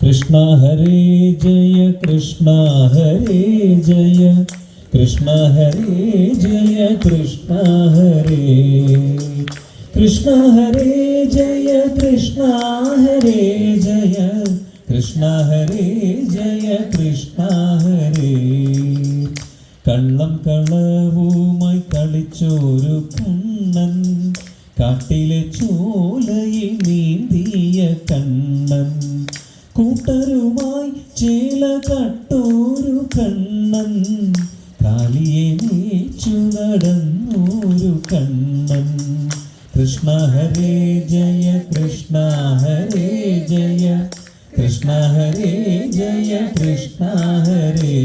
കൃഷ്ണ ഹരേ ജയ കൃഷ്ണ ഹരേ ജയ കൃഷ്ണ ഹരേ ജയ കൃഷ്ണ ഹരേ കൃഷ്ണ ഹരേ ജയ കൃഷ്ണ ഹരേ ജയ കൃഷ്ണ ഹരേ ജയ കൃഷ്ണ ഹരേ. കള്ളം കളവുമായി കളിച്ചോരു കണ്ണൻ, കാട്ടിലെ ചോലയിൽ നീന്തിയ കണ്ണൻ, കൂട്ടരുമായി ചേല കട്ടോരു കണ്ണൻ, കാലിയെ മേച്ചു നടന്നോരു കണ്ണൻ. കൃഷ്ണ ഹരേ ജയ കൃഷ്ണ ഹരേ ജയ കൃഷ്ണ ഹരേ ജയ കൃഷ്ണ ഹരേ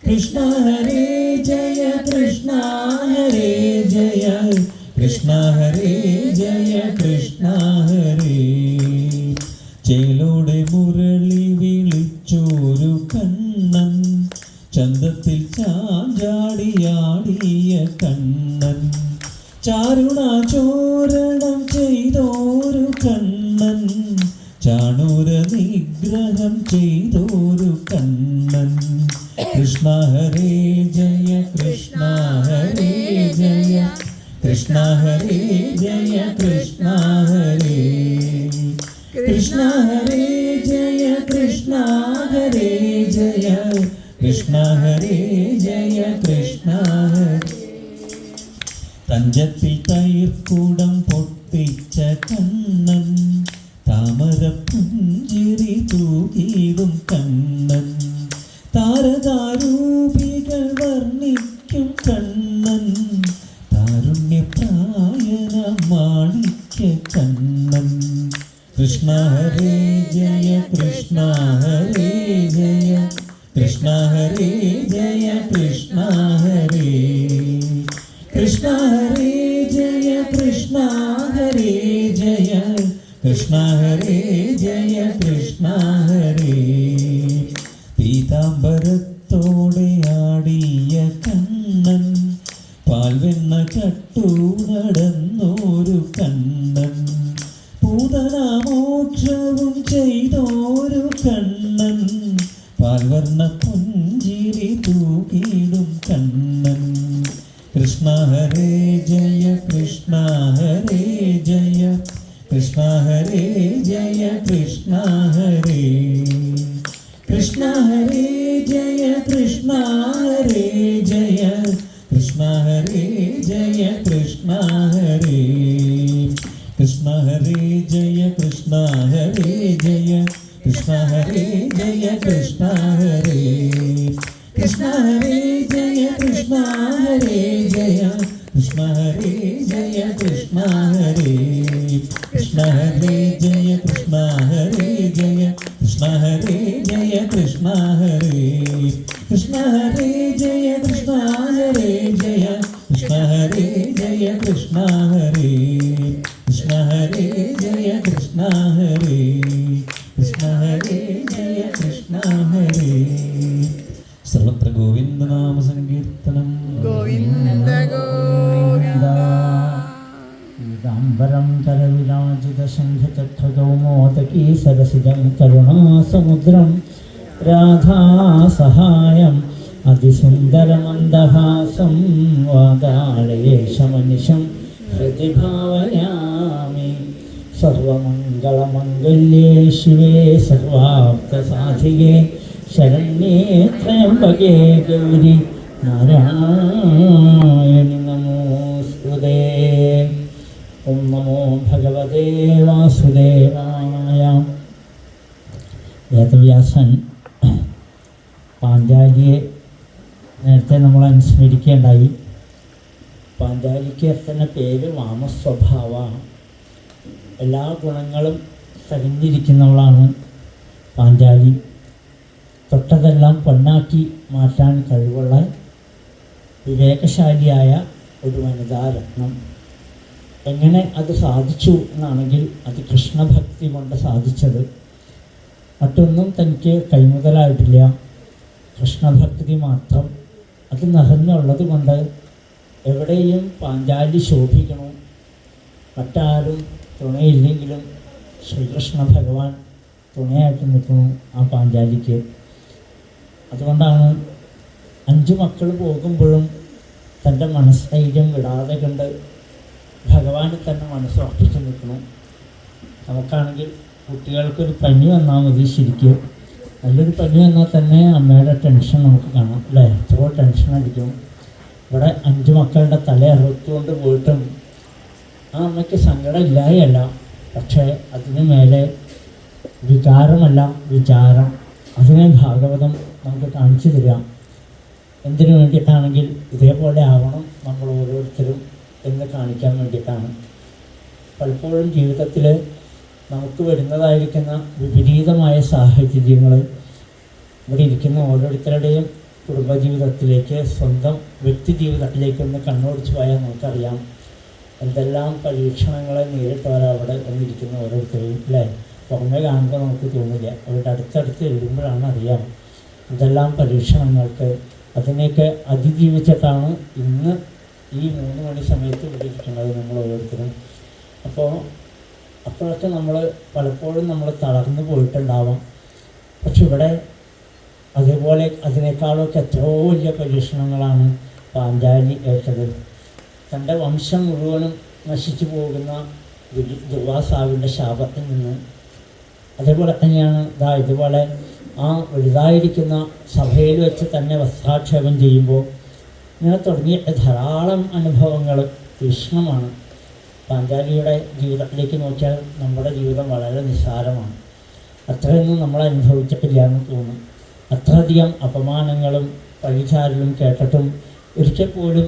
കൃഷ്ണ ഹരേ ജയ കൃഷ്ണ ഹരേ ജയ കൃഷ്ണ ഹരേ ജയ കൃഷ്ണ ഹരേ. ചേലോടെ മുരളി വിളിച്ചോരു കണ്ണൻ, ചന്തത്തിൽ ചാഞ്ചാടിയാടിയ കണ്ണൻ, ചാരുണാചോരണം ചെയ്തോരു കണ്ണൻ, ചാണൂര നിഗ്രഹം ചെയ്തോരു കണ്ണൻ. കൃഷ്ണ ഹരേ ജയ കൃഷ്ണ ഹരേ ജയ കൃഷ്ണ ഹരേ ജയ കൃഷ്ണ ഹരേ കൃഷ്ണ ഹരേ ജയ കൃഷ്ണ ഹരേ ജയ കൃഷ്ണ ഹരേ ജയ കൃഷ്ണ ഹരേ. തഞ്ചത്തിൽ തൈർക്കൂടം പൊട്ടിച്ച കണ്ണൻ, താമരപ്പുഞ്ചിരി തൂകിടും കണ്ണൻ, താരകാരൂപികൾ വർണ്ണിക്കും കണ്ണൻ, താരുണ്യപ്രായന മാണിക്യ കണ്ണൻ. കൃഷ്ണ ഹരേ ജയ കൃഷ്ണ ഹരേ ജയ കൃഷ്ണ ഹരേ ജയ കൃഷ്ണ ഹരേ കൃഷ്ണ ഹരേ ജയ കൃഷ്ണ ഹരേ ജയ കൃഷ്ണ ഹരേ ജയ കൃഷ്ണ ഹരേ. പീതാംബരത്തോടെ ആടിയ കണ്ണൻ, പാൽവെണ്ണ കട്ടു നടന്നോരു കണ്ണൻ, പൂതനാമോക്ഷവും ചെയ്തോരു കണ്ണൻ, പാൽവർണ്ണ പുഞ്ചിരി തൂകിടും കണ്ണൻ. കൃഷ്ണ ഹരേ ജയ കൃഷ്ണ ഹരേ ജയ കൃഷ്ണ ഹരേ ജയ കൃഷ്ണ ഹരേ കൃഷ്ണ ഹരേ ജയ കൃഷ്ണ ഹരേ ജയ കൃഷ്ണ ഹരേ ജയ കൃഷ്ണ ഹരേ കൃഷ്ണ ഹരേ ജയ കൃഷ്ണ ഹരേ ജയ കൃഷ്ണ ഹരേ ജയ കൃഷ്ണ ഹരേ കൃഷ്ണ ഹരേ ജയ കൃഷ്ണ ഹരേ ജയ കൃഷ്ണ ഹരേ ജയ കൃഷ്ണ ഹരേ കൃഷ്ണ ഹരേ ജയ കൃഷ്ണ ഹരേ ജയ കൃഷ്ണ ഹരേ ജയ കൃഷ്ണ ഹരേ കൃഷ്ണ ഹരേ ജയ കൃഷ്ണ ഹരേ ജയ കൃഷ്ണ ഹരേ ജയ കൃഷ്ണ ഹരേ കൃഷ്ണ ഹരേ ജയ കൃഷ്ണ ഹരേ കൃഷ്ണ ഹരേ ജയ കൃഷ്ണ ഹരേ. സർവത്ര ഗോവിന്ദനാമ സങ്കീർത്തനം. ഗോവിന്ദ ഗോവിന്ദ. പീതാംബരം കരവിരാജിതശംഖചക്രകൗമോദകീ സരസിജം കരുണാസമുദ്രം രാധാസഹായം അതിസുന്ദരമന്ദഹാസം വാതാളയേശമനിശം ഹൃദി ഭാവയാമി. സർവമംഗളമംഗല്യേ ശിവേ സർവാർത്ഥസാധികേ ശരണ്യേ ത്രയംബകേ ഗൗരി നാരായണി നമോസ്തുതേ. ഓം നമോ ഭഗവതേ വാസുദേവായ. വേദവ്യാസൻ പാഞ്ചാലിയെ നേരത്തെ നമ്മൾ അനുസ്മരിക്കേണ്ടായി. പാഞ്ചാലിക്ക് തന്നെ പേര് വാമസ്വഭാവ, എല്ലാ ഗുണങ്ങളും തികഞ്ഞിരിക്കുന്നവളാണ് പാഞ്ചാലി. തൊട്ടതെല്ലാം പൊന്നാക്കി മാറ്റാൻ കഴിവുള്ള വിവേകശാലിയായ ഒരു വനിതാരത്നം. എങ്ങനെ അത് സാധിച്ചു എന്നാണെങ്കിൽ അത് കൃഷ്ണഭക്തി കൊണ്ട് സാധിച്ചത്. മറ്റൊന്നും തനിക്ക് കൈമുതലായിട്ടില്ല, കൃഷ്ണഭക്തി മാത്രം. അത് നിറഞ്ഞുള്ളത് കൊണ്ട് എവിടെയും പാഞ്ചാലി ശോഭിക്കണം. മറ്റാരും തുണയില്ലെങ്കിലും ശ്രീകൃഷ്ണ ഭഗവാൻ തുണയായിട്ട് നിൽക്കുന്നു ആ പാഞ്ചാലിക്ക്. അതുകൊണ്ടാണ് 5 മക്കൾ പോകുമ്പോഴും തൻ്റെ മനസ്ഥൈര്യം വിടാതെ കണ്ട് ഭഗവാന് തന്നെ മനസ്സുറപ്പിച്ച് നിൽക്കണം. നമുക്കാണെങ്കിൽ കുട്ടികൾക്കൊരു പനി വന്നാൽ മതി, ശരിക്കും നല്ലൊരു പനി വന്നാൽ തന്നെ അമ്മയുടെ ടെൻഷൻ നമുക്ക് കാണാം അല്ലേ, എത്രയോ ടെൻഷൻ അടിക്കും. ഇവിടെ 5 മക്കളുടെ തല അറുത്തുകൊണ്ട് പോയിട്ടും ആ അമ്മയ്ക്ക് സങ്കടം ഇല്ലായല്ല, പക്ഷേ അതിന് മേലെ വികാരമല്ല വിചാരം, അതിനെ ഭാഗവതം നമുക്ക് കാണിച്ചു തരാം. എന്തിനു വേണ്ടിയിട്ടാണെങ്കിൽ ഇതേപോലെ ആവണം നമ്മൾ ഓരോരുത്തരും എന്ന് കാണിക്കാൻ വേണ്ടിയിട്ടാണ്. പലപ്പോഴും ജീവിതത്തിൽ നമുക്ക് വരുന്നതായിരിക്കുന്ന വിപരീതമായ സാഹചര്യങ്ങൾ ഇവിടെ ഇരിക്കുന്ന ഓരോരുത്തരുടെയും കുടുംബജീവിതത്തിലേക്ക്, സ്വന്തം വ്യക്തി ജീവിതത്തിലേക്കൊന്ന് കണ്ണോടിച്ച് പോയാൽ നമുക്കറിയാം എന്തെല്ലാം പരീക്ഷണങ്ങളെ നേരിട്ടവരാ അവിടെ വന്നിരിക്കുന്ന ഓരോരുത്തരെയും അല്ലേ. പുറമെ കാണുമ്പോൾ നമുക്ക് തോന്നില്ല, അവരുടെ അടുത്തടുത്ത് എഴുതുമ്പോഴാണ് അറിയാം എന്തെല്ലാം പരീക്ഷണങ്ങൾക്ക് അതിനെയൊക്കെ അതിജീവിച്ചിട്ടാണ് ഇന്ന് ഈ 3 മണി സമയത്ത് ഇവിടെ ഇരിക്കുന്നത് നമ്മൾ ഓരോരുത്തരും. അപ്പോഴൊക്കെ നമ്മൾ പലപ്പോഴും നമ്മൾ തളർന്നു പോയിട്ടുണ്ടാവാം. പക്ഷെ ഇവിടെ അതേപോലെ അതിനേക്കാളൊക്കെ എത്രയോ വലിയ പരീക്ഷണങ്ങളാണ് പാഞ്ചാലി ഏറ്റത്. തൻ്റെ വംശം മുഴുവനും നശിച്ചു പോകുന്ന ദുർവാസാവിൻ്റെ ശാപത്തിൽ നിന്ന്, അതേപോലെ തന്നെയാണ് ഇതുപോലെ ആ വലുതായിരിക്കുന്ന സഭയിൽ വെച്ച് തന്നെ വസ്ത്രാക്ഷേപം ചെയ്യുമ്പോൾ ഇങ്ങനെ തുടങ്ങിയ ധാരാളം അനുഭവങ്ങൾ തീക്ഷ്ണമാണ്. പാഞ്ചാലിയുടെ ജീവിതത്തിലേക്ക് നോക്കിയാൽ നമ്മുടെ ജീവിതം വളരെ നിസ്സാരമാണ്. അത്രയൊന്നും നമ്മൾ അനുഭവിച്ചിട്ടില്ല എന്ന് തോന്നും. അത്രയധികം അപമാനങ്ങളും പഴിചാരലും കേട്ടിട്ടും ഒരിക്കൽ പോലും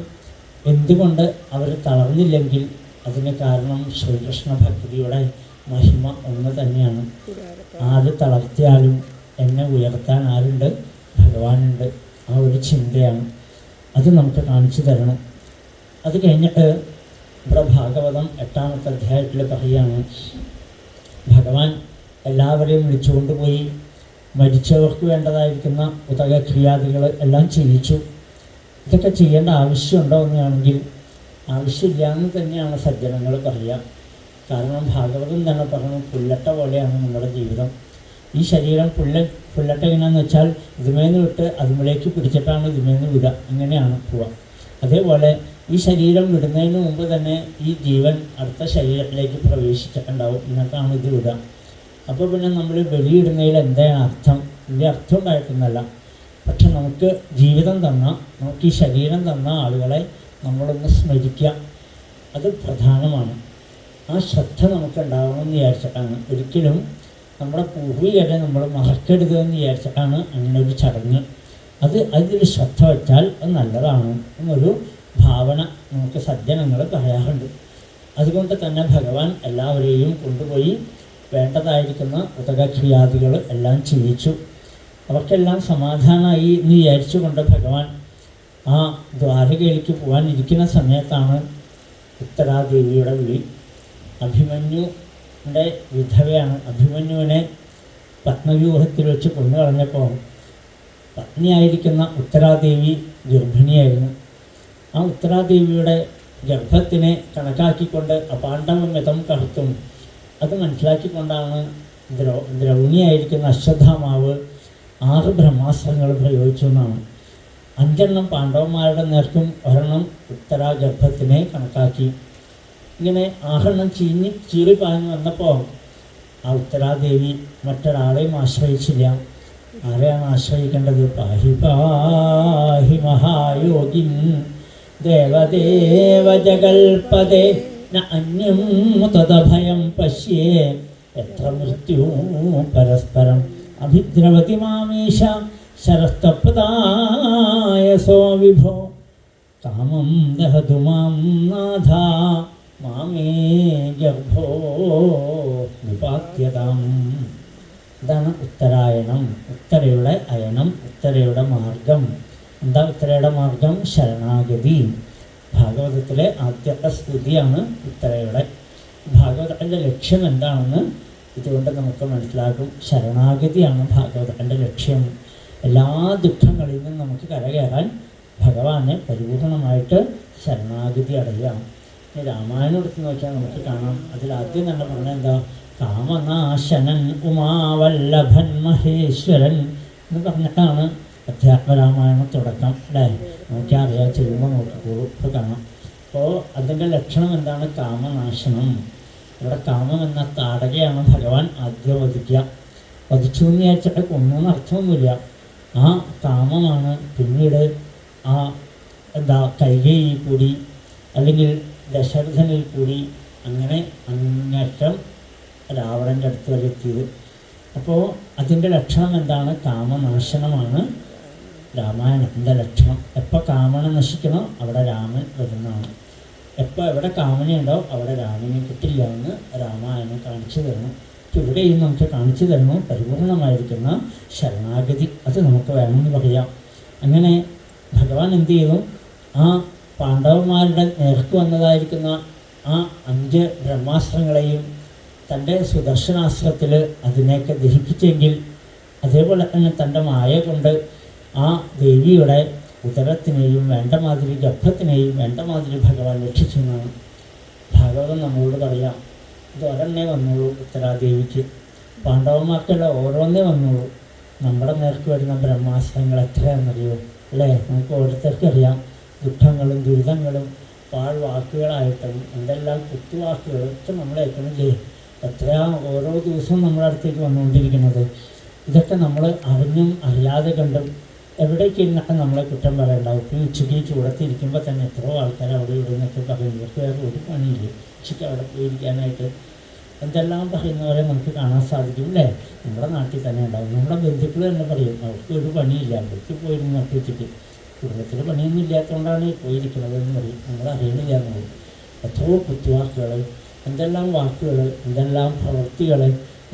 എന്തുകൊണ്ട് അവർ തളർന്നില്ലെങ്കിൽ അതിന് കാരണം ശ്രീകൃഷ്ണ ഭക്തിയുടെ മഹിമ ഒന്ന് തന്നെയാണ്. ആര് തളർത്തിയാലും എന്നെ ഉയർത്താൻ ആരുണ്ട്? ഭഗവാനുണ്ട്. ആ ഒരു ചിന്തയാണ്. അത് നമുക്ക് കാണിച്ചു തരണം. അത് കഴിഞ്ഞിട്ട് ഇവിടെ ഭാഗവതം 8ാമത്തെ അധ്യായത്തിൽ പറയുകയാണ്, ഭഗവാൻ എല്ലാവരെയും വിളിച്ചുകൊണ്ടുപോയി മരിച്ചവർക്ക് വേണ്ടതായിരിക്കുന്ന ഉദകക്രിയാദികൾ എല്ലാം ചെയ്യിച്ചു. ഇതൊക്കെ ചെയ്യേണ്ട ആവശ്യമുണ്ടോ എന്നാണെങ്കിൽ ആവശ്യമില്ല എന്ന് തന്നെയാണ് സജ്ജനങ്ങൾ പറയുക. കാരണം ഭാഗവതം തന്നെ പറഞ്ഞു, പുല്ലട്ട പോലെയാണ് നമ്മുടെ ജീവിതം. ഈ ശരീരം പുല്ലട്ട എങ്ങനെയാണെന്ന് വെച്ചാൽ ഇതുമേന്ന് വിട്ട് അതുമിലേക്ക് പിടിച്ചിട്ടാണ് ഇതുമേന്ന് വിടുക, ഇങ്ങനെയാണ് പോവുക. അതേപോലെ ഈ ശരീരം വിടുന്നതിന് മുമ്പ് തന്നെ ഈ ജീവൻ അടുത്ത ശരീരത്തിലേക്ക് പ്രവേശിച്ചിട്ടുണ്ടാവും, എന്നിട്ടാണ് ഇത് വിടുക. അപ്പോൾ പിന്നെ നമ്മൾ വെളിയിടുന്നതിൽ എന്താണ് അർത്ഥം? വലിയ അർത്ഥം ഉണ്ടായിട്ടൊന്നല്ല. പക്ഷെ നമുക്ക് ജീവിതം തന്ന, നമുക്ക് ഈ ശരീരം തന്ന ആളുകളെ നമ്മളൊന്ന് സ്മരിക്കുക, അത് പ്രധാനമാണ്. ആ ശ്രദ്ധ നമുക്ക് ഉണ്ടാവണമെന്ന് വിചാരിച്ചിട്ടാണ്. ഒരിക്കലും നമ്മുടെ പൂർവികരെ നമ്മൾ മറക്കരുത് എന്ന് വിചാരിച്ചിട്ടാണ് അങ്ങനെ ഒരു ചടങ്ങ്. അതിൽ ശ്രദ്ധ വെച്ചാൽ അത് നല്ലതാണ് എന്നൊരു ഭാവന നമുക്ക് സജ്ജനങ്ങൾ പറയാറുണ്ട്. അതുകൊണ്ട് തന്നെ ഭഗവാൻ എല്ലാവരെയും കൊണ്ടുപോയി വേണ്ടതായിരിക്കുന്ന ഉദകക്രിയാദികൾ എല്ലാം ചെയ്യിച്ചു. അവർക്കെല്ലാം സമാധാനമായി എന്ന് വിചാരിച്ചുകൊണ്ട് ഭഗവാൻ ആ ദ്വാരകയിലേക്ക് പോകാനിരിക്കുന്ന സമയത്താണ് ഉത്തരാദേവിയുടെ വിളി. അഭിമന്യുവിൻ്റെ വിധവയാണ്. അഭിമന്യുവിനെ പത്മവ്യൂഹത്തിൽ വെച്ച് കൊന്നു കളഞ്ഞപ്പോൾ പത്നിയായിരിക്കുന്ന ഉത്തരാദേവി ഗർഭിണിയായിരുന്നു. ആ ഉത്തരാദേവിയുടെ ഗർഭത്തിനെ കണക്കാക്കിക്കൊണ്ട് അപാണ്ഡവമിതം കറുത്തും അത് മനസ്സിലാക്കിക്കൊണ്ടാണ് ദ്രൗണിയായിരിക്കുന്ന അശ്വത്ഥാമാവ് 6 ബ്രഹ്മാസ്ത്രങ്ങൾ പ്രയോഗിച്ചു എന്നാണ്. 5 പാണ്ഡവന്മാരുടെ നേർക്കും 1 ഉത്തരാഗർഭത്തിനെ കണക്കാക്കി. ഇങ്ങനെ 6 ചീറിപ്പാഞ്ഞ് വന്നപ്പോൾ ആ ഉത്തരാദേവി മറ്റൊരാളെയും ആശ്രയിച്ചില്ല. ആരെയാണ് ആശ്രയിക്കേണ്ടത്? പാഹി പാഹി മഹായോഗിൻ ദേവദേവ ജഗൽപദേ ന അന്യം തദഭയം പശ്യേ എത്ര മൃത്യു പരസ്പരം അഭിദ്രവതി മാമീശ ശരസ്തപ്രദായസോ വിഭോ കാമം ദഹതു മാം നാഥ മാമേ ഗർഭോ നിപാത്യതാം. ഇതാണ് ഉത്തരായണം, ഉത്തരയുടെ അയനം, ഉത്തരയുടെ മാർഗം. എന്താ ഉത്തരയുടെ മാർഗം? ശരണാഗതി. ഭാഗവതത്തിലെ ആദ്യത്തെ സ്തുതിയാണ് ഉത്തരയുടെ. ഭാഗവതത്തിൻ്റെ ലക്ഷ്യം എന്താണെന്ന് ഇതുകൊണ്ട് നമുക്ക് മനസ്സിലാക്കും. ശരണാഗതിയാണ് ഭാഗവതത്തിൻ്റെ ലക്ഷ്യം. എല്ലാ ദുഃഖങ്ങളിൽ നിന്നും നമുക്ക് കരകയറാൻ ഭഗവാനെ പരിപൂർണമായിട്ട് ശരണാഗതി അടയുക. രാമായണം എടുത്ത് നോക്കിയാൽ നമുക്ക് കാണാം. അതിലാദ്യം തന്നെ പറഞ്ഞാൽ എന്താ? കാമനാശനൻ ഉമാവല്ലഭൻ മഹേശ്വരൻ എന്ന് പറഞ്ഞിട്ടാണ് അധ്യാത്മരാമായണം തുടക്കം അല്ലേ. നോക്കിയറിയാം, ചെയ്യുമ്പോൾ നോക്കിക്കോളൂ, ഇപ്പോൾ കാണാം. അപ്പോൾ അതിൻ്റെ ലക്ഷണം എന്താണ്? കാമനാശനം. ഇവിടെ കാമം എന്ന താടകയാണ് ഭഗവാൻ ആദ്യം വധിക്കുക. വധിച്ചു എന്ന് വിചാരിച്ചിട്ട് കൊന്നൊന്നും അർത്ഥമൊന്നുമില്ല. ആ കാമമാണ് പിന്നീട് ആ കൈകേയിൽ കൂടി അല്ലെങ്കിൽ ദശരഥനിൽ കൂടി അങ്ങനെ അങ്ങേറ്റം രാവണൻ്റെ അടുത്ത് വരെ എത്തിയത്. അപ്പോൾ അതിൻ്റെ ലക്ഷണം എന്താണ്? കാമനാശനമാണ് രാമായണത്തിൻ്റെ ലക്ഷണം. എപ്പോൾ കാമന നശിക്കണോ അവിടെ രാമൻ വരുന്നതാണ്. എപ്പോൾ എവിടെ കാമനയുണ്ടോ അവിടെ രാമനെ കിട്ടില്ല എന്ന് രാമായണം കാണിച്ചു തരണം. ഇവിടെയും നമുക്ക് കാണിച്ചു തരണം പരിപൂർണമായിരിക്കുന്ന ശരണാഗതി. അത് നമുക്ക് വേണമെന്ന് പറയാം. അങ്ങനെ ഭഗവാൻ എന്ത് ചെയ്തു? ആ പാണ്ഡവന്മാരുടെ നേർക്ക് വന്നതായിരിക്കുന്ന ആ 5 ബ്രഹ്മാസ്ത്രങ്ങളെയും തൻ്റെ സുദർശനാസ്ത്രത്തിൽ അതിനെയൊക്കെ ദഹിപ്പിച്ചെങ്കിൽ, അതേപോലെ തന്നെ തൻ്റെ മായ കൊണ്ട് ആ ദേവിയുടെ ഉദരത്തിനെയും വേണ്ട മാതിരി ഗർഭത്തിനെയും വേണ്ട മാതിരി ഭഗവാൻ രക്ഷിച്ചു എന്നാണ് ഭാഗവതം നമ്മളോട് പറയാം. ഇത് ഒരെണ്ണേ വന്നുള്ളൂ ഉത്തരാദേവിക്ക്, പാണ്ഡവന്മാർക്കുള്ള ഓരോന്നേ വന്നുള്ളൂ. നമ്മുടെ നേർക്ക് വരുന്ന ബ്രഹ്മാസ്ത്രങ്ങൾ എത്രയാണെന്നറിയോ അല്ലേ? നമുക്ക് ഓരോരുത്തർക്കും അറിയാം. ദുഃഖങ്ങളും ദുരിതങ്ങളും പാഴ്വാക്കുകളായിട്ടും എന്തെല്ലാം കുത്തുവാക്കുകളൊക്കെ നമ്മളെ അയക്കണില്ലേ? എത്രയാ ഓരോ ദിവസവും നമ്മുടെ അടുത്തേക്ക് വന്നുകൊണ്ടിരിക്കുന്നത്. ഇതൊക്കെ നമ്മൾ അറിഞ്ഞും അറിയാതെ കണ്ടും എവിടേക്ക് ഇരുന്നിട്ട് നമ്മളെ കുറ്റം പറയണ്ടാവും. ഇപ്പോൾ ഉച്ചയ്ക്ക് ചൂടത്തിരിക്കുമ്പോൾ തന്നെ എത്രയോ ആൾക്കാർ അവിടെ ഇവിടെ നിന്നൊക്കെ പറയും, ഇവർക്ക് വേറെ ഒരു പണിയില്ലേ ഉച്ചയ്ക്ക് അവിടെ പോയിരിക്കാനായിട്ട് എന്തെല്ലാം പറയുന്നവരെ നമുക്ക് കാണാൻ സാധിക്കും അല്ലേ? നമ്മുടെ നാട്ടിൽ തന്നെ ഉണ്ടാവും. നമ്മുടെ ബന്ധുക്കൾ തന്നെ പറയും അവർക്ക് ഒരു പണിയില്ല, അവർക്ക് പോയിരുന്നു നട്ടുവെച്ചിട്ട് കുടുംബത്തിൽ പണിയൊന്നും ഇല്ലാത്തതുകൊണ്ടാണ് പോയിരിക്കുന്നത് പറയും. നമ്മൾ അറിയണില്ല എന്ന് പറയും. എത്രയോ കുത്തുവാക്കുകൾ, എന്തെല്ലാം വാക്കുകൾ, എന്തെല്ലാം പ്രവൃത്തികൾ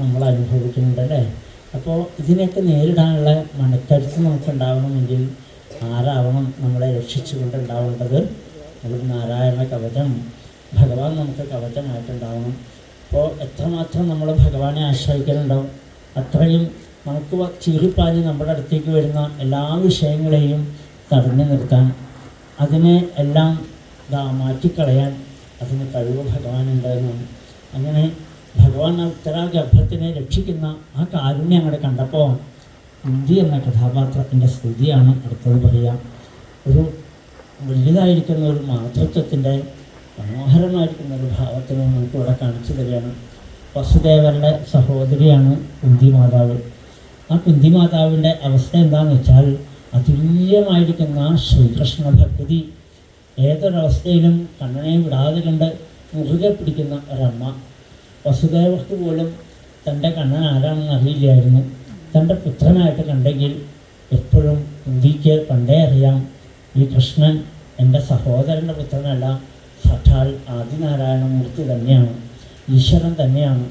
നമ്മൾ അനുഭവിക്കുന്നുണ്ടല്ലേ? അപ്പോൾ ഇതിനെയൊക്കെ നേരിടാനുള്ള മനക്കരുത്ത് നമുക്കുണ്ടാവണമെങ്കിൽ ആരാവണം നമ്മളെ രക്ഷിച്ചുകൊണ്ടുണ്ടാവേണ്ടത്? ഒരു നാരായണ കവചം, ഭഗവാൻ നമുക്ക് കവചമായിട്ടുണ്ടാവണം. അപ്പോൾ എത്രമാത്രം നമ്മൾ ഭഗവാനെ ആശ്രയിക്കുന്നുണ്ടാവും അത്രയും നമുക്ക് ചീറിപ്പാഞ്ഞ് നമ്മുടെ അടുത്തേക്ക് വരുന്ന എല്ലാ വിഷയങ്ങളെയും തടഞ്ഞു നിർത്താൻ, അതിനെ എല്ലാം മാറ്റിക്കളയാൻ അതിന് കഴിവ് ഭഗവാനുണ്ടായിരുന്നു. അങ്ങനെ ഭഗവാൻ ഉത്തരാഗർഭത്തിനെ രക്ഷിക്കുന്ന ആ കാരുണ്യം അങ്ങോട്ട് കണ്ടപ്പോൾ കുന്തി എന്ന കഥാപാത്രത്തിൻ്റെ സ്തുതിയാണ് അടുത്തത് പറയാം. ഒരു വലുതായിരിക്കുന്ന ഒരു മാതൃത്വത്തിൻ്റെ മനോഹരമായിരിക്കുന്ന ഒരു ഭാവത്തിനെ നമുക്ക് ഇവിടെ കാണിച്ചു തരികയാണ്. വസുദേവരുടെ സഹോദരിയാണ് കുന്തി മാതാവ്. ആ കുന്തി മാതാവിൻ്റെ അവസ്ഥ എന്താണെന്ന് വെച്ചാൽ അതുല്യമായിരിക്കുന്ന ശ്രീകൃഷ്ണ ഭക്തി, ഏതൊരവസ്ഥയിലും കണ്ണനെ വിടാതെ കണ്ട് മുറുകെ പിടിക്കുന്ന ഒരമ്മ. വസുദേവർക്ക് പോലും തൻ്റെ കണ്ണൻ ആരാണെന്ന് അറിയില്ലായിരുന്നു. തൻ്റെ പുത്രനായിട്ട് കണ്ടെങ്കിൽ എപ്പോഴും കുന്തിക്ക് പണ്ടേ അറിയാം, ഈ കൃഷ്ണൻ എൻ്റെ സഹോദരൻ്റെ പുത്രനല്ല, സാക്ഷാൽ ആദിനാരായണമൂർത്തി തന്നെയാണ്, ഈശ്വരൻ തന്നെയാണ്.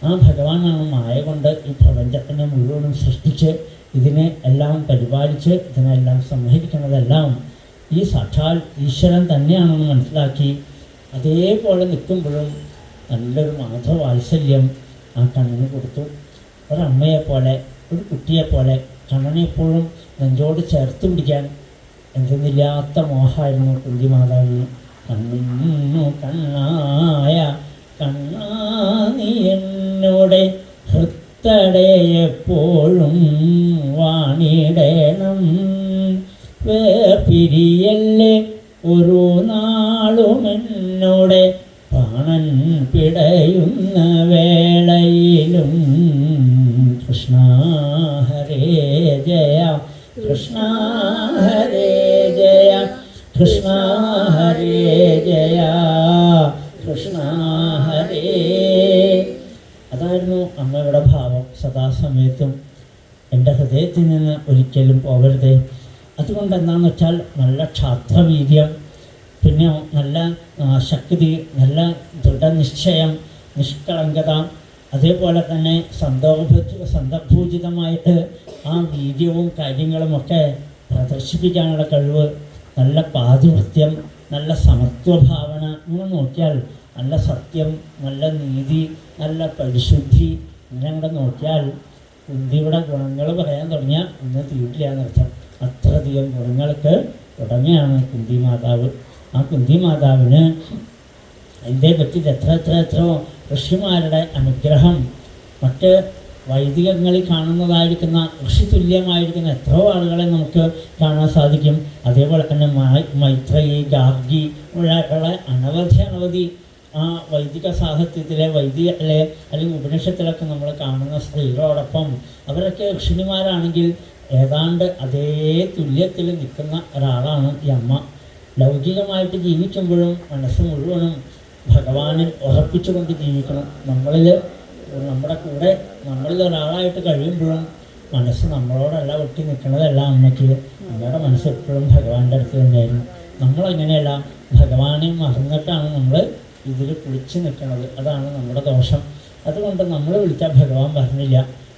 ആ ഭഗവാനാണ് മായ കൊണ്ട് ഈ പ്രപഞ്ചത്തിനെ മുഴുവനും സൃഷ്ടിച്ച് ഇതിനെ എല്ലാം പരിപാലിച്ച് ഇതിനെല്ലാം സംഹരിക്കുന്നതെല്ലാം ഈ സാക്ഷാൽ ഈശ്വരൻ തന്നെയാണെന്ന് മനസ്സിലാക്കി അതേപോലെ നിൽക്കുമ്പോഴും നല്ലൊരു മാധവാത്സല്യം ആ കണ്ണന് കൊടുത്തു. ഒരമ്മയെപ്പോലെ, ഒരു കുട്ടിയെപ്പോലെ കണ്ണനെപ്പോഴും നെഞ്ചോട് ചേർത്ത് പിടിക്കാൻ എന്തെന്നില്ലാത്ത മോഹമായിരുന്നു കുന്തി മാതാവിന്. കണ്ണു കണ്ണായ കണ്ണാ നീ എന്നോടെ ഹൃത്തടയെപ്പോഴും വാണിടേണം, വേർപിരിയല്ലേ ഒരു നാളും എന്നോടെ പ്രാണൻ പിടയുന്ന വേളയിലും. കൃഷ്ണ ഹരേ ജയ കൃഷ്ണ ഹരേ ജയ കൃഷ്ണ ഹരേ ജയ കൃഷ്ണ ഹരേ. അതായിരുന്നു അമ്മയുടെ ഭാവം. സദാസമയത്തും എൻ്റെ ഹൃദയത്തിൽ നിന്ന് ഒരിക്കലും പോകരുതേ. അതുകൊണ്ട് എന്താണെന്ന് വെച്ചാൽ നല്ല ക്ഷാത്രവീര്യം, പിന്നെ നല്ല ശക്തി, നല്ല ദൃഢനിശ്ചയം, നിഷ്കളങ്കത, അതേപോലെ തന്നെ സന്ദർഭോചിതമായിട്ട് ആ വീര്യവും കാര്യങ്ങളുമൊക്കെ പ്രദർശിപ്പിക്കാനുള്ള കഴിവ്, നല്ല പാതിവൃത്യം, നല്ല സമത്വഭാവന. ഇങ്ങനെ നോക്കിയാൽ നല്ല സത്യം, നല്ല നീതി, നല്ല പരിശുദ്ധി, ഇങ്ങനെ കൂടെ നോക്കിയാൽ കുന്തിയുടെ ഗുണങ്ങൾ പറയാൻ തുടങ്ങിയാൽ ഇന്ന് തീരില്ല എന്നർത്ഥം. അത്രയധികം ഗുണങ്ങൾക്ക് ഉടമയാണ് കുന്തി മാതാവ്. ആ കുന്തി മാതാവിന് എൻ്റെ പറ്റി എത്ര ഋഷിമാരുടെ അനുഗ്രഹം മറ്റ് വൈദികങ്ങളിൽ കാണുന്നതായിരിക്കുന്ന ഋഷി തുല്യമായിരിക്കുന്ന എത്രയോ ആളുകളെ നമുക്ക് കാണാൻ സാധിക്കും. അതേപോലെ തന്നെ മൈത്രേയി, ഗാർഗി ഉള്ള അനവധി ആ വൈദിക സാഹിത്യത്തിലെ വൈദികത്തിലെ അല്ലെങ്കിൽ ഉപനിഷത്തിലൊക്കെ നമ്മൾ കാണുന്ന സ്ത്രീകളോടൊപ്പം അവരൊക്കെ ഋഷിണിമാരാണെങ്കിൽ ഏതാണ്ട് അതേ തുല്യത്തിൽ നിൽക്കുന്ന ഒരാളാണ് ഈ അമ്മ. ലൗകികമായിട്ട് ജീവിക്കുമ്പോഴും മനസ്സ് മുഴുവനും ഭഗവാനിൽ ഉറപ്പിച്ചുകൊണ്ട് ജീവിക്കണം. നമ്മുടെ കൂടെ നമ്മളിൽ ഒരാളായിട്ട് കഴിയുമ്പോഴും മനസ്സ് നമ്മളോടല്ല ഒട്ടി നിൽക്കുന്നതല്ല അമ്മയ്ക്ക്. നമ്മുടെ മനസ്സ് എപ്പോഴും ഭഗവാന്റെ അടുത്ത് തന്നെയായിരുന്നു. നമ്മളങ്ങനെയല്ല, ഭഗവാനെ മറന്നിട്ടാണ് നമ്മൾ ഇതിൽ കുളിച്ച് നിൽക്കുന്നത്. അതാണ് നമ്മുടെ ദോഷം. അതുകൊണ്ട് നമ്മൾ വിളിച്ചാൽ ഭഗവാൻ പറഞ്ഞില്ല.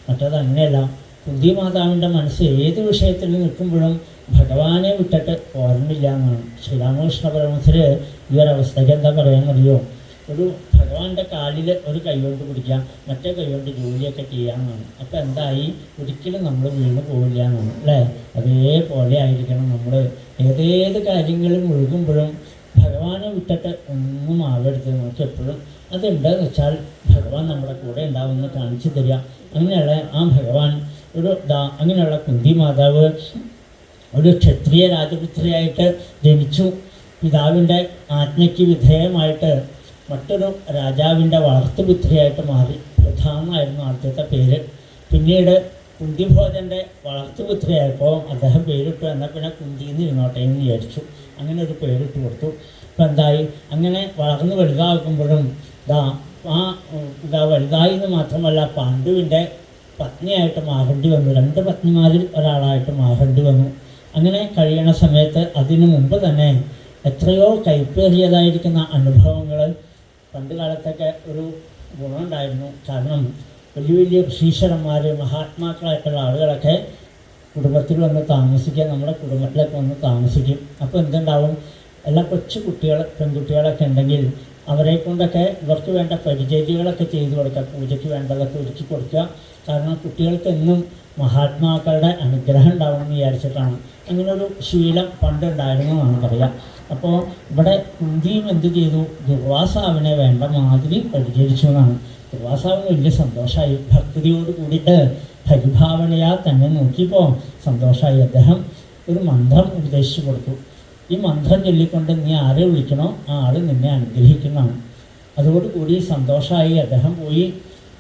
മറ്റത് അങ്ങനെയല്ല. കുന്തി മാതാവിൻ്റെ മനസ്സ് ഏത് വിഷയത്തിൽ നിൽക്കുമ്പോഴും ഭഗവാനെ വിട്ടിട്ട് പോരണില്ല എന്നാണ്. ശ്രീരാമകൃഷ്ണ പരമഹംസർ ഈ ഒരവസ്ഥയ്ക്ക് എന്താ പറയാമെന്നറിയോ? ഒരു ഭഗവാന്റെ കാലിൽ ഒരു കൈകൊണ്ട് പിടിക്കാം, മറ്റേ കൈകൊണ്ട് ജോലിയൊക്കെ ചെയ്യാമെന്നാണ്. അപ്പോൾ എന്തായി? ഒരിക്കലും നമ്മൾ വീണ് പോവില്ല എന്നാണ് അല്ലേ? അതേപോലെ ആയിരിക്കണം നമ്മൾ ഏതേത് കാര്യങ്ങളിൽ മുഴുകുമ്പോഴും ഭഗവാനെ വിട്ടിട്ട് ഒന്നും ആവരുത്. നമുക്ക് എപ്പോഴും അതുണ്ടെന്ന് വെച്ചാൽ ഭഗവാൻ നമ്മുടെ കൂടെ ഉണ്ടാവുമെന്ന് കാണിച്ചു തരിക. അങ്ങനെയുള്ള ആ ഭഗവാൻ അങ്ങനെയുള്ള കുന്തി മാതാവ് ഒരു ക്ഷത്രിയ രാജപുത്രിയായിട്ട് ജനിച്ചു. പിതാവിൻ്റെ ആജ്ഞയ്ക്ക് വിധേയമായിട്ട് മറ്റൊരു രാജാവിൻ്റെ വളർത്തുപുത്രിയായിട്ട് മാറി. പ്രധാനമായിരുന്നു ആദ്യത്തെ പേര്. പിന്നീട് കുന്തിഭോജൻ്റെ വളർത്തുപുത്രിയായപ്പോൾ അദ്ദേഹം പേരിട്ടു. എന്നാൽ പിന്നെ കുന്തിന്ന് ഇരുന്നോട്ടെ എന്ന് വിചാരിച്ചു. അങ്ങനെ ഒരു പേരിട്ട് കൊടുത്തു. ഇപ്പം എന്തായി? അങ്ങനെ വളർന്ന് വലുതാകുമ്പോഴും വലുതായി എന്ന് മാത്രമല്ല, പാണ്ഡുവിൻ്റെ പത്നിയായിട്ട് മാറേണ്ടി വന്നു. 2 പത്നിമാരിൽ ഒരാളായിട്ട് മാറേണ്ടി വന്നു. അങ്ങനെ കഴിയണ സമയത്ത് അതിനു മുമ്പ് തന്നെ എത്രയോ കൈപ്പേറിയതായിരിക്കുന്ന അനുഭവങ്ങൾ പണ്ട് കാലത്തൊക്കെ ഒരു ഗുണമുണ്ടായിരുന്നു. കാരണം വലിയ ഋഷീശ്വരന്മാർ, മഹാത്മാക്കളായിട്ടുള്ള ആളുകളൊക്കെ കുടുംബത്തിൽ വന്ന് താമസിക്കുക, നമ്മുടെ കുടുംബത്തിലൊക്കെ വന്ന് താമസിക്കും. അപ്പോൾ എന്തുണ്ടാവും? എല്ലാ കൊച്ചു കുട്ടികൾ, പെൺകുട്ടികളൊക്കെ ഉണ്ടെങ്കിൽ അവരെ കൊണ്ടൊക്കെ ഇവർക്ക് വേണ്ട പരിചര്യങ്ങളൊക്കെ ചെയ്തു കൊടുക്കുക, പൂജയ്ക്ക് വേണ്ടതൊക്കെ ഒരുക്കി കൊടുക്കുക. കാരണം കുട്ടികൾക്ക് എന്നും മഹാത്മാക്കളുടെ അനുഗ്രഹം ഉണ്ടാവണമെന്ന് വിചാരിച്ചിട്ടാണ്. അങ്ങനൊരു ശീലം പണ്ടുണ്ടായിരുന്നു എന്നാണ് പറയാം. അപ്പോൾ ഇവിടെ കുന്തിയും എന്ത് ചെയ്തു? ദുർവാസാവിനെ വേണ്ട മാതിരി പരിചരിച്ചു എന്നാണ്. ദുർവാസാവിന് വലിയ സന്തോഷമായി. ഭക്തിയോട് കൂടിയിട്ട് പരിഭാവനയാ തന്നെ നോക്കിയപ്പോൾ സന്തോഷമായി. അദ്ദേഹം ഒരു മന്ത്രം ഉപദേശിച്ചു കൊടുത്തു. ഈ മന്ത്രം ചൊല്ലിക്കൊണ്ട് നീ ആരെ വിളിക്കണോ ആ ആൾ നിന്നെ അനുഗ്രഹിക്കുന്നതാണ്. അതോടുകൂടി സന്തോഷമായി അദ്ദേഹം പോയി.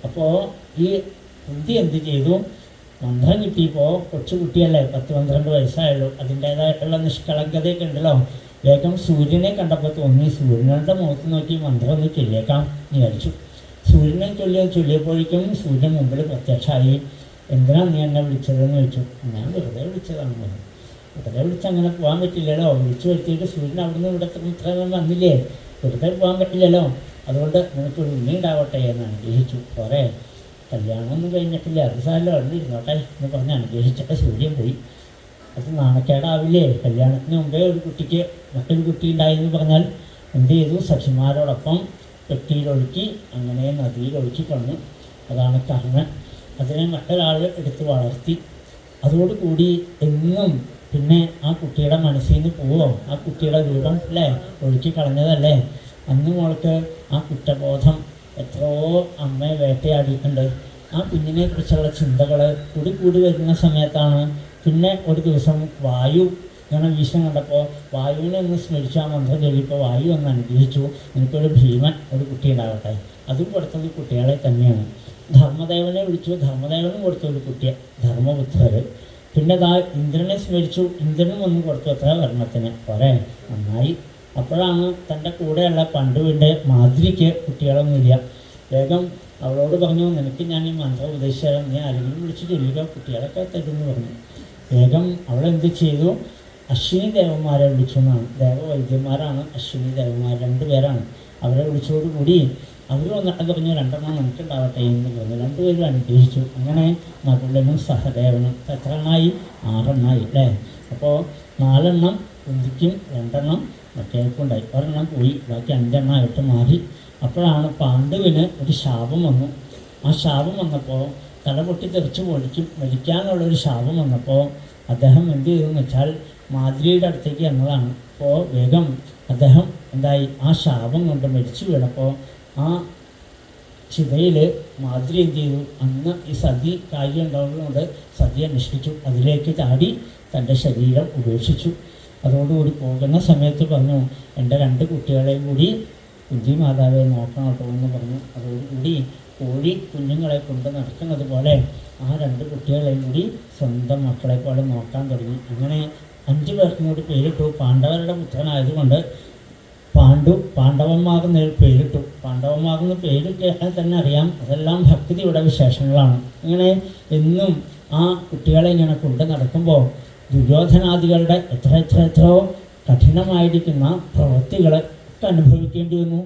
അപ്പോൾ ഈ കുന്തി എന്ത് ചെയ്തു? മന്ത്രം കിട്ടിയപ്പോൾ കൊച്ചുകുട്ടിയല്ലേ, 10-12 വയസ്സായുള്ളൂ. അതിൻ്റേതായിട്ടുള്ള നിഷ്കളങ്കതയൊക്കെ ഉണ്ടല്ലോ. വേഗം സൂര്യനെ കണ്ടപ്പോൾ തോന്നി സൂര്യനുടെ മുഖത്ത് നോക്കി മന്ത്രം ഒന്ന് ചൊല്ലിയേക്കാം എന്ന് വിചാരിച്ചു. സൂര്യനെ ചൊല്ലിയപ്പോഴേക്കും സൂര്യൻ മുമ്പിൽ പ്രത്യക്ഷമായി. എന്തിനാണ് നീ എന്നെ വിളിച്ചതെന്ന് ചോദിച്ചു. ഞാൻ വെറുതെ വിളിച്ചതാണെന്ന് പറഞ്ഞു. വെറുതെ വിളിച്ച് അങ്ങനെ പോകാൻ പറ്റില്ലല്ലോ. വിളിച്ചു വരുത്തിയിട്ട് സൂര്യൻ അവിടുന്ന് ഇവിടെ ഇത്രയും വന്നില്ലേ, വെറുതെ പോകാൻ പറ്റില്ലല്ലോ. അതുകൊണ്ട് നിനക്ക് ഒരു ഉണ്ണി ഉണ്ടാവട്ടെ എന്ന് അനുഗ്രഹിച്ചു. പോരെ, കല്യാണമൊന്നും കഴിഞ്ഞിട്ടില്ല, അത് സാരല്ലോ, അവിടെ ഇരുന്നോട്ടെ എന്ന് പറഞ്ഞ് അനുഗ്രഹിച്ചിട്ട് സൂര്യൻ പോയി. അത് നാണക്കേടാവില്ലേ? കല്യാണത്തിന് മുമ്പേ ഒരു കുട്ടിക്ക് മറ്റൊരു കുട്ടി ഉണ്ടായെന്ന് പറഞ്ഞാൽ എന്ത് ചെയ്തു? സഖിമാരോടൊപ്പം പെട്ടിയിലൊഴുക്കി അങ്ങനെ നദിയിലൊഴുക്കി കൊണ്ടു. അതാണ് കർണൻ. അതിനെ മറ്റൊരാൾ എടുത്ത് വളർത്തി. അതോടുകൂടി എന്നും പിന്നെ ആ കുട്ടിയുടെ മനസ്സിൽ നിന്ന് പോവോ? ആ കുട്ടിയുടെ രൂപം അല്ലേ ഒഴുക്കി കളഞ്ഞതല്ലേ. അന്ന് മോൾക്ക് ആ കുറ്റബോധം എത്രയോ അമ്മയെ വേട്ടയാടിയിട്ടുണ്ട്. ആ കുഞ്ഞിനെ കുറിച്ചുള്ള ചിന്തകൾ കൂടി വരുന്ന സമയത്താണ് പിന്നെ ഒരു ദിവസം വായു ഇങ്ങനെ വീശം കണ്ടപ്പോൾ വായുവിനെ ഒന്ന് സ്മരിച്ചു. ആ മന്ത്രം ചൊല്ലിയപ്പോൾ വായു ഒന്ന് അനുഗ്രഹിച്ചു, എനിക്കൊരു ഭീമൻ ഒരു കുട്ടി ഉണ്ടാവട്ടെ. അതും കൊടുത്തത് കുട്ടികളെ തന്നെയാണ്. ധർമ്മദേവനെ വിളിച്ചു, ധർമ്മദേവനും കൊടുത്തു ഒരു കുട്ടിയെ, ധർമ്മപുത്രർ. പിന്നെ ഇന്ദ്രനെ സ്മരിച്ചു, ഇന്ദ്രനും ഒന്നും കൊടുത്തു അത്ര വർണ്ണത്തിന്. പോരെ, നന്നായി. അപ്പോഴാണ് തൻ്റെ കൂടെയുള്ള പണ്ടുവിൻ്റെ മാതിരിക്ക് കുട്ടികളൊന്നുമില്ല. വേഗം അവളോട് പറഞ്ഞു, നിനക്ക് ഞാൻ ഈ മന്ത്രം ഉപദേശിച്ചാലും നീ ആരെങ്കിലും വിളിച്ച് ചൊല്ലുക, കുട്ടികളൊക്കെ തരുമെന്ന് പറഞ്ഞു. വേഗം അവളെന്ത് ചെയ്തു? അശ്വിനി ദേവന്മാരെ വിളിച്ചു എന്നാണ്. ദേവവൈദ്യന്മാരാണ് അശ്വിനി ദേവന്മാർ, 2 പേരാണ്. അവരെ വിളിച്ചതോടുകൂടി അവർ വന്നിട്ട് പറഞ്ഞു 2 നമുക്കുണ്ടാവട്ടെ എന്ന് പറഞ്ഞു. 2 പേരും അനുഗ്രഹിച്ചു. അങ്ങനെ നകുലനും സഹദേവനും എത്ര എണ്ണമായി? 6 എണ്ണമായി അല്ലേ. അപ്പോൾ 4 കുന്തിക്കും 2 മറ്റേക്കുണ്ടായി. 1 പോയി, ബാക്കി 5 മാറി. അപ്പോഴാണ് പാണ്ഡുവിന് ഒരു ശാപം വന്നു. ആ ശാപം വന്നപ്പോൾ തലപൊട്ടി തെറിച്ച് മരിക്കാനുള്ളൊരു ശാപം വന്നപ്പോൾ അദ്ദേഹം എന്ത് ചെയ്തെന്ന് വെച്ചാൽ മാദ്രിയുടെ അടുത്തേക്ക് എന്നതാണ്. അപ്പോൾ വേഗം അദ്ദേഹം എന്തായി? ആ ശാപം കൊണ്ട് മരിച്ചു വീണപ്പോൾ ആ ചിതയിൽ മാതിരി എന്ത് ചെയ്തു, അന്ന് ഈ സതി കാര്യം ഉണ്ടാകുന്നതുകൊണ്ട് സതി അനുഷ്ഠിച്ചു, അതിലേക്ക് ചാടി തൻ്റെ ശരീരം ഉപേക്ഷിച്ചു. അതോടുകൂടി പോകുന്ന സമയത്ത് പറഞ്ഞു, എൻ്റെ 2 കുട്ടികളെയും കൂടി കുന്തി മാതാവെ നോക്കണം കേട്ടോ എന്ന് പറഞ്ഞു. അതോടുകൂടി കോഴി കുഞ്ഞുങ്ങളെ കൊണ്ട് നടക്കുന്നത് പോലെ ആ 2 കുട്ടികളെയും കൂടി സ്വന്തം മക്കളെ പോലെ നോക്കാൻ തുടങ്ങി. അങ്ങനെ 5 പേർക്കും കൂടി പേരിട്ടു. പാണ്ഡവരുടെ പുത്രനായതുകൊണ്ട് പാണ്ഡവന്മാകുന്ന പേരിട്ടു. പാണ്ഡവന്മാകുന്ന പേരിട്ടാൽ തന്നെ അറിയാം അതെല്ലാം ഭക്തിയുടെ വിശേഷങ്ങളാണ്. ഇങ്ങനെ എന്നും ആ കുട്ടികളെ ഇങ്ങനെ കൊണ്ട് നടക്കുമ്പോൾ ദുര്യോധനാദികളുടെ എത്രയോ കഠിനമായിരിക്കുന്ന പ്രവൃത്തികളെ ഒക്കെ അനുഭവിക്കേണ്ടി വന്നു.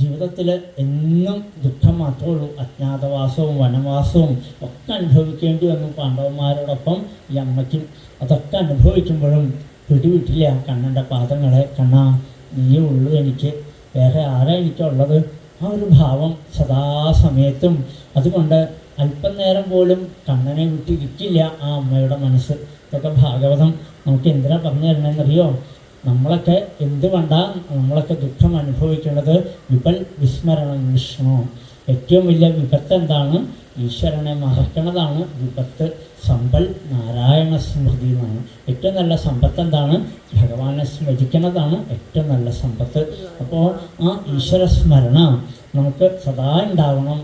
ജീവിതത്തിൽ എന്നും ദുഃഖം മാത്രമേ ഉള്ളൂ. അജ്ഞാതവാസവും വനവാസവും ഒക്കെ അനുഭവിക്കേണ്ടി വന്നു പാണ്ഡവന്മാരോടൊപ്പം ഈ അമ്മയ്ക്കും. അതൊക്കെ അനുഭവിക്കുമ്പോഴും പിടിവിട്ടില്ല കണ്ണൻ്റെ പാദങ്ങളെ. കണ്ണാ, നീയേ ഉള്ളൂ എനിക്ക്, വേറെ ആരാ എനിക്കുള്ളത്? ആ ഒരു ഭാവം സദാസമയത്തും. അതുകൊണ്ട് അല്പം നേരം പോലും കണ്ണനെ വിട്ടിരിക്കില്ല ആ അമ്മയുടെ മനസ്സ്. ഇതൊക്കെ ഭാഗവതം നമുക്ക് എന്തിനാ പറഞ്ഞു തരണമെന്നറിയോ? നമ്മളൊക്കെ നമ്മളൊക്കെ ദുഃഖം അനുഭവിക്കേണ്ടത് വിസ്മരണം വിഷ്ണു. ഏറ്റവും വലിയ വിപത്ത് എന്താണ്? ഈശ്വരനെ മറക്കണതാണ് വിപത്ത്. സമ്പൽ നാരായണ സ്മൃതി എന്നാണ്. ഏറ്റവും നല്ല സമ്പത്ത് എന്താണ്? ഭഗവാനെ സ്മരിക്കുന്നതാണ് ഏറ്റവും നല്ല സമ്പത്ത്. അപ്പോൾ ആ ഈശ്വര സ്മരണ നമുക്ക് സദാ ഉണ്ടാവണം.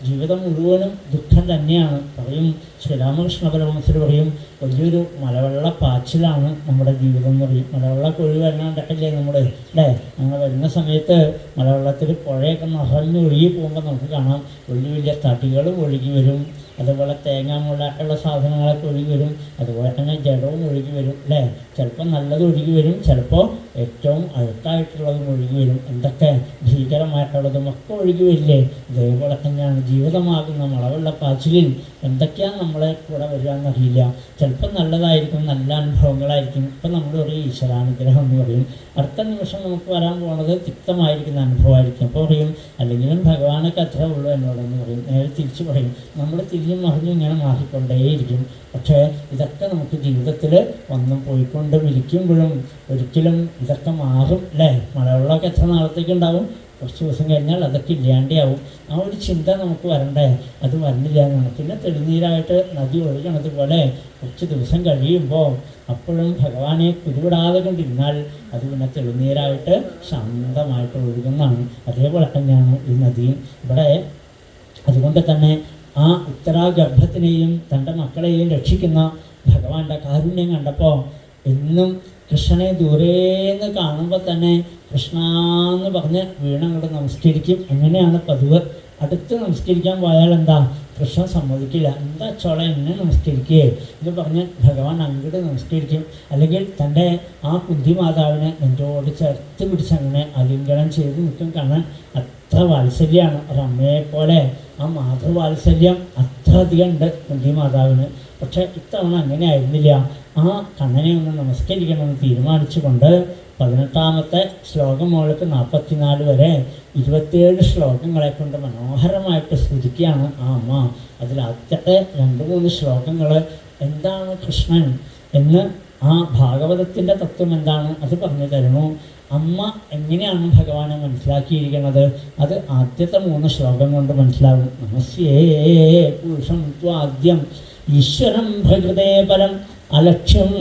ജീവിതം മുഴുവനും ദുഃഖം തന്നെയാണ്. പറയും ശ്രീരാമകൃഷ്ണ പരമഹംസർ പറയും, വലിയൊരു മലവെള്ളപ്പാച്ചിലാണ് നമ്മുടെ ജീവിതം എന്ന് പറയും. മലവെള്ളക്കൊഴി വരണണ്ടല്ലേ നമ്മുടെ, അല്ലേ? അങ്ങനെ വരുന്ന സമയത്ത് മലവെള്ളത്തിൽ പുഴയൊക്കെ നിറഞ്ഞൊഴുകി പോകുമ്പോൾ നമുക്ക് കാണാം വലിയ വലിയ തടികളും ഒഴുകി വരും. അതുപോലെ തേങ്ങാമുള്ള സാധനങ്ങളൊക്കെ ഒഴുകി വരും. അതുപോലെ തന്നെ ജഡവും ഒഴുകി വരും, അല്ലേ? ചിലപ്പോൾ നല്ലത് ഒഴുകി വരും, ചിലപ്പോൾ ഏറ്റവും അഴുക്കായിട്ടുള്ളതും ഒഴുകി വരും. എന്തൊക്കെ ഭീകരമായിട്ടുള്ളതും ഒക്കെ ഒഴുകി വരില്ലേ? ഇതേപോലെ തന്നെയാണ് ജീവിതമാകുന്ന മലവെള്ളപ്പാച്ചിലിൽ എന്തൊക്കെയാണ് നമ്മളെ കൂടെ വരികയെന്നറിയില്ല. ചിലപ്പോൾ നല്ലതായിരിക്കും, നല്ല അനുഭവങ്ങളായിരിക്കും. ഇപ്പം നമ്മൾ പറയും ഈശ്വരാനുഗ്രഹം എന്ന് പറയും. അടുത്ത നിമിഷം നമുക്ക് വരാൻ പോകുന്നത് തിക്തമായിരിക്കുന്ന അനുഭവമായിരിക്കും. അപ്പോൾ പറയും അല്ലെങ്കിലും ഭഗവാനൊക്കെ അത്രേ ഉള്ളൂ എന്നോടെന്ന് പറയും. നേരെ തിരിച്ചു പറയും, നമ്മൾ തിരിഞ്ഞും മറിഞ്ഞും ഇങ്ങനെ മാറിക്കൊണ്ടേയിരിക്കും. പക്ഷേ ഇതൊക്കെ നമുക്ക് ജീവിതത്തിൽ വന്നും പോയിക്കൊണ്ടും ഇരിക്കുമ്പോഴും ഒരിക്കലും ഇതൊക്കെ മാറും, അല്ലേ? മലവെള്ളമൊക്കെ എത്ര നാളത്തേക്ക് ഉണ്ടാവും? കുറച്ച് ദിവസം കഴിഞ്ഞാൽ അതൊക്കെ ഇല്ലാണ്ടാവും. ആ ഒരു ചിന്ത നമുക്ക് വരണ്ടേ? അത് വരുന്നില്ല എന്നാണ്. പിന്നെ തെളിനീരായിട്ട് നദി ഒഴുകണത് പോലെ കുറച്ച് ദിവസം കഴിയുമ്പോൾ അപ്പോഴും ഭഗവാനെ കുരുവിടാതെ കൊണ്ടിരുന്നാൽ അത് പിന്നെ തെളിനീരായിട്ട് ശാന്തമായിട്ട് ഒഴുകുന്നതാണ്. അതേപോലെ തന്നെയാണ് ഈ നദിയും ഇവിടെ. അതുകൊണ്ട് തന്നെ ആ ഉത്തരാഗർഭത്തിനെയും തൻ്റെ മക്കളെയും രക്ഷിക്കുന്ന ഭഗവാന്റെ കാരുണ്യം കണ്ടപ്പോൾ എന്നും കൃഷ്ണനെ ദൂരേന്ന് കാണുമ്പോൾ തന്നെ കൃഷ്ണ എന്ന് പറഞ്ഞ് വീണങ്ങോട്ട് നമസ്കരിക്കും. അങ്ങനെയാണ് പതിവ്. അടുത്ത് നമസ്കരിക്കാൻ പോയാൽ എന്താ? കൃഷ്ണൻ സമ്മതിക്കില്ല. എന്താ ചോള എന്നെ നമസ്കരിക്കേ എന്ന് പറഞ്ഞ് ഭഗവാൻ അങ്ങോട്ട് നമസ്കരിക്കും. അല്ലെങ്കിൽ തൻ്റെ ആ കുന്തി മാതാവിനെ നെഞ്ചോട് ചേർത്ത് പിടിച്ചങ്ങനെ ആലിംഗനം ചെയ്ത് നിൽക്കും. കാണാൻ അത്ര വാത്സല്യമാണ്. ഒരമ്മയെപ്പോലെ ആ മാതൃവാത്സല്യം അത്ര അധികം ഉണ്ട് കുന്തി മാതാവിന്. പക്ഷേ ഇത്തവണ അങ്ങനെ ആയിരുന്നില്ല. ആ കണ്ണനെ ഒന്ന് നമസ്കരിക്കണമെന്ന് തീരുമാനിച്ചുകൊണ്ട് 18ാമത്തെ ശ്ലോകം മുതൽക്ക് 44 വരെ 27 ശ്ലോകങ്ങളെ കൊണ്ട് മനോഹരമായിട്ട് സ്തുതിക്കുകയാണ് ആ അമ്മ. അതിൽ ആദ്യത്തെ 2-3 ശ്ലോകങ്ങൾ എന്താണ് കൃഷ്ണൻ എന്ന്, ആ ഭാഗവതത്തിൻ്റെ തത്വം എന്താണ് അത് പറഞ്ഞു തരുന്നു. അമ്മ എങ്ങനെയാണ് ഭഗവാനെ മനസ്സിലാക്കിയിരിക്കുന്നത് അത് ആദ്യത്തെ 3 ശ്ലോകം കൊണ്ട് മനസ്സിലാകും. നമസ്യേ പുരുഷം ത്വാദ്യം ഈശ്വരം പ്രകൃതേ പരം അലക്ഷ്യം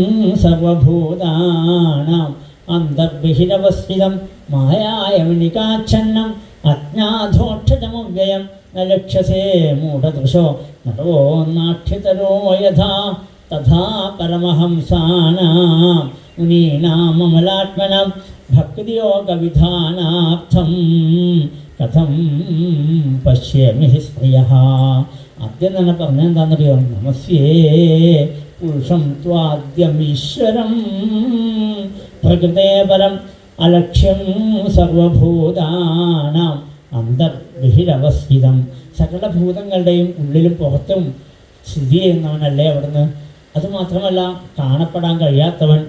സർവഭൂതാനാം അന്തർബഹിരവസ്ഥിതം മായായമണികാച്ഛന്നം അജ്ഞാധോക്ഷതമവ്യയം ന ലക്ഷ്യസേ മൂഢദൃശോ നട്ടോ നാട്യതരോ യഥാ തഥാ പരമഹംസാനാം മുനീനാമമലാത്മനാം ഭക്തിയോഗവിധാനാർത്ഥം കഥം പശ്യാമി സ്ത്രീയഃ. ആദ്യം തന്നെ പറഞ്ഞ എന്താണെന്നറിയോ? നമസ്യേ പുരുഷം ത്വാദ്യം ഈശ്വരം പ്രകൃതേ പരം അലക്ഷ്യം സർവഭൂതാനാം അന്തർബഹിരവസ്ഥിതം. സകല ഭൂതങ്ങളുടെയും ഉള്ളിലും പുറത്തും സ്ഥിതി ചെയ്യുന്നവനല്ലേ അവിടുന്ന്. അതുമാത്രമല്ല കാണപ്പെടാൻ കഴിയാത്തവൻ,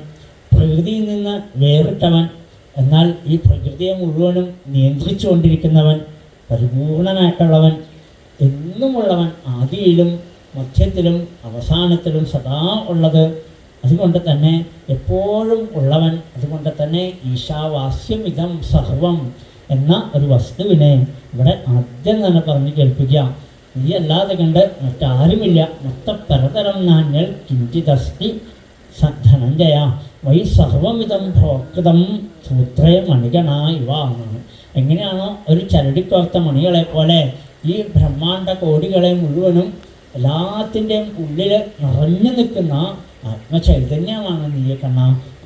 പ്രകൃതിയിൽ നിന്ന് വേറിട്ടവൻ, എന്നാൽ ഈ പ്രകൃതിയെ മുഴുവനും നിയന്ത്രിച്ചുകൊണ്ടിരിക്കുന്നവൻ, പരിപൂർണനായിട്ടുള്ളവൻ, എന്നുമുള്ളവൻ, ആദിയിലും മധ്യത്തിലും അവസാനത്തിലും സദാ ഉള്ളത്. അതുകൊണ്ട് തന്നെ എപ്പോഴും ഉള്ളവൻ. അതുകൊണ്ട് തന്നെ ഈശാവാസ്യമിതം സർവം, എന്ന ഒരു വസ്തുവിനെ ഇവിടെ ആദ്യം തന്നെ പറഞ്ഞു കേൾപ്പിക്കുക. നീ അല്ലാതെ കണ്ട് മറ്റാരുമില്ല. മൊത്തപരതരം നാണ്യൽ കിഞ്ചിതസ്തി ധനഞ്ജയ വൈ സർവമിതം ഭോക്തം സൂത്രേ മണികണ ഇവ എന്നാണ്. എങ്ങനെയാണോ ഒരു ചരടിക്കോർത്ത മണികളെ പോലെ ഈ ബ്രഹ്മാണ്ട കോടികളെ മുഴുവനും എല്ലാത്തിൻ്റെയും ഉള്ളിൽ നിറഞ്ഞു നിൽക്കുന്ന ആത്മചൈതന്യമാണ് നീയെ കണ്ണ.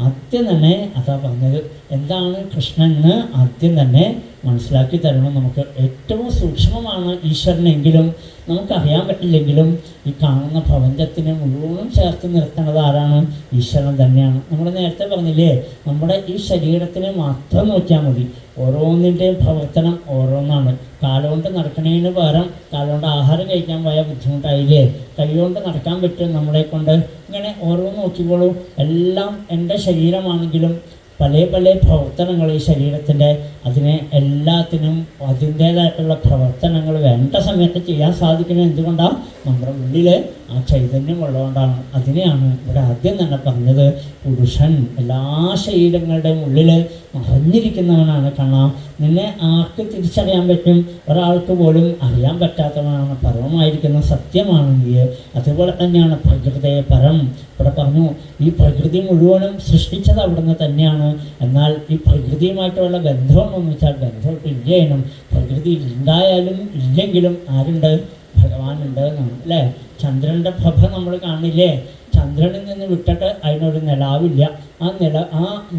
ആദ്യം തന്നെ അതാ പറഞ്ഞത്. എന്താണ് കൃഷ്ണൻ എന്ന് ആദ്യം തന്നെ മനസ്സിലാക്കി തരണം. നമുക്ക് ഏറ്റവും സൂക്ഷ്മമാണ് ഈശ്വരനെങ്കിലും നമുക്കറിയാൻ പറ്റില്ലെങ്കിലും ഈ കാണുന്ന പ്രപഞ്ചത്തിനെ മുഴുവനും ചേർത്ത് നിർത്തുന്നത് ആരാണ്? ഈശ്വരൻ തന്നെയാണ്. നമ്മൾ നേരത്തെ പറഞ്ഞില്ലേ, നമ്മുടെ ഈ ശരീരത്തിനെ മാത്രം നോക്കിയാൽ മതി. ഓരോന്നിൻ്റെയും പ്രവർത്തനം ഓരോന്നാണ്. കാലുകൊണ്ട് നടക്കണതിന് പകരം കാലുകൊണ്ട് ആഹാരം കഴിക്കാൻ പോയാൽ ബുദ്ധിമുട്ടായില്ലേ? കൈകൊണ്ട് നടക്കാൻ പറ്റും നമ്മളെ കൊണ്ട്. ഇങ്ങനെ ഓരോന്ന് നോക്കിക്കോളൂ. എല്ലാം എൻ്റെ ശരീരമാണെങ്കിലും പല പല പ്രവർത്തനങ്ങൾ ഈ ശരീരത്തിൻ്റെ, അതിനെ എല്ലാത്തിനും അതിൻ്റേതായിട്ടുള്ള പ്രവർത്തനങ്ങൾ വേണ്ട സമയത്ത് ചെയ്യാൻ സാധിക്കുന്നത് എന്തുകൊണ്ടാണ്? നമ്മുടെ ഉള്ളിൽ ആ ചൈതന്യം ഉള്ളതുകൊണ്ടാണ്. അതിനെയാണ് ഇവിടെ ആദ്യം തന്നെ പറഞ്ഞത്. പുരുഷൻ എല്ലാ ശരീരങ്ങളുടെയും ഉള്ളിൽ നിറഞ്ഞിരിക്കുന്നവനാണ് കണ്ണ. നിന്നെ ആർക്ക് തിരിച്ചറിയാൻ പറ്റും? ഒരാൾക്ക് പോലും അറിയാൻ പറ്റാത്തവനാണ്. പരമമായിരിക്കുന്ന സത്യമാണ് നീ. അതുപോലെ തന്നെയാണ് പ്രകൃതിയെ പരം. ഇവിടെ പറഞ്ഞു ഈ പ്രകൃതി മുഴുവനും സൃഷ്ടിച്ചത് അവിടുന്ന് തന്നെയാണ്. എന്നാൽ ഈ പ്രകൃതിയുമായിട്ടുള്ള ബന്ധം എന്ന് വെച്ചാൽ ബന്ധം തുല്യനും. പ്രകൃതി ഉണ്ടായാലും ഇല്ലെങ്കിലും ആരുണ്ട്? ഭഗവാനുണ്ട് എന്നാണ് അല്ലേ? ചന്ദ്രൻ്റെ പ്രഭ നമ്മൾ കാണില്ലേ? ചന്ദ്രനിൽ നിന്ന് വിട്ടിട്ട് അതിനൊരു നിലാവില്ല. ആ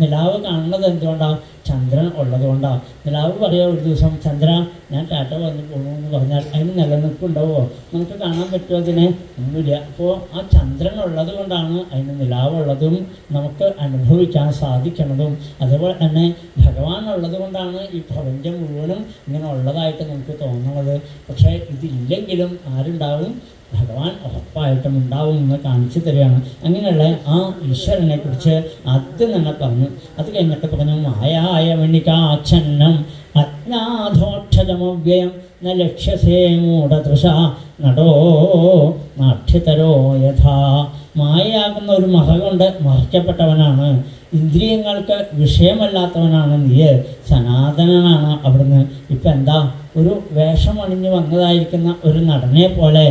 നിലാവ് കാണുന്നത് എന്തുകൊണ്ടാണ്? ചന്ദ്രൻ ഉള്ളതുകൊണ്ടാണ്. നിലാവ് പറയുക ഒരു ദിവസം ചന്ദ്ര ഞാൻ ടാറ്റ വന്ന് പോകുന്നു എന്ന് പറഞ്ഞാൽ അതിന് നിലനിൽപ്പുണ്ടാവുമോ? നമുക്ക് കാണാൻ പറ്റുമോ? അതിനെ ഒന്നുമില്ല. അപ്പോൾ ആ ചന്ദ്രൻ ഉള്ളത് കൊണ്ടാണ് അതിന് നിലാവുള്ളതും നമുക്ക് അനുഭവിക്കാൻ സാധിക്കുന്നതും. അതുപോലെ തന്നെ ഭഗവാൻ ഉള്ളത് കൊണ്ടാണ് ഈ പ്രപഞ്ചം മുഴുവനും ഇങ്ങനെ ഉള്ളതായിട്ട് നമുക്ക് തോന്നുന്നത്. പക്ഷേ ഇതില്ലെങ്കിലും ആരുണ്ടാവും? ഭഗവാൻ ഉറപ്പായിട്ടും ഉണ്ടാവും എന്ന് കാണിച്ചു തരികയാണ്. അങ്ങനെയുള്ള ആ ഈശ്വരനെ കുറിച്ച് ആദ്യം തന്നെ പറഞ്ഞു. അത് കഴിഞ്ഞിട്ട് പറഞ്ഞു മായായ മണികാച്ഛന്നം അജ്ഞാധോക്ഷജമവ്യയം ന ലക്ഷ്യസേ മൂഢതൃഷ നടോ നാട്യതരോ യഥാ. മായയാകുന്ന ഒരു മറ കൊണ്ട് മറയ്ക്കപ്പെട്ടവനാണ്. ഇന്ദ്രിയങ്ങൾക്ക് വിഷയമല്ലാത്തവനാണ് നീ. സനാതനനാണ് അവിടുന്ന്. ഇപ്പം എന്താ ഒരു വേഷം അണിഞ്ഞ് വന്നതായിരിക്കുന്ന ഒരു നടനെ പോലെ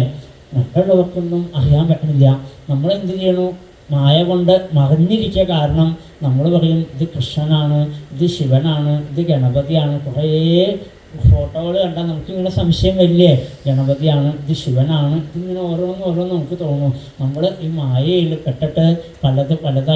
മറ്റുള്ളവർക്കൊന്നും അറിയാൻ പറ്റുന്നില്ല. നമ്മളെന്ത് ചെയ്യണു? മായ കൊണ്ട് മറിഞ്ഞിരിക്കുക. കാരണം നമ്മൾ പറയും ഇത് കൃഷ്ണനാണ്, ഇത് ശിവനാണ്, ഇത് ഗണപതിയാണ്. കുറേ ഫോട്ടോകൾ കണ്ടാൽ നമുക്കിങ്ങനെ സംശയം വരില്ലേ? ഗണപതിയാണ്, ഇത് ശിവനാണ്, ഇതിങ്ങനെ ഓരോന്ന് നമുക്ക് തോന്നും. നമ്മൾ ഈ മായയിൽ പെട്ടിട്ട്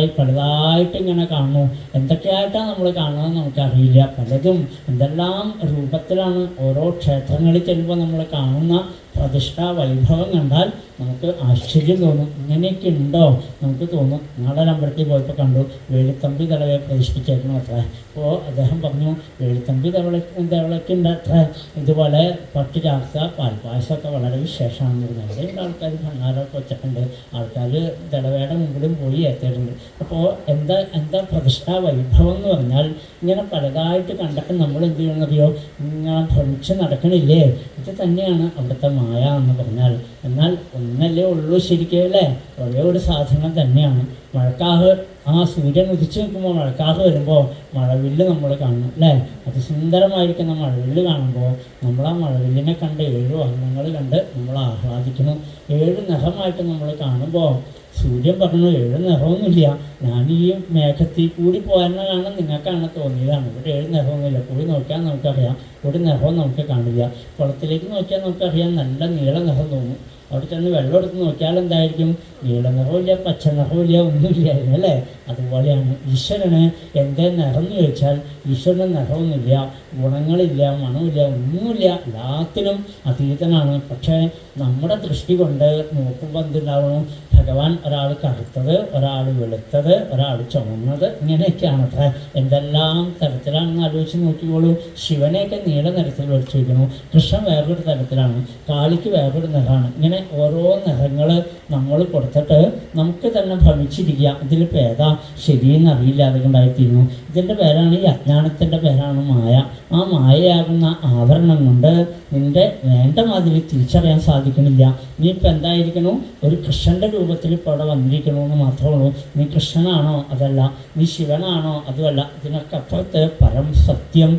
പലതായിട്ട് ഇങ്ങനെ കാണുന്നു. എന്തൊക്കെയായിട്ടാണ് നമ്മൾ കാണുന്നത് നമുക്കറിയില്ല. പലതും എന്തെല്ലാം രൂപത്തിലാണ് ഓരോ ക്ഷേത്രങ്ങളിൽ ചെല്ലുമ്പോൾ നമ്മൾ കാണുന്ന പ്രതിഷ്ഠാ വൈഭവം കണ്ടാൽ നമുക്ക് ആശ്ചര്യം തോന്നും. ഇങ്ങനെയൊക്കെ ഉണ്ടോ നമുക്ക് തോന്നും. നാളെ അമ്പലത്തിൽ പോയപ്പോൾ കണ്ടു വേളിത്തമ്പി തളവയെ പ്രതിഷ്ഠിച്ചേക്കണം അത്ര. അപ്പോൾ അദ്ദേഹം പറഞ്ഞു വേളിത്തമ്പി തവളയ്ക്ക് ഉണ്ട് അത്ര. ഇതുപോലെ പട്ട് ചാർത്ത പാൽപ്പായസമൊക്കെ വളരെ വിശേഷമാണെന്ന് പറഞ്ഞു. അവിടെയുള്ള ആൾക്കാർ ഭണ്ണാരമൊക്കെ വെച്ചിട്ടുണ്ട്. ആൾക്കാർ തടവയുടെ മുമ്പിലും പോയി എത്തിയിട്ടുണ്ട്. അപ്പോൾ എന്താ പ്രതിഷ്ഠാ വൈഭവം എന്ന് പറഞ്ഞാൽ ഇങ്ങനെ പലതായിട്ട് കണ്ടിട്ട് നമ്മൾ എന്ത് ചെയ്യണമെന്നറിയോ? ഇങ്ങനെ ഭ്രമിച്ച് നടക്കണില്ലേ? ഇത് തന്നെയാണ് അവിടുത്തെ മായ എന്ന് പറഞ്ഞാൽ. എന്നാൽ ഒന്നല്ലേ ഉള്ളൂ ശരിക്കും അല്ലേ? ഒരേ ഒരു സാധനം തന്നെയാണ്. മഴക്കാറ് ആ സൂര്യൻ ഉദിച്ച് നിൽക്കുമ്പോൾ മഴക്കാറ് വരുമ്പോൾ മഴവില്ല് നമ്മൾ കാണും അല്ലേ? അതിസുന്ദരമായിരിക്കുന്ന മഴവില്ല് കാണുമ്പോൾ നമ്മൾ ആ മഴവില്ലിനെ കണ്ട് 7 വർണ്ണങ്ങൾ കണ്ട് നമ്മൾ ആഹ്ലാദിക്കുന്നു. 7 നിറമായിട്ട് നമ്മൾ കാണുമ്പോൾ സൂര്യൻ പറഞ്ഞു 7 നിറമൊന്നുമില്ല, ഞാൻ ഈ മേഘത്തിൽ കൂടി പോകാനുള്ള കാരണം നിങ്ങൾക്കാണ് തോന്നിയതാണ്. ഇവിടെ 7 നിറമൊന്നുമില്ല. പോയി നോക്കിയാൽ നമുക്കറിയാം ഒരു നിറവും നമുക്ക് കാണില്ല. കുളത്തിലേക്ക് നോക്കിയാൽ നമുക്കറിയാം നല്ല നീല നിറം തോന്നും. അവിടെ ചെന്ന് വെള്ളം എടുത്ത് നോക്കിയാൽ എന്തായിരിക്കും? നീല നിറവില്ല, പച്ച നിറവില്ല, ഒന്നുമില്ല അല്ലേ? അതുപോലെയാണ് ഈശ്വരന് എന്തേ നിറം എന്ന് ചോദിച്ചാൽ ഈശ്വരന് നിറമൊന്നുമില്ല, ഗുണങ്ങളില്ല, മണമില്ല, ഒന്നുമില്ല. എല്ലാത്തിനും അതീതനാണ്. പക്ഷേ നമ്മുടെ ദൃഷ്ടി കൊണ്ട് നോക്കുമ്പോൾ എന്തുണ്ടാവണം? ഭഗവാൻ ഒരാൾ കറുത്തത്, ഒരാൾ വെളുത്തത്, ഒരാൾ ചുമന്നത്, ഇങ്ങനെയൊക്കെയാണ് അത്ര. എന്തെല്ലാം തരത്തിലാണെന്ന് ആലോചിച്ച് നോക്കിക്കോളൂ. ശിവനെയൊക്കെ നീല നിറത്തിൽ വരച്ചു വയ്ക്കുന്നു. കൃഷ്ണൻ വേറൊരു തരത്തിലാണ്, കാളിക്ക് വേറൊരു നിറമാണ്. ഇങ്ങനെ ഓരോ നിറങ്ങൾ നമ്മൾ കൊടുത്തിട്ട് നമുക്ക് തന്നെ ഭ്രമിച്ചിരിക്കുക. ഇതിലിപ്പോൾ ഏതാ ശരിയെന്ന് അറിയില്ല, അതുകൊണ്ടായിത്തീരുന്നു. ഇതിൻ്റെ പേരാണ്, ഈ അജ്ഞാനത്തിൻ്റെ പേരാണ് മായ. ആ മായയാകുന്ന ആവരണം കൊണ്ട് നിൻ്റെ വേണ്ട മാതിരി തിരിച്ചറിയാൻ സാധിക്കണില്ല. നീ ഇപ്പം എന്തായിരിക്കണു? ഒരു കൃഷ്ണൻ്റെ രൂപത്തിൽ ഇപ്പോൾ അവിടെ വന്നിരിക്കണമെന്ന് മാത്രമേ ഉള്ളൂ. നീ കൃഷ്ണനാണോ? അതല്ല. നീ ശിവനാണോ? അതുമല്ല. ഇതിനൊക്കെ അപ്പുറത്ത് പരം സത്യം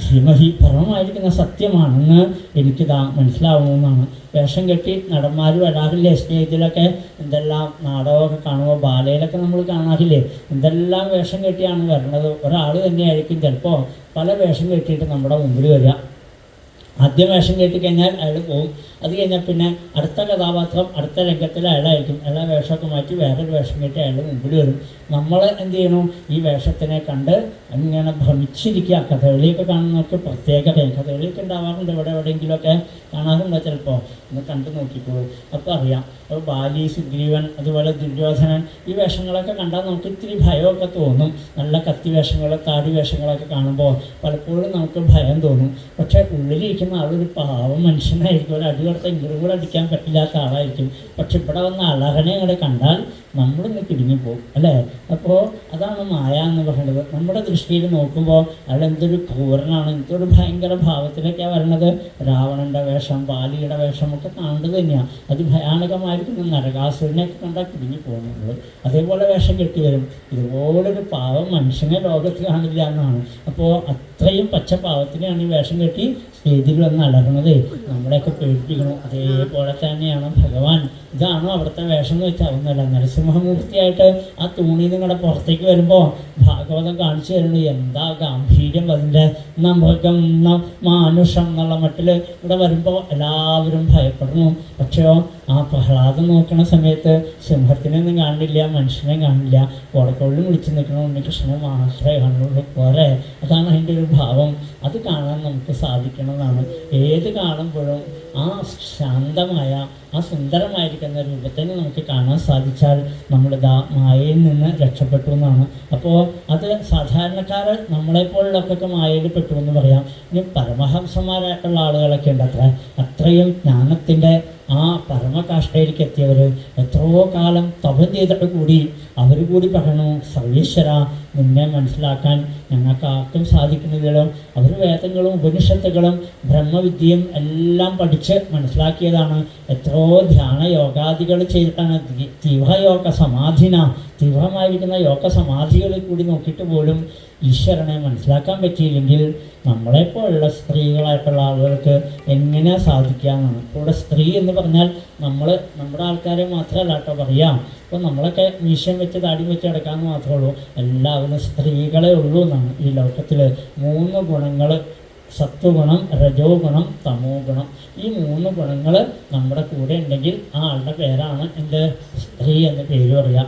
ധീമഹി പരമമായിരിക്കുന്ന സത്യമാണെന്ന് എനിക്കിതാ മനസ്സിലാവുന്നതാണ്. വേഷം കെട്ടി നടന്മാർ വരാറില്ലേ സ്റ്റേജിലൊക്കെ? എന്തെല്ലാം നാടകമൊക്കെ കാണുമ്പോൾ ബാലയിലൊക്കെ നമ്മൾ കാണാറില്ലേ? എന്തെല്ലാം വേഷം കെട്ടിയാണ് വരണത്. ഒരാൾ തന്നെയായിരിക്കും ചിലപ്പോൾ പല വേഷം കെട്ടിയിട്ട് നമ്മുടെ മുമ്പിൽ വരിക. ആദ്യം വേഷം കെട്ടിക്കഴിഞ്ഞാൽ അയാൾ പോകും. അത് കഴിഞ്ഞാൽ പിന്നെ അടുത്ത കഥാപാത്രം അടുത്ത രംഗത്തിൽ അയാളായിരിക്കും. എല്ലാ വേഷമൊക്കെ മാറ്റി വേറൊരു വേഷം കെട്ടി അയാൾ മുമ്പിൽ വരും. നമ്മൾ എന്ത് ചെയ്യണം? ഈ വേഷത്തിനെ കണ്ട് ഇങ്ങനെ ഭ്രമിച്ചിരിക്കുക. കഥകളിയൊക്കെ കാണുന്നവർക്ക് പ്രത്യേകതയും കഥകളിയൊക്കെ ഉണ്ടാവാറുണ്ട്. ഇവിടെ എവിടെയെങ്കിലുമൊക്കെ കാണാറുണ്ടോ? ചിലപ്പോൾ ഒന്ന് കണ്ടു നോക്കിക്കോളൂ, അപ്പോൾ അറിയാം. അപ്പോൾ ബാലി, സുഗ്രീവൻ, അതുപോലെ ദുര്യോധനൻ, ഈ വേഷങ്ങളൊക്കെ കണ്ടാൽ നമുക്ക് ഇത്തിരി ഭയമൊക്കെ തോന്നും. നല്ല കത്തി വേഷങ്ങൾ, താടി വേഷങ്ങളൊക്കെ കാണുമ്പോൾ പലപ്പോഴും നമുക്ക് ഭയം തോന്നും. പക്ഷേ ഉള്ളിലിരിക്കുന്ന ആളൊരു പാവം മനുഷ്യനായിരിക്കും. ഒരു അടി കൊടുത്ത ഇങ്ങോട്ടും കൂടെ അടിക്കാൻ പറ്റില്ലാത്ത ആളായിരിക്കും. പക്ഷെ ഇവിടെ വന്ന അലഹനെ കൂടെ കണ്ടാൽ നമ്മളൊന്ന് കിടുങ്ങിപ്പോവും അല്ലേ? അപ്പോൾ അതാണ് മായ എന്ന് പറയുന്നത്. നമ്മുടെ ദൃഷ്ടിയിൽ നോക്കുമ്പോൾ അയാൾ എന്തൊരു ക്രൂരനാണ്, എന്തൊരു ഭയങ്കര ഭാവത്തിലൊക്കെയാണ് വരണത്. രാവണൻ്റെ വേഷം, ബാലിയുടെ വേഷം ഒക്കെ കാണേണ്ടത് തന്നെയാണ്. അതിഭയാനകമായിരിക്കുന്ന നരകാസുരനെയൊക്കെ കണ്ടാൽ കിടുങ്ങി പോകുന്നുള്ളൂ. അതേപോലെ വേഷം കെട്ടി വരും. ഇതുപോലൊരു പാവം മനുഷ്യനെ ലോകത്ത് കാണില്ല എന്നാണ്. അപ്പോൾ അത്രയും പച്ചപ്പാവത്തിനെയാണ് ഈ വേഷം കെട്ടി സ്റ്റേജിൽ വന്ന് അലർന്നത്. നമ്മളെയൊക്കെ പേടിപ്പിക്കണം. അതേപോലെ തന്നെയാണ് ഭഗവാൻ. ഇതാണോ അവിടുത്തെ വേഷം എന്ന് വെച്ചാൽ ഒന്നുമല്ല. നരസിംഹമൂർത്തിയായിട്ട് ആ തൂണിൽ നിങ്ങളുടെ പുറത്തേക്ക് വരുമ്പോൾ ഭാഗവതം കാണിച്ചു തരുന്നത് എന്താ ഗാംഭീര്യം അതിൻ്റെ. നമുക്ക് മാനുഷം എന്നുള്ള മട്ടിൽ ഇവിടെ വരുമ്പോൾ എല്ലാവരും ഭയപ്പെടുന്നു. പക്ഷെയോ ആ പ്രഹ്ലാദം നോക്കുന്ന സമയത്ത് സിംഹത്തിനൊന്നും കാണില്ല, മനുഷ്യനെ കാണില്ല. ഓടക്കൊള്ളിൽ വിളിച്ച് നിൽക്കണ ഉണ്ണികൃഷ്ണനെ മാത്രമേ കാണുള്ളൂ. പോരെ, അതാണ് അതിൻ്റെ ഒരു ഭാവം. അത് കാണാൻ നമുക്ക് സാധിക്കണമെന്നാണ്. ഏത് കാണുമ്പോഴും ആ ശാന്തമായ ആ സുന്ദരമായിരിക്കുന്ന രൂപത്തിന് നമുക്ക് കാണാൻ സാധിച്ചാൽ നമ്മളിതാ മായയിൽ നിന്ന് രക്ഷപ്പെട്ടു എന്നാണ്. അപ്പോൾ അത് സാധാരണക്കാർ നമ്മളെപ്പോലുള്ളവർക്കൊക്കെ മായയിൽ പെട്ടു എന്ന് പറയാം. ഇനി പരമഹംസന്മാരായിട്ടുള്ള ആളുകളൊക്കെ ഉണ്ട്. അത്രയും ജ്ഞാനത്തിൻ്റെ ആ പരമകാഷ്ഠയിലേക്ക് എത്തിയവർ എത്രയോ കാലം തപം ചെയ്തിട്ട് കൂടി അവർ കൂടി പറയണു, സർവേശ്വര നിന്നെ മനസ്സിലാക്കാൻ ഞങ്ങൾക്ക് ആർക്കും സാധിക്കുന്നില്ലല്ലോ. അവർ വേദങ്ങളും ഉപനിഷത്തുകളും ബ്രഹ്മവിദ്യയും എല്ലാം പഠിച്ച് മനസ്സിലാക്കിയതാണ്. എത്രയോ ധ്യാന യോഗാദികൾ ചെയ്തിട്ടാണ്. തീവ്രയോഗ സമാധിന, തീവ്രമായിരിക്കുന്ന യോഗ സമാധികളിൽ കൂടി നോക്കിയിട്ട് പോലും ഈശ്വരനെ മനസ്സിലാക്കാൻ പറ്റിയില്ലെങ്കിൽ നമ്മളെപ്പോലുള്ള സ്ത്രീകളായിട്ടുള്ള ആളുകൾക്ക് എങ്ങനെയാണ് സാധിക്കുക എന്നാണ്. ഇപ്പോൾ ഇവിടെ സ്ത്രീ എന്ന് പറഞ്ഞാൽ നമ്മുടെ ആൾക്കാരെ മാത്രമല്ല കേട്ടോ പറയാം. അപ്പോൾ നമ്മളൊക്കെ മീശം വെച്ച് താടി വെച്ച് കിടക്കാമെന്ന് മാത്രമേ ഉള്ളൂ. എല്ലാവരും സ്ത്രീകളെ ഉള്ളൂ എന്നാണ്. ഈ ലോകത്തിൽ 3 ഗുണങ്ങൾ, സത്വഗുണം, രജോ ഗുണം, തമോ ഗുണം. ഈ 3 ഗുണങ്ങൾ നമ്മുടെ കൂടെ ഉണ്ടെങ്കിൽ ആ ആളുടെ പേരാണ് എന്ത്? സ്ത്രീ എന്ന് പേര് പറയാം.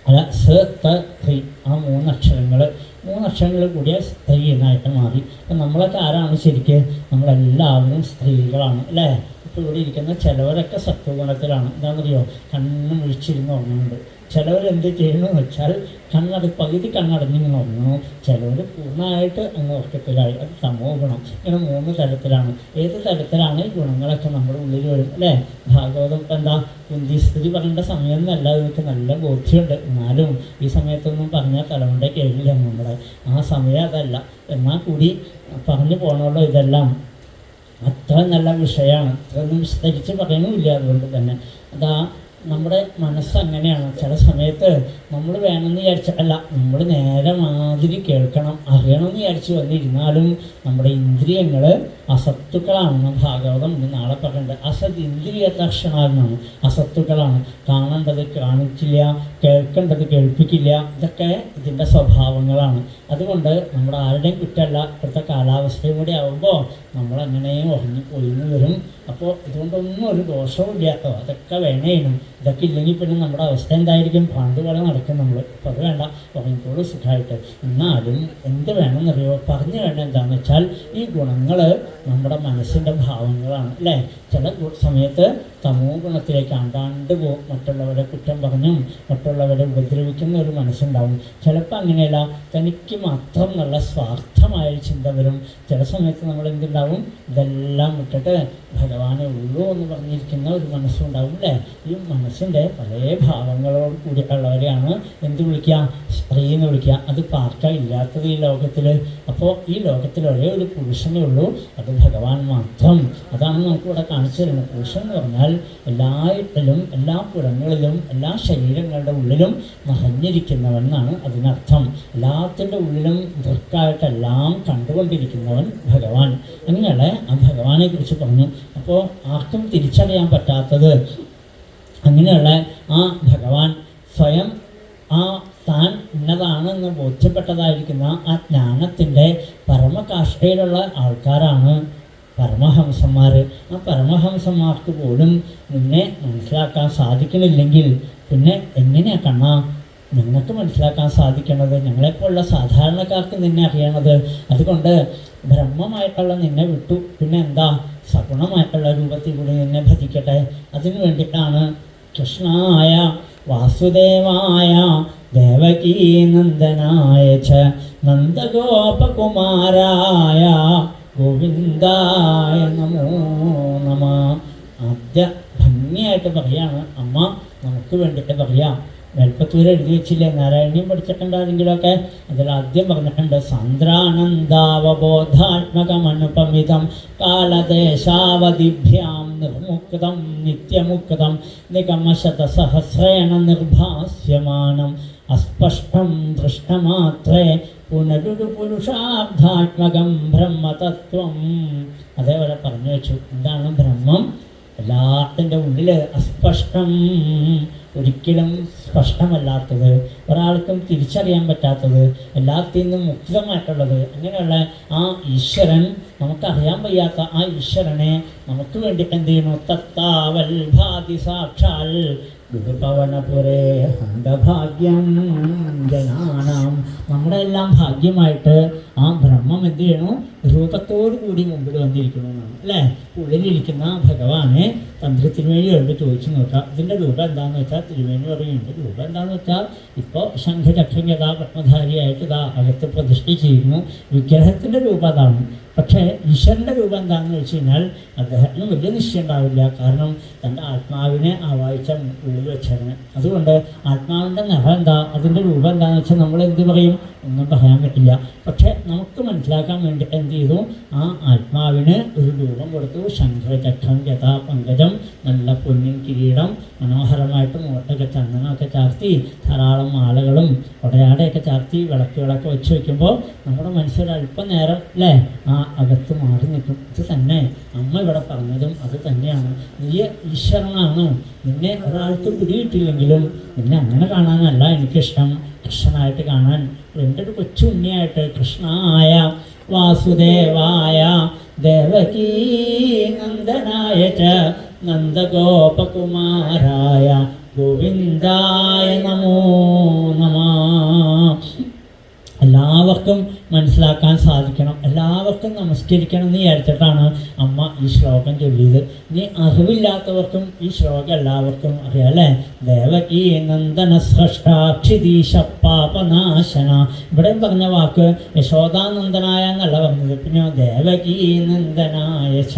അല്ല, സ് ത ഹ്രീ, ആ 3 അക്ഷരങ്ങൾ കൂടിയ സ്ത്രീ എന്നായിട്ട് മാറി. അപ്പം നമ്മളൊക്കെ ആരാണ് ശരിക്ക്? നമ്മളെല്ലാവരും സ്ത്രീകളാണ് അല്ലേ? ഇപ്പോൾ ഇവിടെ ഇരിക്കുന്ന ചിലവരൊക്കെ സത്വഗുണത്തിലാണ്. എന്താണെന്നറിയോ? കണ്ണ് വിഴിച്ചിരുന്ന് ഉറങ്ങുന്നുണ്ട്. ചിലവർ എന്ത് ചെയ്യണമെന്ന് വെച്ചാൽ പകുതി കണ്ണടഞ്ഞിങ്ങനെ ഉറങ്ങണു. ചിലവർ പൂർണ്ണമായിട്ട് അങ്ങ് ഉറക്കത്തിലായി. അത് തമോ ഗുണം. ഇങ്ങനെ 3 തരത്തിലാണ്. ഏത് തരത്തിലാണ് ഈ ഗുണങ്ങളൊക്കെ നമ്മുടെ ഉള്ളിൽ വരും അല്ലേ? ഭാഗവതം ഇപ്പം എന്താ കുന്തിസ്തുതി പറയേണ്ട സമയം എന്നല്ല, ഇവർക്ക് നല്ല ബോധ്യമുണ്ട്. എന്നാലും ഈ സമയത്തൊന്നും പറഞ്ഞാൽ തലമുണ്ട കേൾക്കില്ല നമ്മുടെ. ആ സമയം അതല്ല. എന്നാൽ കൂടി പറഞ്ഞു പോകണമല്ലോ. ഇതെല്ലാം അത്ര നല്ല വിഷയമാണ്. അത്രയൊന്നും വിസ്തരിച്ച് പറയണമില്ല. അതുകൊണ്ട് തന്നെ അതാ നമ്മുടെ മനസ്സങ്ങനെയാണ്. ചില സമയത്ത് നമ്മൾ വേണമെന്ന് വിചാരിച്ചല്ല, നമ്മൾ നേരെ മാതിരി കേൾക്കണം, അറിയണമെന്ന് വിചാരിച്ച് വന്നിരുന്നാലും നമ്മുടെ ഇന്ദ്രിയങ്ങൾ അസത്തുക്കളാണെന്ന് ഭാഗവതം നാളെ പറയുന്നുണ്ട്. അസത് ഇന്ദ്രിയ ദർശനാണെന്നാണ്. അസത്തുക്കളാണ്. കാണേണ്ടത് കാണിക്കില്ല, കേൾക്കേണ്ടത് കേൾപ്പിക്കില്ല. ഇതൊക്കെ ഇതിൻ്റെ സ്വഭാവങ്ങളാണ്. അതുകൊണ്ട് നമ്മുടെ ആരുടെയും കുറ്റമല്ല. ഇപ്പോഴത്തെ കാലാവസ്ഥയും കൂടി ആകുമ്പോൾ നമ്മളങ്ങനെയും ഉറങ്ങിപ്പോയിന്ന് വരും. അപ്പോൾ ഇതുകൊണ്ടൊന്നും ഒരു ദോഷവും ഇല്ല കേട്ടോ. അതൊക്കെ വേണേനും. ഇതൊക്കെ ഇല്ലെങ്കിൽ പിന്നെ നമ്മുടെ അവസ്ഥ എന്തായിരിക്കും? പാണ്ട് പോലെ നടക്കും നമ്മൾ. അപ്പോൾ അത് വേണ്ട, ഉറങ്ങിക്കോളൂ സുഖമായിട്ട്. എന്നാലും എന്ത് വേണമെന്നറിയോ? പറഞ്ഞു വേണ്ട എന്താണെന്ന് വെച്ചാൽ ഈ ഗുണങ്ങൾ നമ്മുടെ മനസ്സിൻ്റെ ഭാവങ്ങളാണ് അല്ലേ? ചില സമയത്ത് തമോ ഗുണത്തിലേക്ക് ആണ്ടാണ്ട് പോകും. മറ്റുള്ളവരെ കുറ്റം പറഞ്ഞും മറ്റുള്ളവരെ ഉപദ്രവിക്കുന്ന ഒരു മനസ്സുണ്ടാവും. ചിലപ്പോൾ അങ്ങനെയല്ല, തനിക്ക് മാത്രം നല്ല സ്വാർത്ഥമായ ചിന്ത വരും. ചില സമയത്ത് നമ്മൾ എന്തുണ്ടാവും? ഇതെല്ലാം വിട്ടിട്ട് ഭഗവാനെ ഉള്ളൂ എന്ന് പറഞ്ഞിരിക്കുന്ന ഒരു മനസ്സുണ്ടാവും അല്ലേ? ഈ മനസ്സിൻ്റെ പല ഭാവങ്ങളോട് കൂടിയുള്ളവരെയാണ് എന്ത് വിളിക്കുക? സ്ത്രീ എന്ന് വിളിക്കുക. അത് പാർക്ക ഇല്ലാത്തത് ഈ ലോകത്തിൽ. അപ്പോൾ ഈ ലോകത്തിൽ ഒരേ ഒരു പുരുഷനേ ഉള്ളൂ. അത് ഭഗവാൻ മാത്രം. അതാണ് നമുക്കിവിടെ കാണിച്ചു തരുന്നത്. പുരുഷൻ എന്ന് പറഞ്ഞാൽ എല്ലായിട്ടിലും എല്ലാ പുറങ്ങളിലും എല്ലാ ശരീരങ്ങളുടെ ഉള്ളിലും നിറഞ്ഞിരിക്കുന്നവൻ എന്നാണ് അതിനർത്ഥം. എല്ലാത്തിൻ്റെ ഉള്ളിലും ദൃക്കായിട്ടെല്ലാം കണ്ടുകൊണ്ടിരിക്കുന്നവൻ ഭഗവാൻ. അങ്ങനെയുള്ള ആ ഭഗവാനെ കുറിച്ച് പറഞ്ഞു. അപ്പോൾ ആർക്കും തിരിച്ചറിയാൻ പറ്റാത്തത് അങ്ങനെയുള്ള ആ ഭഗവാൻ സ്വയം ആ താൻ ഇന്നതാണെന്ന് ബോധ്യപ്പെട്ടതായിരിക്കുന്ന ആ ജ്ഞാനത്തിൻ്റെ പരമകാഷ്ഠയിലുള്ള ആൾക്കാരാണ് പരമഹംസന്മാർ. ആ പരമഹംസന്മാർക്ക് പോലും നിന്നെ മനസ്സിലാക്കാൻ സാധിക്കണില്ലെങ്കിൽ പിന്നെ എങ്ങനെയാണ് കണ്ണാ നിങ്ങൾക്ക് മനസ്സിലാക്കാൻ സാധിക്കണത്? ഞങ്ങളെപ്പോലുള്ള സാധാരണക്കാർക്ക് നിന്നെ അറിയണത്. അതുകൊണ്ട് ബ്രഹ്മമായിട്ടുള്ള നിന്നെ വിട്ടു പിന്നെ എന്താ സഗുണമായിട്ടുള്ള രൂപത്തിൽ കൂടി നിന്നെ ഭജിക്കട്ടെ. അതിനു വേണ്ടിയിട്ടാണ് കൃഷ്ണായ വാസുദേവായ ദേവകീനന്ദനായ ച നന്ദഗോപകുമാരായ ഗോവിന്ദായ നമോ നമ. ആദ്യ ഭംഗിയായിട്ട് പറയാണ് അമ്മ നമുക്ക് വേണ്ടിയിട്ട് പറയാം. വെൽപ്പത്തൂർ എഴുതി വെച്ചില്ലേ, നാരായണീയം പഠിച്ചിട്ടുണ്ടായിരുന്നെങ്കിലൊക്കെ അതിലാദ്യം പറഞ്ഞിട്ടുണ്ട് സാന്ദ്രാനന്ദാവബോധാത്മകമനുപമിതം കാലദേശാവധിഭ്യാം നിർമുക്തം നിത്യമുക്തം നിഗമശതസഹസ്രേണ നിർഭാസ്യമാനം അസ്പഷ്ടം ദൃഷ്ടമാത്രേ പുനരുരു പുരുഷാബ്ദാത്മകം ബ്രഹ്മതത്വം. അതേപോലെ പറഞ്ഞു വെച്ചു. എന്താണ് ബ്രഹ്മം? എല്ലാത്തിൻ്റെ ഉള്ളിൽ അസ്പഷ്ടം, ഒരിക്കലും സ്പഷ്ടമല്ലാത്തത്, ഒരാൾക്കും തിരിച്ചറിയാൻ പറ്റാത്തത്, എല്ലാത്തിൽ നിന്നും മുക്തമായിട്ടുള്ളത്. അങ്ങനെയുള്ള ആ ഈശ്വരൻ, നമുക്കറിയാൻ വയ്യാത്ത ആ ഈശ്വരനെ നമുക്ക് വേണ്ടിയിട്ട് എന്ത് ചെയ്യണു? തത്താവൽ ഭാതി സാക്ഷാൽ ഗുരുപവനപുരേ ഹന്തഭാഗ്യം ജനാനാം. നമ്മുടെ എല്ലാം ഭാഗ്യമായിട്ട് ആ ബ്രഹ്മം എന്ത് ചെയ്യണു? രൂപത്തോടു കൂടി മുമ്പിൽ വന്നിരിക്കണമെന്നാണ് അല്ലേ? ഉള്ളിലിരിക്കുന്ന ഭഗവാനെ തന്ത്രി തിരുമേനി വരുമ്പോൾ ചോദിച്ചു നോക്കാം, ഇതിൻ്റെ രൂപം എന്താണെന്ന് വെച്ചാൽ തിരുമേനി പറയുന്നുണ്ട്. രൂപം എന്താണെന്ന് വെച്ചാൽ ഇപ്പോൾ ശംഖചക്രം യഥാ പത്മധാരിയായിട്ട് ഇതാ അകത്ത് പ്രതിഷ്ഠിച്ചിരുന്നു. വിഗ്രഹത്തിൻ്റെ രൂപം അതാണ്. പക്ഷേ ഈശ്വരൻ്റെ രൂപം എന്താണെന്ന് വെച്ച് കഴിഞ്ഞാൽ അദ്ദേഹത്തിന് വലിയ നിശ്ചയം ഉണ്ടാവില്ല. കാരണം തൻ്റെ ആത്മാവിനെ ആവാഹിച്ച ഉള്ളിൽ വെച്ചാണ്. അതുകൊണ്ട് ആത്മാവിൻ്റെ നിറം എന്താ, അതിൻ്റെ രൂപം എന്താണെന്ന് വെച്ചാൽ നമ്മൾ എന്ത് പറയും? ഒന്നും പറയാൻ പറ്റില്ല. പക്ഷെ നമുക്ക് മനസ്സിലാക്കാൻ വേണ്ടി എന്ത് ചെയ്തു? ആ ആത്മാവിന് ഒരു രൂപം കൊടുത്തു. ശംഖചക്രം യഥാ പങ്കജം, നല്ല പൊന്നിൻ കിരീടം, മനോഹരമായിട്ട് മുഖത്തൊക്കെ ചന്ദനമൊക്കെ ചാർത്തി, ധാരാളം മാലകളും ഉടയാടയൊക്കെ ചാർത്തി വിളക്കുകളൊക്കെ വെച്ച് വയ്ക്കുമ്പോൾ നമ്മുടെ മനസ്സിലൊരല്പം നേരം അല്ലേ ആ അകത്ത് മാറി നിൽക്കും. ഇത് തന്നെ അമ്മ ഇവിടെ പറഞ്ഞതും അത് തന്നെയാണ്. നീ ഈശ്വരനാണ്. നിന്നെ ഒരാൾക്ക് പിടികിട്ടില്ലെങ്കിലും നിന്നെ അങ്ങനെ കാണാനല്ല എനിക്കിഷ്ടം, കൃഷ്ണനായിട്ട് കാണാൻ. എൻ്റെ ഒരു കൊച്ചു ഉണ്ണിയായിട്ട് കൃഷ്ണായ വാസുദേവായ ദേവകീനന്ദനായ ച നന്ദഗോപകുമാരായ ഗോവിന്ദായ നമോ നമ. എല്ലാവർക്കും മനസ്സിലാക്കാൻ സാധിക്കണം, എല്ലാവർക്കും നമസ്കരിക്കണം എന്ന് വിചാരിച്ചിട്ടാണ് അമ്മ ഈ ശ്ലോകം ചൊല്ലിയത്. ഇനി അറിവില്ലാത്തവർക്കും ഈ ശ്ലോകം എല്ലാവർക്കും അറിയാം അല്ലേ? ദേവകീ നന്ദന സ്രഷ്ടാക്ഷിതീശ പാപനാശന. ഇവിടെ പറഞ്ഞ വാക്ക് യശോദാനന്ദനായ എന്നല്ല പറഞ്ഞത്. പിന്നെ ദേവകീ നന്ദനായ ച.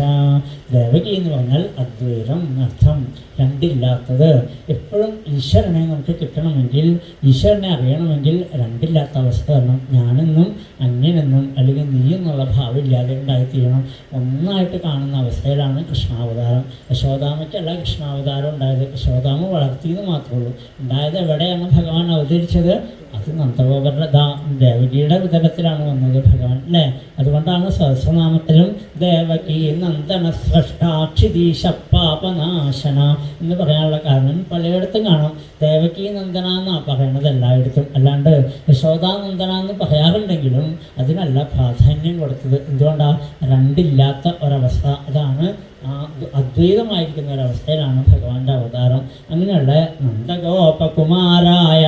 ദേവകി എന്ന് പറഞ്ഞാൽ അദ്വൈതം എന്നർത്ഥം, രണ്ടില്ലാത്തത്. എപ്പോഴും ഈശ്വരനെ നമുക്ക് കിട്ടണമെങ്കിൽ, ഈശ്വരനെ അറിയണമെങ്കിൽ രണ്ടില്ലാത്ത അവസ്ഥ വരണം. ഞാനെന്നും അന്യനെന്നും അല്ലെങ്കിൽ നീ എന്നുള്ള ഭാവം ഇല്ലാതെ ഉണ്ടായിത്തീരണം. ഒന്നായിട്ട് കാണുന്ന അവസ്ഥയിലാണ് കൃഷ്ണാവതാരം. യശോദാമയ്ക്കല്ല കൃഷ്ണാവതാരം ഉണ്ടായത്, യശോദാമ വളർത്തിയെന്ന് മാത്രമേ ഉള്ളൂ. ഉണ്ടായത് എവിടെയാണ് ഭഗവാൻ അവതരിച്ചത്? അത് നന്ദഗോപരുടെ ദേവകിയുടെ വിതരത്തിലാണ് വന്നത് ഭഗവാൻ അല്ലേ? അതുകൊണ്ടാണ് സഹസ്രനാമത്തിലും ദേവകി നന്ദന സ്രഷ്ടാക്ഷിതീശ പാപനാശന എന്ന് പറയാനുള്ള കാരണം. പലയിടത്തും കാണാം ദേവകി നന്ദന എന്നാണ് പറയണത് എല്ലായിടത്തും. അല്ലാണ്ട് യശോദാനന്ദന എന്ന് പറയാറുണ്ടെങ്കിലും അതിനല്ല പ്രാധാന്യം കൊടുത്തത്. എന്തുകൊണ്ടാണ്? രണ്ടില്ലാത്ത ഒരവസ്ഥ. അതാണ് ആ അദ്വൈതമായിരിക്കുന്ന ഒരവസ്ഥയിലാണ് ഭഗവാന്റെ അവതാരം. അങ്ങനെയുള്ള നന്ദഗോപകുമാരായ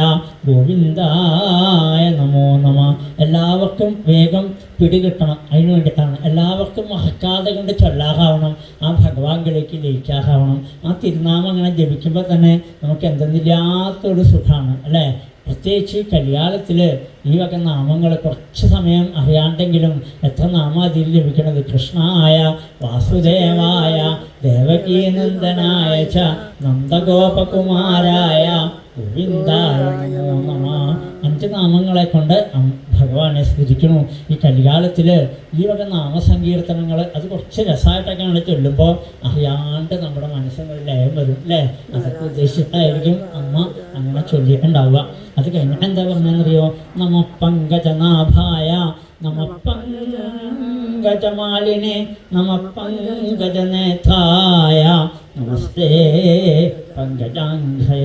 ഗോവിന്ദായ നമോ നമ. എല്ലാവർക്കും വേഗം പിടികിട്ടണം, അതിനു വേണ്ടിയിട്ടാണ്. എല്ലാവർക്കും മറക്കാതെ കൊണ്ട് ചൊല്ലാറാവണം, ആ ഭഗവാൻകളിലേക്ക് ലയിക്കാറാവണം. ആ തിരുനാമം അങ്ങനെ ജപിക്കുമ്പോൾ തന്നെ നമുക്ക് എന്തെന്നില്ലാത്തൊരു സുഖമാണ് അല്ലേ? പ്രത്യേകിച്ച് കലികാലത്തിൽ ഈ വക നാമങ്ങൾ കുറച്ച് സമയം അറിയാണ്ടെങ്കിലും എത്ര നാമം അതിൽ ലഭിക്കണത്? കൃഷ്ണായ വാസുദേവായ ദേവകീനന്ദനായ ച നന്ദഗോപകുമാരായ ഗോവിന്ദായ നമോ നമഃ. 5 നാമങ്ങളെ കൊണ്ട് ഭഗവാനെ സ്തുതിക്കണു. ഈ കലികാലത്തിൽ ഈ വക നാമസങ്കീർത്തനങ്ങൾ അത് കുറച്ച് രസമായിട്ടൊക്കെയാണ് ചൊല്ലുമ്പോൾ അറിയാണ്ട് നമ്മുടെ മനസ്സിനൊരു ലയം വരും അല്ലേ. അതൊക്കെ ഉദ്ദേശിച്ചിട്ടായിരിക്കും അമ്മ അങ്ങനെ ചൊല്ലിയിട്ടുണ്ടാവുക. അത് കഴിഞ്ഞാൽ എന്താ പറഞ്ഞറിയോ? നമ പങ്കജനാഭായ നമ പങ്കജമാലിനെ നമ പങ്കജനേത്രായ നമസ്തേ പങ്കജാംഘേ.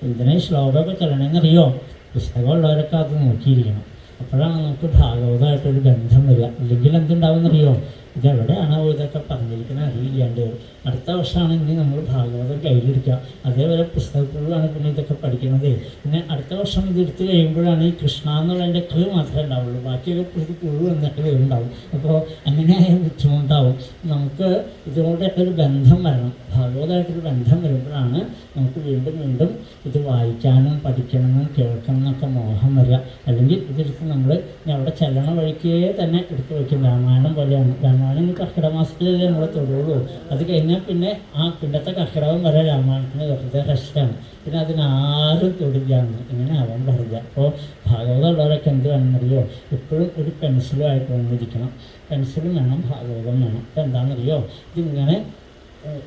ഇതിനെ ശ്ലോകമൊക്കെ ചൊല്ലണമെന്നറിയോ? പുസ്തകമുള്ളവരൊക്കെ അത് നോക്കിയിരിക്കണം. അപ്പോഴാണ് നമുക്ക് ഭാഗവതമായിട്ടൊരു ബന്ധം വരിക. ഇല്ലെങ്കിൽ എന്തുണ്ടാവുമെന്നറിയോ? ഇതെവിടെയാണോ ഇതൊക്കെ പറഞ്ഞിരിക്കുന്നത് അറിയില്ലാണ്ട് അടുത്ത വർഷമാണ് ഇനി നമ്മൾ ഭാഗവതം കയ്യിലെടുക്കുക. അതേപോലെ പുസ്തകത്തിലാണ് പിന്നെ ഇതൊക്കെ പഠിക്കുന്നത്. പിന്നെ അടുത്ത വർഷം ഇത് എടുത്ത് കഴിയുമ്പോഴാണ് ഈ കൃഷ്ണ എന്നുള്ളതിൻ്റെ കൃ മാത്രമേ ഉണ്ടാവുള്ളൂ. ബാക്കിയൊക്കെ പുഴു എന്നിട്ട് ഉണ്ടാവും. അപ്പോൾ അങ്ങനെയായ ബുദ്ധിമുട്ടാവും. നമുക്ക് ഇതിനോടൊക്കെ ഒരു ബന്ധം വരണം. ഭാഗവതമായിട്ടൊരു ബന്ധം വരുമ്പോഴാണ് നമുക്ക് വീണ്ടും വീണ്ടും ഇത് വായിക്കാനും പഠിക്കണമെന്നും കേൾക്കണം എന്നൊക്കെ മോഹം വരിക. അല്ലെങ്കിൽ ഇതെടുത്ത് നമ്മൾ അവിടെ ചെല്ലണ വഴിക്കേ തന്നെ എടുത്ത് വയ്ക്കും. രാമായണം പോലെയാണ്. രാമായണം ഈ കർക്കിടക മാസത്തിലല്ലേ നമ്മൾ തൊടുള്ളൂ. അത് കഴിഞ്ഞാൽ പിന്നെ ആ പിന്നത്തെ കർക്കിടകം വരെ രാമായണത്തിന് വെറുതെ റെസ്റ്റാണ്. പിന്നെ അതിനാരും തൊടില്ലാന്ന് ഇങ്ങനെ ആവാൻ പാടില്ല. അപ്പോൾ ഭാഗവതം ഉള്ളവരൊക്കെ എന്ത് വേണമെന്നറിയോ? എപ്പോഴും ഒരു പെൻസിലുമായിട്ട് വന്നിരിക്കണം. പെൻസിലും വേണം, ഭാഗവതം വേണം. അപ്പോൾ എന്താണെന്നറിയോ? ഇതിങ്ങനെ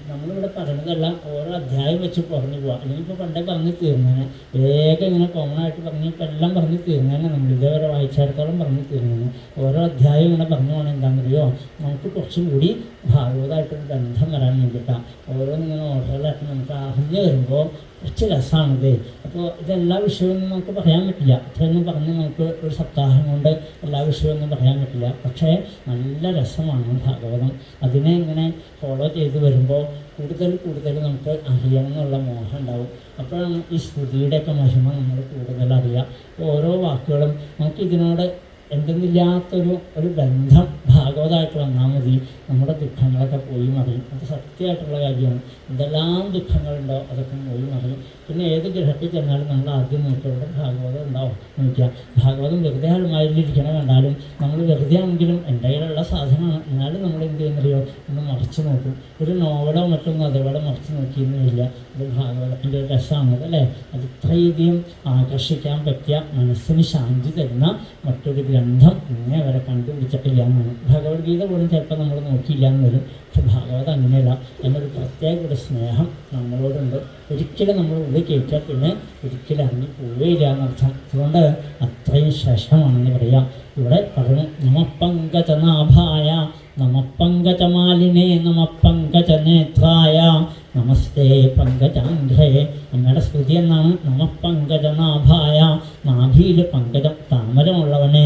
നമ്മളിവിടെ പറയുന്നതെല്ലാം ഓരോ അധ്യായം വെച്ച് പറഞ്ഞു പോവാം. അല്ലെങ്കിൽ ഇപ്പോൾ പണ്ടേ പറഞ്ഞ് തീർന്നേനെ വേഗം ഇങ്ങനെ കോമൺ ആയിട്ട് പറഞ്ഞ് ഇപ്പം എല്ലാം പറഞ്ഞ് തീർന്നേനെ. നമ്മൾ ഇതേവരെ വായിച്ചിടത്തോളം പറഞ്ഞ് തീർന്നേനെ. ഓരോ അധ്യായം ഇങ്ങനെ പറഞ്ഞു പോകണം. എന്താണെന്നറിയോ? നമുക്ക് കുറച്ചും കൂടി ഭാഗവതമായിട്ടൊരു ബന്ധം വരാൻ വേണ്ടിയിട്ടാണ്. ഓരോന്നിങ്ങനെ ഓർഡറിലായിട്ട് നമുക്ക് അറിഞ്ഞു വരുമ്പോൾ കുറച്ച് രസമാണിത്. അപ്പോൾ ഇതെല്ലാ വിഷയമൊന്നും നമുക്ക് പറയാൻ പറ്റില്ല. അത്രയൊന്നും പറഞ്ഞ് നമുക്ക് ഒരു സപ്താഹം കൊണ്ട് എല്ലാ വിഷയമൊന്നും പറയാൻ പറ്റില്ല. പക്ഷേ നല്ല രസമാണ് ഭാഗവതം. അതിനെ ഇങ്ങനെ ഫോളോ ചെയ്ത് വരുമ്പോൾ കൂടുതൽ കൂടുതൽ നമുക്ക് അറിയണം എന്നുള്ള മോഹം ഉണ്ടാവും. അപ്പോഴാണ് ഈ സ്തുതിയുടെയൊക്കെ മഹിമ നമ്മൾ കൂടുതൽ അറിയുക. ഓരോ വാക്കുകളും നമുക്ക് ഇതിനോട് എന്തെന്നില്ലാത്തൊരു ബന്ധം ഭാഗവതമായിട്ട് വന്നാൽ മതി. നമ്മുടെ ദുഃഖങ്ങളൊക്കെ പോയി മറിയും. അത് സത്യമായിട്ടുള്ള കാര്യമാണ്. എന്തെല്ലാം ദുഃഖങ്ങളുണ്ടോ അതൊക്കെ പോയി മറിയും. പിന്നെ ഏത് ഗ്രഹത്തിൽ ചെന്നാലും നമ്മൾ ആദ്യം നോക്കിയവിടെ ഭാഗവതം ഉണ്ടാവും. നോക്കിയാൽ ഭാഗവതം വെറുതെ ആൾമാരിലിരിക്കണം കണ്ടാലും നമ്മൾ വെറുതെ ആണെങ്കിലും എൻ്റെ കയ്യിലുള്ള സാധനമാണ്. എന്നാലും നമ്മൾ എന്ത് ചെയ്യുന്നറിയോ? ഒന്ന് മറിച്ച് നോക്കും. ഒരു നോവലോ മറ്റൊന്നും അതേപോലെ മറിച്ച് നോക്കിയൊന്നുമില്ല. ഇത് ഭാഗവതത്തിൻ്റെ രസമാണ് അല്ലേ. അത് ഇത്രയധികം ആകർഷിക്കാൻ പറ്റിയ മനസ്സിന് ശാന്തി തരുന്ന മറ്റൊരു ഗ്രന്ഥം ഇന്നേ വരെ കണ്ടുപിടിച്ചിട്ടില്ല എന്നാണ്. ഭഗവത്ഗീത പോലും ചിലപ്പോൾ നമ്മൾ നോക്കിയില്ല എന്ന് വരും. പക്ഷെ ഭാഗവതം അങ്ങനെയല്ല. എന്നൊരു പ്രത്യേക ഒരു സ്നേഹം നമ്മളോടുണ്ട്. ഒരിക്കലും നമ്മൾ ഉള്ളിൽ കയറ്റിയാൽ പിന്നെ ഒരിക്കലും ഇറങ്ങി പോവുകയില്ല എന്നർത്ഥം. അതുകൊണ്ട് അത്രയും ശ്രേഷ്ഠമാണെന്ന് പറയാം. ഇവിടെ പറഞ്ഞു നമ പങ്കജനാഭായ നമ പങ്കജമാലിനേ നമ പങ്കജനേത്രായ നമസ്തേ പങ്കജാംഘേ. അമ്മയുടെ സ്തുതി എന്നാണ്. നമ പങ്കജനാഭായ, നാഭിയിൽ പങ്കജം താമരമുള്ളവനെ,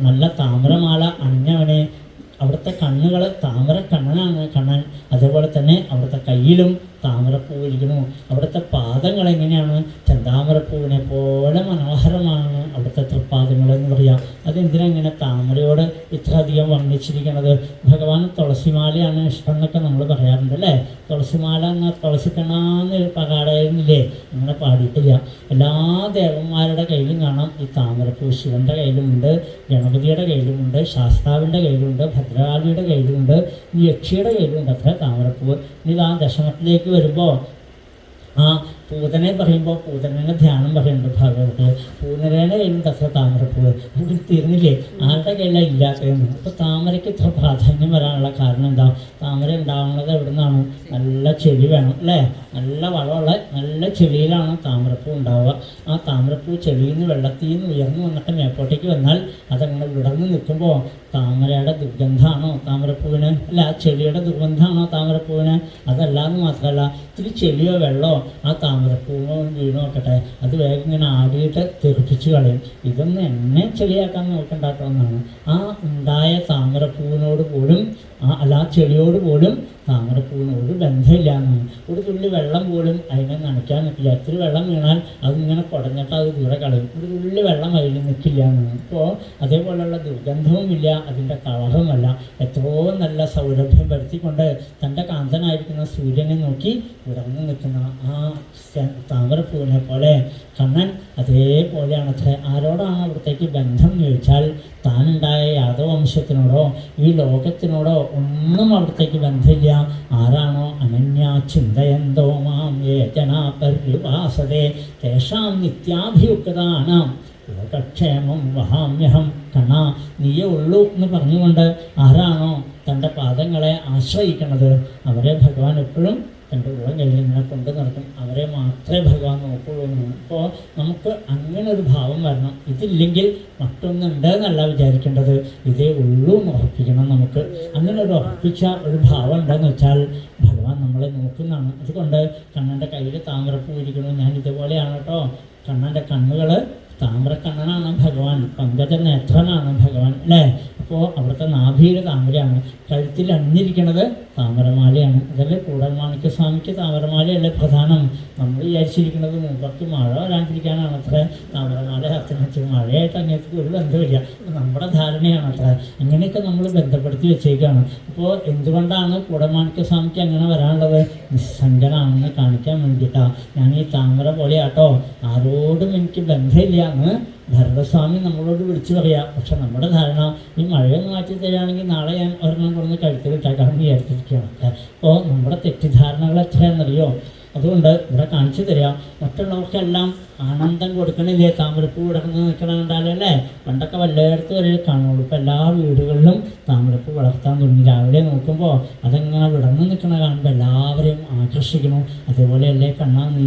നല്ല താമരമാല അണിഞ്ഞവനെ. അവിടുത്തെ കണ്ണുകൾ താമര കണ്ണനാണ് കണ്ണൻ. അതേപോലെ തന്നെ അവിടുത്തെ കയ്യിലും താമരപ്പൂവിരിക്കുന്നു. അവിടുത്തെ പാദങ്ങൾ എങ്ങനെയാണ്? ചെന്താമരപ്പൂവിനെ പോലെ മനോഹരമാണ് അവിടുത്തെ തൃപ്പാദങ്ങളെന്ന് പറയാം. അതെന്തിനാ ഇങ്ങനെ താമരയോട് ഇത്ര അധികം വർണ്ണിച്ചിരിക്കുന്നത്? ഭഗവാൻ തുളസിമാലയാണ് ഇഷ്ടം എന്നൊക്കെ നമ്മൾ പറയാറുണ്ട് അല്ലേ. തുളസിമാല എന്നാൽ തുളസിക്കണ്ണാന്ന് പാടായിരുന്നില്ലേ? അങ്ങനെ പാടിയിട്ടില്ല. എല്ലാ ദേവന്മാരുടെ കയ്യിലും കാണാം ഈ താമരപ്പൂ. ശിവൻ്റെ കയ്യിലുമുണ്ട്, ഗണപതിയുടെ കയ്യിലുമുണ്ട്, ശാസ്താവിൻ്റെ കയ്യിലുണ്ട്, ഭദ്രകാളിയുടെ കയ്യിലുമുണ്ട്, യക്ഷിയുടെ കയ്യിലുമുണ്ട് അത്ര താമരപ്പൂ. ഇനി ആ ദശമത്തിലേക്ക് വരുമ്പോൾ ആ പൂതനെ പറയുമ്പോൾ പൂതനെ ധ്യാനം പറയുന്നുണ്ട് ഭാഗവതത്തിൽ. പൂതനേൻ്റെ കയ്യിലും അത്ര താമരപ്പൂവ് അതിൽ തീർന്നില്ലേ? ആരുടെ കയ്യിലാണ് ഇല്ലാത്തതെന്ന്. അപ്പോൾ താമരയ്ക്ക് ഇത്ര പ്രാധാന്യം വരാനുള്ള കാരണം എന്താ? താമര ഉണ്ടാവുന്നത് എവിടെ നിന്നാണ്? നല്ല ചെടി വേണം അല്ലേ. നല്ല വളമുള്ള നല്ല ചെടിയിലാണ് താമരപ്പൂ ഉണ്ടാവുക. ആ താമരപ്പൂ ചെടിയിൽ നിന്ന് വെള്ളത്തിൽ നിന്ന് ഉയർന്നു വന്നിട്ട് മേപ്പോട്ടേക്ക് വന്നാൽ അതങ്ങനെ വിടർന്ന് നിൽക്കുമ്പോൾ താമരയുടെ ദുർഗന്ധമാണോ താമരപ്പൂവിന്? അല്ല, ആ ചെടിയുടെ ദുർഗന്ധമാണോ താമരപ്പൂവിന്? അതല്ലാന്ന് മാത്രമല്ല ഇത്തിരി ചെടിയോ വെള്ളമോ ആ താമരപ്പൂവോ വീണു നോക്കട്ടെ, അത് വേഗം ഇങ്ങനെ ആടിയിട്ട് തെറിപ്പിച്ച് കളയും. ഇതൊന്നും എന്നെ ചെടിയാക്കാൻ നോക്കണ്ടാട്ടമെന്നാണ്. ആ ഉണ്ടായ താമരപ്പൂവിനോട് പോലും അല്ല ആ ചെടിയോട് പോലും താമരപ്പൂവിന് ഒരു ബന്ധമില്ല എന്നാണ്. ഒരു തുള്ളി വെള്ളം പോലും അതിനെ നനയ്ക്കാൻ നിൽക്കില്ല. ഇത്തിരി വെള്ളം വീണാൽ അതിങ്ങനെ കുടഞ്ഞിട്ട് അത് ദൂരെ കളയും. ഒരു തുള്ളി വെള്ളം അതിൽ നിൽക്കില്ല എന്നാണ്. ഇപ്പോൾ അതേപോലെയുള്ള ദുർഗന്ധവുമില്ല, അതിൻ്റെ കളറുമല്ല. എത്രയോ നല്ല സൗരഭ്യം വരുത്തിക്കൊണ്ട് തൻ്റെ കാന്തനായിരിക്കുന്ന സൂര്യനെ നോക്കി വിടർന്നു നിൽക്കുന്ന ആ താമരപ്പൂവിനെ പോലെ കണ്ണൻ അതേപോലെയാണ് അത്ര. ആരോടാണ് അവിടത്തേക്ക് ബന്ധം എന്ന് ചോദിച്ചാൽ താനുണ്ടായ യാദവ വംശത്തിനോടോ ഈ ലോകത്തിനോടോ ഒന്നും അവിടത്തേക്ക് ബന്ധമില്ല. ആരാണോ അനന്യാ ചിന്തയന്തോ മാം യേ ജനാ പര്യുപാസതേ തേഷാം നിത്യാഭിയുക്താനാം ലോകക്ഷേമം വഹാമ്യഹം. കണ നീയേ ഉള്ളൂ എന്ന് പറഞ്ഞുകൊണ്ട് ആരാണോ തൻ്റെ പാദങ്ങളെ ആശ്രയിക്കുന്നത് അവരെ ഭഗവാൻ എപ്പോഴും തൻ്റെ ഉള്ളം കയ്യിൽ ഇങ്ങനെ കൊണ്ടു നടക്കും. അവരെ മാത്രമേ ഭഗവാൻ നോക്കുള്ളൂ എന്നാണ്. അപ്പോൾ നമുക്ക് അങ്ങനെ ഒരു ഭാവം വരണം. ഇതില്ലെങ്കിൽ മറ്റൊന്നുണ്ട് എന്നല്ല വിചാരിക്കേണ്ടത്, ഇതേ ഉള്ളൂ എന്ന് ഉറപ്പിക്കണം. നമുക്ക് അങ്ങനെ ഒരു ഉറപ്പിച്ച ഒരു ഭാവം ഉണ്ടെന്ന് വെച്ചാൽ ഭഗവാൻ നമ്മളെ നോക്കുന്നതാണ്. അതുകൊണ്ട് കണ്ണൻ്റെ കയ്യിൽ താമരപ്പൂ ഇരിക്കുന്നു. ഞാൻ ഇതുപോലെയാണ് കേട്ടോ. കണ്ണൻ്റെ കണ്ണുകൾ താമരക്കണ്ണനാണ് ഭഗവാൻ, പങ്കജനേത്രനാണ് ഭഗവാൻ അല്ലേ. അപ്പോൾ അവിടുത്തെ നാഭിയിൽ താമരയാണ്, കഴുത്തിൽ അണിഞ്ഞിരിക്കുന്നത് താമരമാലയാണ്. അതല്ലേ കൂടൽമാണിക്യ സ്വാമിക്ക് താമരമാലയല്ലേ പ്രധാനം. നമ്മൾ വിചാരിച്ചിരിക്കുന്നത് മുമ്പക്ക് മഴ വരാണ്ടിരിക്കാനാണ് അത്ര താമരമാല ഹസ്തം. മഴയായിട്ട് അങ്ങേക്ക് ഒരു ബന്ധമില്ല, നമ്മുടെ ധാരണയാണ് അത്ര. അങ്ങനെയൊക്കെ നമ്മൾ ബന്ധപ്പെടുത്തി വെച്ചേക്കാണ്. അപ്പോൾ എന്തുകൊണ്ടാണ് കൂടൽമാണിക്യ സ്വാമിക്ക് അങ്ങനെ വരാനുള്ളത്? നിസ്സംഗനാണെന്ന് കാണിക്കാൻ വേണ്ടിയിട്ടാണ്. ഞാൻ ഈ താമര പോലെയാട്ടോ, ആരോടും എനിക്ക് ബന്ധമില്ല എന്ന് ഭരതസ്വാമി നമ്മളോട് വിളിച്ചു പറയാം. പക്ഷെ നമ്മുടെ ധാരണ ഈ മഴയൊന്ന് മാറ്റി തരികയാണെങ്കിൽ നാളെ ഞാൻ ഒരെണ്ണം കൊടുന്ന് കഴുത്തിലിട്ടേക്കാമെന്ന് വിചാരിച്ചിരിക്കുകയാണ്. അപ്പോൾ നമ്മുടെ തെറ്റിദ്ധാരണകൾ എത്രയാണെന്നറിയോ? അതുകൊണ്ട് ഇവിടെ കാണിച്ചു തരാം. മറ്റുള്ളവർക്കെല്ലാം ആനന്ദം കൊടുക്കണില്ലേ താമരപ്പൂ വിടർന്ന് നിൽക്കണ കണ്ടാലല്ലേ? പണ്ടൊക്കെ വല്ലയിടത്ത് വരെ കാണുള്ളൂ. ഇപ്പം എല്ലാ വീടുകളിലും താമരപ്പൂ വളർത്താൻ തുടങ്ങി. രാവിലെ നോക്കുമ്പോൾ അതങ്ങനെ വിടർന്ന് നിൽക്കണ കാണുമ്പോൾ എല്ലാവരെയും ആകർഷിക്കണു. അതേപോലെയല്ലേ കണ്ണാ നീ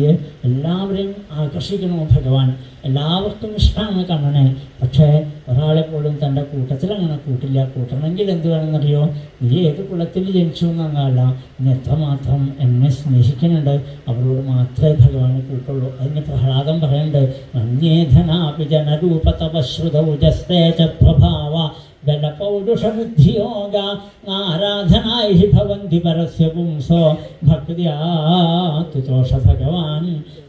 എല്ലാവരെയും ആകർഷിക്കണു ഭഗവാൻ. എല്ലാവർക്കും ഇഷ്ടമാണ് കണ്ണനെ. പക്ഷേ ഒരാളെ പോലും തൻ്റെ കൂട്ടത്തിൽ അങ്ങനെ കൂട്ടില്ല. കൂട്ടണമെങ്കിൽ എന്ത് വേണമെന്നറിയോ? നീ ഏത് കുളത്തിൽ ജനിച്ചു എന്നല്ല, ഇനി എത്രമാത്രം എന്നെ സ്നേഹിക്കുന്നുണ്ട് അവരോട് മാത്രമേ ഭഗവാനെ കൂട്ടുള്ളൂ. അതിന് പ്രഹ്ലാദം പറയുന്നുണ്ട്, മന്യേധനാപി ജനരൂപതപശ്രുതൗജസ്തേ ച പ്രഭാവ ബലപൗരുഷബുദ്ധിയോഗ ആരാധനായി ഭവന്തി പരസ്യ പുംസോ ഭക്തിയാ തുതോഷ ഭഗവാൻ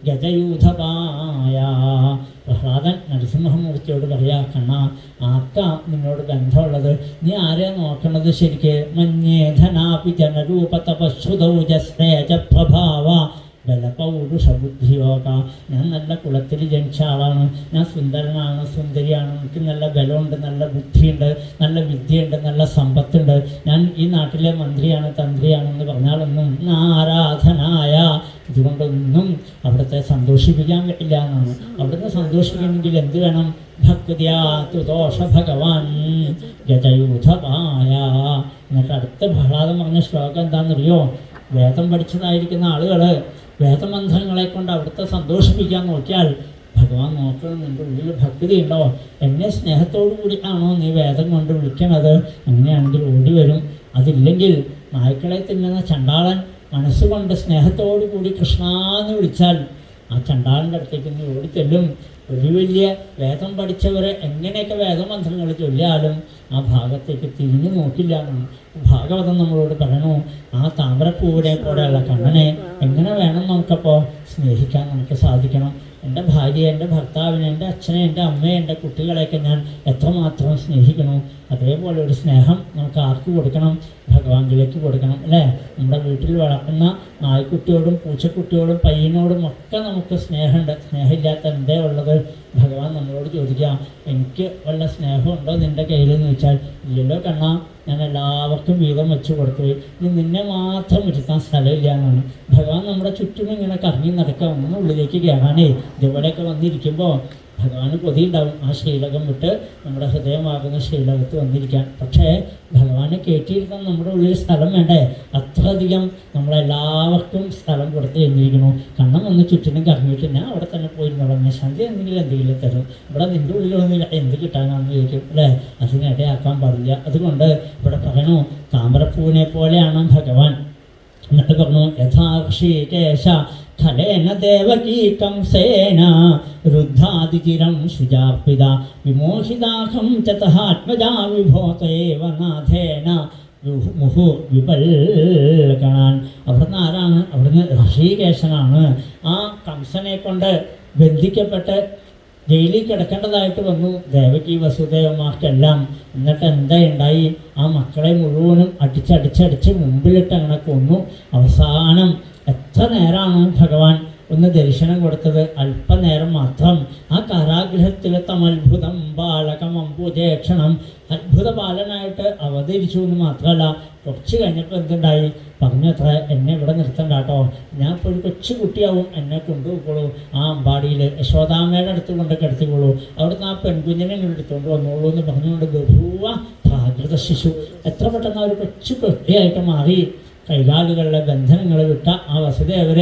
ഗജയൂഥപായ. പ്രഹ്ലാദൻ നരസിംഹമൂർത്തിയോട് പറയാ, കണ്ണ ആർക്കാ നിന്നോട് ബന്ധമുള്ളത്? നീ ആരെയാ നോക്കണത് ശരിക്ക്? മന്യേധനാപി ജനരൂപതപശ്രുതൗജസ്തേ ച പ്രഭാവ ബലപൗരുഷബുദ്ധിയോഗ. ഞാൻ നല്ല കുലത്തിൽ ജനിച്ച ആളാണ്, ഞാൻ സുന്ദരനാണ്, സുന്ദരിയാണ്, എനിക്ക് നല്ല ബലമുണ്ട്, നല്ല ബുദ്ധിയുണ്ട്, നല്ല വിദ്യയുണ്ട്, നല്ല സമ്പത്തുണ്ട്, ഞാൻ ഈ നാട്ടിലെ മന്ത്രിയാണ്, തന്ത്രിയാണെന്ന് പറഞ്ഞാലൊന്നും ആരാധനായ ഇതുകൊണ്ടൊന്നും അവിടുത്തെ സന്തോഷിപ്പിക്കാൻ പറ്റില്ല എന്നാണ്. അവിടുന്ന് സന്തോഷിക്കണമെങ്കിൽ എന്ത് വേണം? ഭക്തിയാ തുതോഷ ഭഗവാൻ ഗജയൂഥപായ. എന്നിട്ട് അടുത്ത പ്രഹ്ലാദം പറഞ്ഞ ശ്ലോകം എന്താണെന്നറിയോ? വേദം പഠിച്ചതായിരിക്കുന്ന ആളുകൾ വേദമന്ത്രങ്ങളെ കൊണ്ട് അവിടുത്തെ സന്തോഷിപ്പിക്കാൻ നോക്കിയാൽ ഭഗവാൻ നോക്കണം, നിൻ്റെ ഉള്ളിൽ ഭക്തി ഉണ്ടോ? എന്നെ സ്നേഹത്തോടു കൂടിയാണോ നീ വേദം കൊണ്ട് വിളിക്കണത്? അങ്ങനെയാണെങ്കിൽ ഓടി വരും. അതില്ലെങ്കിൽ നായ്ക്കളെ തിന്നുന്ന ചണ്ടാളൻ മനസ്സുകൊണ്ട് സ്നേഹത്തോടു കൂടി കൃഷ്ണാന്ന് വിളിച്ചാൽ ആ ചണ്ടാളിൻ്റെ അടുത്തേക്ക് നീ ഓടിച്ചെല്ലും. ഒരു വലിയ വേദം പഠിച്ചവരെ എങ്ങനെയൊക്കെ വേദമന്ത്രങ്ങൾ ചൊല്ലിയാലും ആ ഭാഗത്തേക്ക് തിരിഞ്ഞു നോക്കില്ല എന്നാണ് ഭാഗവതം നമ്മളോട് പറയണു. ആ താമരപ്പൂവിനെ പോലെയുള്ള കണ്ണനെ എങ്ങനെ വേണം നമുക്കപ്പോൾ സ്നേഹിക്കാൻ നമുക്ക് സാധിക്കണം? എൻ്റെ ഭാര്യയെ, എൻ്റെ ഭർത്താവിനെ, എൻ്റെ അച്ഛനെ, എൻ്റെ അമ്മയെ, എൻ്റെ കുട്ടികളെയൊക്കെ ഞാൻ എത്രമാത്രം സ്നേഹിക്കണം, അതേപോലെ ഒരു സ്നേഹം നമുക്ക് ആർക്ക് കൊടുക്കണം? ഭഗവാനിലേക്ക് കൊടുക്കണം അല്ലേ? നമ്മുടെ വീട്ടിൽ വളർത്തുന്ന നായ്ക്കുട്ടിയോടും പൂച്ചക്കുട്ടിയോടും പയ്യനോടും ഒക്കെ നമുക്ക് സ്നേഹമുണ്ട്. സ്നേഹമില്ലാത്ത എന്തേ ഉള്ളത്? ഭഗവാൻ നമ്മളോട് ചോദിക്കാം, എനിക്ക് വല്ല സ്നേഹമുണ്ടോ നിൻ്റെ കയ്യിലെന്ന് ചോദിച്ചാൽ ഇല്ലല്ലോ കണ്ണാ, ഞാൻ എല്ലാവർക്കും വീതം വെച്ച് കൊടുത്തു, ഇനി നിന്നെ മാത്രം ഇരുത്താൻ സ്ഥലമില്ല എന്നാണ്. ഭഗവാൻ നമ്മുടെ ചുറ്റും ഇങ്ങനെ കറങ്ങി നടക്കുക, ഒന്നും ഉള്ളിലേക്ക് കയറാനേ. ഇതുപോലെയൊക്കെ വന്നിരിക്കുമ്പോൾ ഭഗവാന് കൊതിയുണ്ടാവും ആ ശ്രീലകം വിട്ട് നമ്മുടെ ഹൃദയമാകുന്ന ശ്രീലകത്ത് വന്നിരിക്കാൻ. പക്ഷേ ഭഗവാനെ കയറ്റിയിരുത്താൻ നമ്മുടെ ഉള്ളിൽ സ്ഥലം വേണ്ടേ? അത്രയധികം നമ്മളെല്ലാവർക്കും സ്ഥലം കൊടുത്ത് കഴിഞ്ഞിരിക്കുന്നു. കണ്ണം വന്ന് ചുറ്റിനും കറങ്ങിയിട്ട് ഞാൻ അവിടെ തന്നെ പോയിരുന്നോളാം, ശാന്തി എന്തെങ്കിലും തരും, ഇവിടെ നിൻ്റെ ഉള്ളിലൊന്നുമില്ല, എന്ത് കിട്ടാനാണെന്ന് ചോദിക്കും അല്ലേ? അതിനിടയാക്കാൻ പാടില്ല. അതുകൊണ്ട് ഇവിടെ പറയണു, താമരപ്പൂവിനെ പോലെയാണ് ഭഗവാൻ. എന്നിട്ട് പറഞ്ഞു, യഥാർഷികേശ ഖലേന ദേവകീ കംസേന രുദ്ധാതിചിരം സുജാർപ്പിത വിമോഹിതാഹം ചതഹാത്മജാ വിഭോതേവ നാഥേന മുഹു വിപൽകണാൻ. അവിടുന്ന് ആരാണ്? അവിടുന്ന് ഋഷികേശനാണ്. ആ കംസനെ കൊണ്ട് ബന്ധിക്കപ്പെട്ട് ജയിലിൽ കിടക്കേണ്ടതായിട്ട് വന്നു ദേവകി വസുദേവന്മാർക്കെല്ലാം. എന്നിട്ട് എന്താ ഉണ്ടായി? ആ മക്കളെ മുഴുവനും അടിച്ചടിച്ചടിച്ച് മുമ്പിലിട്ട് അങ്ങനെ കൊന്നു. അവസാനം എത്ര നേരമാണ് ഭഗവാൻ ഒന്ന് ദർശനം കൊടുത്തത് അല്പനേരം മാത്രം. ആ കാരാഗൃഹത്തിലെ തമത്ഭുതം ബാലകമംബുജേക്ഷണം അത്ഭുത ബാലനായിട്ട് അവതരിച്ചു എന്ന് മാത്രമല്ല, കുറച്ച് കഴിഞ്ഞപ്പോൾ എന്തുണ്ടായി, പറഞ്ഞത്ര എന്നെ ഇവിടെ നിർത്തണ്ട കേട്ടോ, ഞാൻ ഇപ്പോൾ ഒരു കൊച്ചു കുട്ടിയാവും, എന്നെ കൊണ്ടുപോയിക്കോളൂ ആ അമ്പാടിയിൽ യശോദാമ്മയുടെ അടുത്ത് കൊണ്ട് കിടത്തിക്കോളൂ, അവിടുന്ന് ആ പെൺകുഞ്ഞിനെ ഇങ്ങോട്ട് എടുത്തുകൊണ്ട് വന്നോളൂ എന്ന് പറഞ്ഞുകൊണ്ട് ബഹുവ പ്രാകൃത ശിശു എത്ര പെട്ടെന്ന് ഒരു കൊച്ചു കുട്ടിയായിട്ട് മാറി. കൈകാലുകളിലെ ബന്ധനങ്ങൾ വിട്ട ആ വസുദേവർ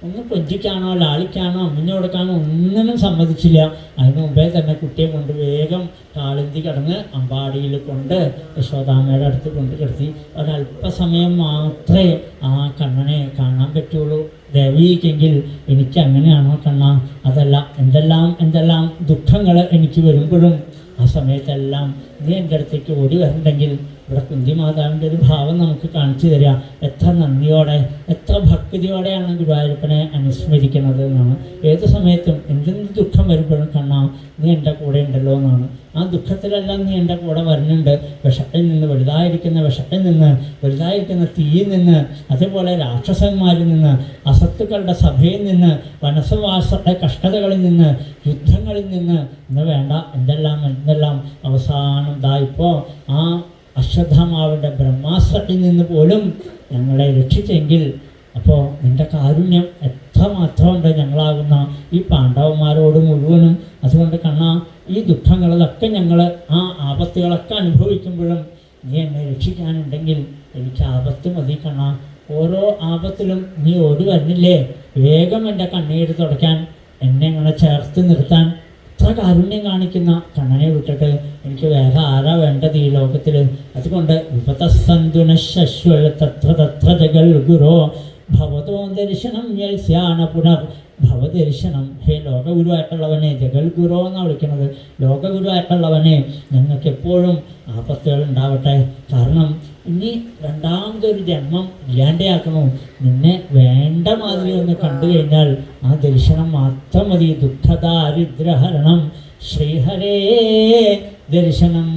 ഒന്ന് കൊഞ്ചിക്കാനോ ലാളിക്കാനോ അമ്മിഞ്ഞു കൊടുക്കാനോ ഒന്നിനും സമ്മതിച്ചില്ല. അതിന് മുമ്പേ തന്നെ കുട്ടിയെ കൊണ്ട് വേഗം കാളിന്തി കടന്ന് അമ്പാടിയിൽ കൊണ്ട് യശോദാമ്മയുടെ അടുത്ത് കൊണ്ട് കിടത്തി. ഒരല്പസമയം മാത്രമേ ആ കണ്ണനെ കാണാൻ പറ്റുള്ളൂ. ദേവിക്കെങ്കിൽ എനിക്ക് അങ്ങനെയാണോ കണ്ണ? അതല്ല, എന്തെല്ലാം ദുഃഖങ്ങൾ എനിക്ക് വരുമ്പോഴും ആ സമയത്തെല്ലാം നീ എൻ്റെ അടുത്തേക്ക് ഓടി വരണ്ടെങ്കിൽ ഇവിടെ കുന്തിമാതാവിൻ്റെ ഒരു ഭാവം നമുക്ക് കാണിച്ചു തരിക. എത്ര നന്ദിയോടെ എത്ര ഭക്തിയോടെയാണ് ഗുരുവായൂരപ്പനെ അനുസ്മരിക്കുന്നത് എന്നാണ്. ഏത് സമയത്തും എന്തെങ്കിലും ദുഃഖം വരുമ്പോഴും കണ്ണാ നീ എൻ്റെ കൂടെ ഉണ്ടല്ലോ എന്നാണ്. ആ ദുഃഖത്തിലെല്ലാം നീ എൻ്റെ കൂടെ വരുന്നുണ്ട്. വിഷത്തിൽ നിന്ന് വലുതായിരിക്കുന്ന വിഷത്തിൽ നിന്ന്, വലുതായിരിക്കുന്ന തീയിൽ നിന്ന്, അതേപോലെ രാക്ഷസന്മാരിൽ നിന്ന്, അസത്തുക്കളുടെ സഭയിൽ നിന്ന്, വനസവാസത്തെ കഷ്ടതകളിൽ നിന്ന്, യുദ്ധങ്ങളിൽ നിന്ന് ഇന്ന് വേണ്ട എന്തെല്ലാം അവസാനം ഇപ്പോൾ ആ അശ്വത്ഥമാവിൻ്റെ ബ്രഹ്മാസ്ത്രത്തിൽ നിന്ന് പോലും ഞങ്ങളെ രക്ഷിച്ചെങ്കിൽ അപ്പോൾ നിൻ്റെ കാരുണ്യം എത്രമാത്രമുണ്ട് ഞങ്ങളാകുന്ന ഈ പാണ്ഡവന്മാരോട് മുഴുവനും. അതുകൊണ്ട് കണ്ണാ ഈ ദുഃഖങ്ങളിലൊക്കെ ഞങ്ങൾ ആ ആപത്തുകളൊക്കെ അനുഭവിക്കുമ്പോഴും നീ എന്നെ രക്ഷിക്കാനുണ്ടെങ്കിൽ എനിക്ക് ആപത്ത് മതി കണ്ണാ. ഓരോ ആപത്തിലും നീ ഓടി വരുന്നില്ലേ വേഗം എൻ്റെ കണ്ണീര് തുടയ്ക്കാൻ, എന്നെ ഇങ്ങനെ ചേർത്ത് നിർത്താൻ. അത്ര കാരുണ്യം കാണിക്കുന്ന കണ്ണനെ വിട്ടിട്ട് എനിക്ക് വേറെ ആരാ വേണ്ടത് ഈ ലോകത്തിൽ? അതുകൊണ്ട് വിപതസ്സന്തുനശ്വൽ തത്ര തത്ര ജഗൽ ഗുരോ ഭവതോ ദർശനം യൽസ്യാന പുനർ ഭവദർശനം. ഹേ ലോകഗുരുവായിട്ടുള്ളവനെ, ജഗൽ ഗുരു എന്നാണ് വിളിക്കുന്നത്, ലോകഗുരുവായിട്ടുള്ളവനെ ഞങ്ങൾക്ക് എപ്പോഴും ആപത്തുകൾ ഉണ്ടാവട്ടെ. കാരണം ഇനി രണ്ടാമതൊരു ജന്മം ഇല്ലാണ്ടെയാക്കണോ? നിന്നെ വേണ്ട മാതിരി ഒന്ന് കണ്ടു കഴിഞ്ഞാൽ ആ ദർശനം മാത്രം മതി. ദുഃഖദാരിദ്ര്യഹരണം ശ്രീഹരേ ദർശനം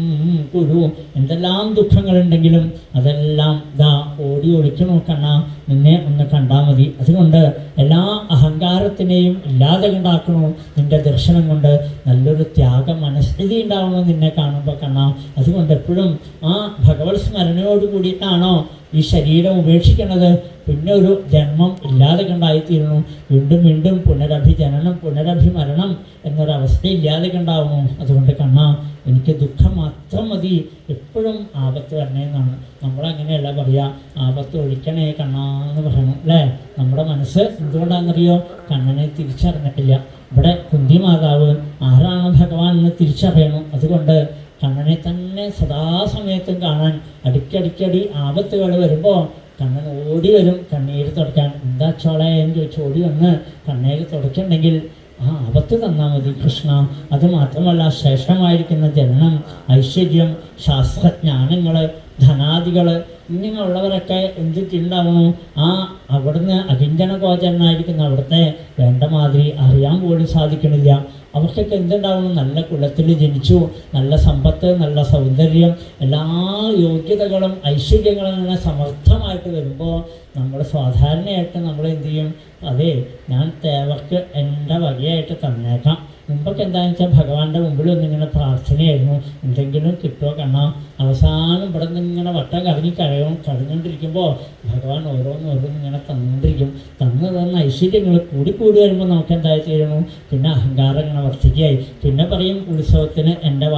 കുരു. എന്തെല്ലാം ദുഃഖങ്ങളുണ്ടെങ്കിലും അതെല്ലാം ഓടി ഒളിച്ചു നോക്കണ, നിന്നെ ഒന്ന് കണ്ടാൽ മതി. അതുകൊണ്ട് എല്ലാ അഹങ്കാരത്തിനെയും ഇല്ലാതെ കൊണ്ടാക്കണോ നിൻ്റെ ദർശനം കൊണ്ട്. നല്ലൊരു ത്യാഗ മനസ്ഥിതി ഉണ്ടാവണോ നിന്നെ കാണുമ്പോൾ കാണാം. അതുകൊണ്ട് എപ്പോഴും ആ ഭഗവത് സ്മരണയോട് കൂടിയിട്ടാണോ ഈ ശരീരം ഉപേക്ഷിക്കുന്നത്. പിന്നെ ഒരു ജന്മം ഇല്ലാതെ കണ്ടായിത്തീരുന്നു. വീണ്ടും പുനരഭിജനനം പുനരഭിമരണം എന്നൊരവസ്ഥ ഇല്ലാതെ കണ്ടാവണു. അതുകൊണ്ട് കണ്ണാ എനിക്ക് ദുഃഖം മാത്രം മതി, എപ്പോഴും ആപത്ത് വരണേന്നാണ്. നമ്മളങ്ങനെയല്ല പറയുക, ആപത്ത് ഒഴിക്കണേ കണ്ണാ എന്ന് പറയണം അല്ലേ. നമ്മുടെ മനസ്സ് എന്തുകൊണ്ടാണെന്നറിയോ? കണ്ണനെ തിരിച്ചറിഞ്ഞിട്ടില്ല. ഇവിടെ കുന്തി മാതാവ് ആരാണ് ഭഗവാൻ എന്ന് തിരിച്ചറിയണം. അതുകൊണ്ട് കണ്ണനെ തന്നെ സദാസമയത്തും കാണാൻ അടിക്കടി ആപത്തുകൾ വരുമ്പോൾ കണ്ണൻ ഓടി വരും കണ്ണീര് തുടയ്ക്കാൻ. എന്താ ചോളെ എന്ന് ചോദിച്ച് ഓടി വന്ന് കണ്ണീര് തുടയ്ക്കുന്നുണ്ടെങ്കിൽ ആ ആപത്ത് തന്നാൽ മതി കൃഷ്ണ. അത് മാത്രമല്ല, ശ്രേഷ്ഠമായിരിക്കുന്ന ജനനം, ഐശ്വര്യം, ശാസ്ത്രജ്ഞാനങ്ങൾ, ധനാദികൾ ഇങ്ങനെയുള്ളവരൊക്കെ എന്തിട്ടുണ്ടാവണു? അവിടുന്ന് അകിഞ്ചന ഗോചരനായിരിക്കുന്ന അവിടുത്തെ വേണ്ട മാതിരി അറിയാൻ പോലും സാധിക്കണില്ല. അവർക്കൊക്കെ എന്തുണ്ടാവണം? നല്ല കുലത്തിൽ ജനിച്ചു, നല്ല സമ്പത്ത്, നല്ല സൗന്ദര്യം, എല്ലാ യോഗ്യതകളും ഐശ്വര്യങ്ങളും അങ്ങനെ സമർത്ഥമായിട്ട് വരുമ്പോൾ നമ്മൾ സാധാരണയായിട്ട് നമ്മൾ എന്ത് ചെയ്യും? അതെ, ഞാൻ തേവർക്ക് എൻ്റെ വകയായിട്ട് തന്നേക്കാം. മുമ്പൊക്കെ എന്താണെന്ന് വെച്ചാൽ ഭഗവാന്റെ മുമ്പിൽ ഒന്നിങ്ങനെ പ്രാർത്ഥനയായിരുന്നു, എന്തെങ്കിലും കിട്ടുമോ കണ്ണാ. അവസാനം ഇവിടെ നിന്ന് ഇങ്ങനെ വട്ടം കരഞ്ഞുകൊണ്ടിരിക്കുമ്പോൾ ഭഗവാൻ ഓരോന്നും ഇങ്ങനെ തന്നുകൊണ്ടിരിക്കും. തന്ന ഐശ്വര്യങ്ങൾ കൂടി വരുമ്പോൾ നമുക്ക് എന്തായി തീരുന്നു? പിന്നെ അഹങ്കാരം ഇങ്ങനെ വർദ്ധിക്കുകയായി. പിന്നെ പറയും ഉത്സവത്തിന് എൻ്റെ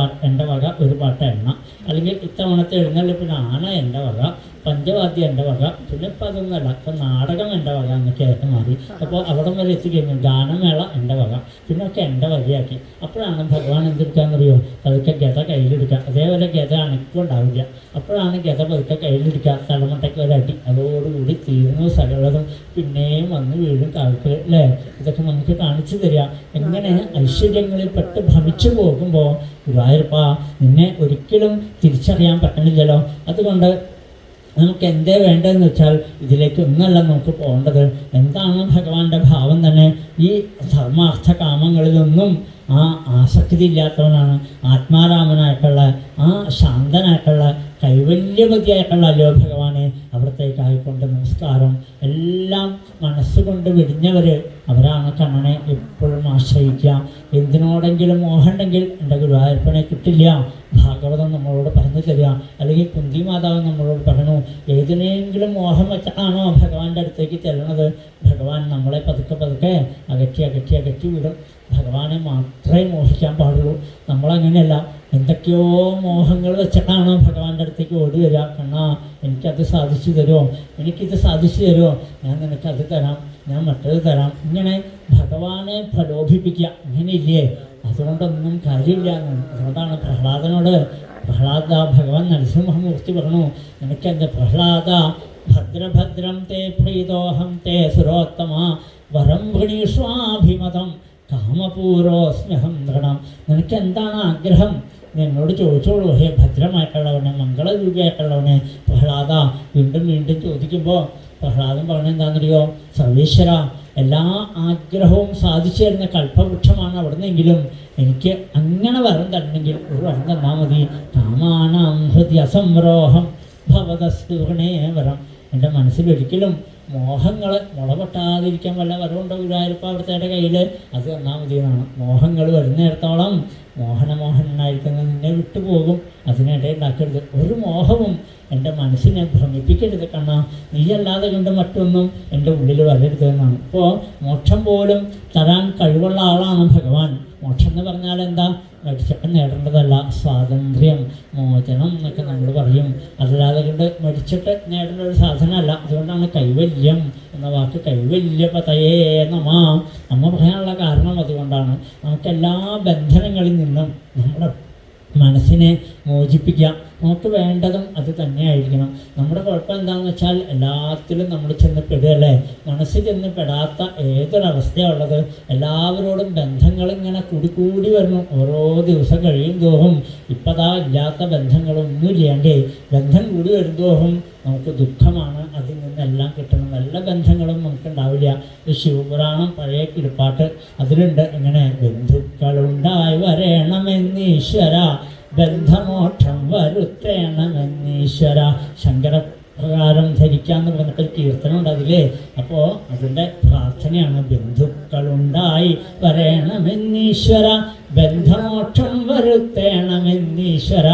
വക ഒരു പാട്ട് എണ്ണ, അല്ലെങ്കിൽ ഇത്തവണത്തെ എഴുന്നള്ളിപ്പിന് ആന എൻ്റെ വക, പഞ്ചവാദ്യം എൻ്റെ വക, പിന്നെ ഇപ്പം അതൊന്നുമല്ല, ഇപ്പം നാടകം എൻ്റെ വക എന്നൊക്കെ ആയിട്ട് മാറി. അപ്പോൾ അവിടം വരെ എത്തിക്കഴിഞ്ഞു ഗാനമേള എൻ്റെ വക, പിന്നൊക്കെ എൻ്റെ വകയാക്കി. അപ്പോഴാണ് ഭഗവാൻ എന്തെടുക്കാന്നറിയോ? പതുക്കെ ഗത കയ്യിലെടുക്കുക. അതേപോലെ ഗത അണക്കുണ്ടാവില്ല. അപ്പോഴാണ് ഗത പതുക്കെ കയ്യിലെടുക്കുക, തലമുട്ടയ്ക്ക് ഒരടി, അതോടുകൂടി തീർന്നു സകലതും പിന്നെയും വന്ന് വീഴും കാൽക്ക് അല്ലേ. ഇതൊക്കെ നമുക്ക് കാണിച്ചു തരിക. എങ്ങനെ ഐശ്വര്യങ്ങളിൽ പെട്ട് ഭ്രമിച്ചു പോകുമ്പോൾ ഗുരുവായൂരപ്പ നിന്നെ ഒരിക്കലും തിരിച്ചറിയാൻ പറ്റണില്ലല്ലോ. അതുകൊണ്ട് നമുക്ക് എന്തേ വേണ്ടതെന്ന് വെച്ചാൽ ഇതിലേക്ക് ഒന്നല്ല നമുക്ക് പോകേണ്ടത്. എന്താണ് ഭഗവാന്റെ ഭാവം തന്നെ? ഈ ധർമാർത്ഥ കാമങ്ങളിലൊന്നും ആ ആസക്തി ഇല്ലാത്തവനാണ്. ആത്മാരാമനായിട്ടുള്ള, ആ ശാന്തനായിട്ടുള്ള, കൈവല്യപതിയായിട്ടുള്ള അല്ലയോ ഭഗവാനെ, അവിടത്തേക്കായിക്കൊണ്ട് നമസ്കാരം. എല്ലാം മനസ്സുകൊണ്ട് വെടിഞ്ഞവർ അവരാണ് കണ്ണനെ എപ്പോഴും ആശ്രയിക്കുക. എന്തിനോടെങ്കിലും മോഹമുണ്ടെങ്കിൽ എൻ്റെ ഗുരുവായൂരപ്പനെ കിട്ടില്ല, ഭാഗവതം നമ്മളോട് പറഞ്ഞു തരിക, അല്ലെങ്കിൽ കുന്തി മാതാവ് നമ്മളോട് പറഞ്ഞു. ഏതിനെങ്കിലും മോഹം വെച്ചാണോ ഭഗവാന്റെ അടുത്തേക്ക് ചെല്ലണത്? ഭഗവാൻ നമ്മളെ പതുക്കെ പതുക്കെ അകറ്റി വിടും. ഭഗവാനെ മാത്രമേ മോഹിക്കാൻ പാടുള്ളൂ. നമ്മളങ്ങനെയല്ല, എന്തൊക്കെയോ മോഹങ്ങൾ വെച്ചിട്ടാണോ ഭഗവാന്റെ അടുത്തേക്ക് ഓടി വരിക. കണ്ണാ, എനിക്കത് സാധിച്ചു തരുമോ, എനിക്കിത് സാധിച്ചു തരുമോ, ഞാൻ നിനക്കത് തരാം, ഞാൻ മറ്റത് തരാം. ഇങ്ങനെ ഭഗവാനെ പ്രലോഭിപ്പിക്കുക. ഇങ്ങനെയില്ലേ? അതുകൊണ്ടൊന്നും കാര്യമില്ല. അതുകൊണ്ടാണ് പ്രഹ്ലാദ ഭഗവാൻ നരസിംഹമൂർത്തി പറഞ്ഞു, നിനക്കെൻ്റെ പ്രഹ്ലാദ, ഭദ്രഭദ്രം തേ പ്രീതോഹം തേ സുരോത്തമ, വരം ഭൃണീഷ്വാഭിമതം കാമപൂരോസ്മ്യഹം ദൃഢം. നിനക്ക് എന്താണ് ആഗ്രഹം? എന്നോട് ചോദിച്ചോളൂ. ഹേ ഭദ്രമായിട്ടുള്ളവനെ, മംഗളരൂപിയായിട്ടുള്ളവനെ പ്രഹ്ലാദ. വീണ്ടും വീണ്ടും ചോദിക്കുമ്പോൾ പ്രഹ്ലാദൻ പറഞ്ഞെന്താണെന്നറിയോ? സർവേശ്വര, എല്ലാ ആഗ്രഹവും സാധിച്ചു തരുന്ന കൽപ്പവൃക്ഷമാണ് അവിടുന്നെങ്കിലും എനിക്ക് അങ്ങനെ വരം തരണമെങ്കിൽ ഒരു വരം തന്നാൽ മതി. കാമാനാം ഹൃദയ സംരോഹം ഭവതസ്തുണേ വരം. എൻ്റെ മനസ്സിലൊരിക്കലും മോഹങ്ങൾ മുളപൊട്ടാതിരിക്കാൻ വല്ല വരവുണ്ടോ ഗുരുവായൂരപ്പ അവിടുത്തെ കയ്യിൽ? അത് തന്നാൽ മതി എന്നാണ്. മോഹങ്ങൾ വരുന്നിടത്തോളം മോഹനനായിരിക്കുന്നത് നിന്നെ വിട്ടുപോകും. അതിനിടെ ഉണ്ടാക്കരുത്. ഒരു മോഹവും എൻ്റെ മനസ്സിനെ ഭ്രമിപ്പിക്കരുത് കണ്ണാ. നീയല്ലാതെ കൊണ്ട് മറ്റൊന്നും എൻ്റെ ഉള്ളിൽ വരരുത് എന്നാണ്. ഇപ്പോൾ മോക്ഷം പോലും തരാൻ കഴിവുള്ള ആളാണ് ഭഗവാൻ. മോക്ഷം എന്ന് പറഞ്ഞാൽ എന്താ? മരിച്ചിട്ട് നേടേണ്ടതല്ല, സ്വാതന്ത്ര്യം, മോചനം എന്നൊക്കെ നമ്മൾ പറയും. അതല്ലാതെ കൊണ്ട് മരിച്ചിട്ട് നേടേണ്ട ഒരു സാധനമല്ല. അതുകൊണ്ടാണ് കൈവല്യം എന്ന വാക്ക് കൈവല്യപതയേ നമ. അമ്മ പറയാനുള്ള കാരണം അതുകൊണ്ടാണ്. നമുക്കെല്ലാ ബന്ധനങ്ങളിൽ നിന്നും നമ്മുടെ മനസ്സിനെ മോചിപ്പിക്കുക. നമുക്ക് വേണ്ടതും അത് തന്നെയായിരിക്കണം. നമ്മുടെ കുഴപ്പം എന്താണെന്ന് വെച്ചാൽ എല്ലാത്തിലും നമ്മൾ ചെന്ന് പെടുകയല്ലേ. മനസ്സിൽ ചെന്ന് പെടാത്ത ഏതൊരവസ്ഥയാണുള്ളത്? എല്ലാവരോടും ബന്ധങ്ങളിങ്ങനെ കൂടി വരുന്നു. ഓരോ ദിവസം കഴിയും തോറും ഇപ്പതാ ഇല്ലാത്ത ബന്ധങ്ങളൊന്നും ഇല്ലാണ്ടേ ബന്ധം കൂടി വരുന്തോറും നമുക്ക് ദുഃഖമാണ്. അതിൽ നിന്നെല്ലാം കിട്ടണം. നല്ല ബന്ധങ്ങളും നമുക്കുണ്ടാവില്ല. ഈ ശിവപുരാണം പഴയ കിളിപ്പാട്ട് അതിലുണ്ട് ഇങ്ങനെ: ബന്ധുക്കളുണ്ടായി വരണമെന്നീശ്വര, ബന്ധമോക്ഷം വരുത്തേണമെന്നീശ്വര. ശങ്കര പ്രകാരം ധരിക്കാമെന്ന് പറഞ്ഞിട്ടൊരു കീർത്തനമുണ്ട് അതിലേ. അപ്പോൾ അതിൻ്റെ പ്രാർത്ഥനയാണ്: ബന്ധുക്കളുണ്ടായി വരണമെന്നീശ്വര, ബന്ധമോക്ഷം വരുത്തേണമെന്നീശ്വര.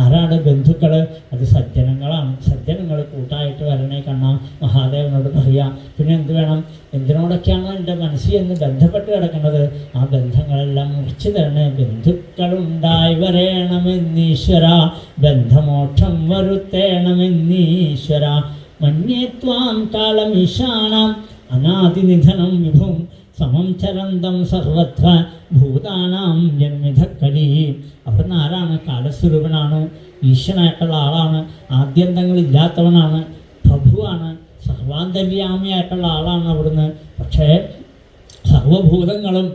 ആരാണ് ബന്ധുക്കൾ? അത് സജ്ജനങ്ങളാണ്. സജ്ജനങ്ങൾ കൂട്ടായിട്ട് വരണേ കണ്ണാ, മഹാദേവനോട് പറയാം. പിന്നെ എന്ത് വേണം? എന്തിനോടൊക്കെയാണോ എൻ്റെ മനസ്സിൽ എന്ന് ബന്ധപ്പെട്ട് കിടക്കുന്നത് ആ ബന്ധങ്ങളെല്ലാം മുറിച്ചു തരണേ. ബന്ധുക്കളുണ്ടായി വരണമെന്നീശ്വര, ബന്ധമോക്ഷം വരുത്തേണമെന്നീശ്വര. മന്യേത്വാം കാലമീശാനാം അനാദിനിധനം വിഭും, സമം ചരന്തം സർവത്ര ഭൂതാനാം ജന്മിധക്കലി. അവിടുന്ന് ആരാണ്? കാലസ്വരൂപനാണ്, ഈശ്വരനായിട്ടുള്ള ആളാണ്, ആദ്യന്തങ്ങളില്ലാത്തവനാണ്, പ്രഭുവാണ്, സർവാന്തര്യാമിയായിട്ടുള്ള ആളാണ് അവിടുന്ന്. പക്ഷേ സർവഭൂതങ്ങളും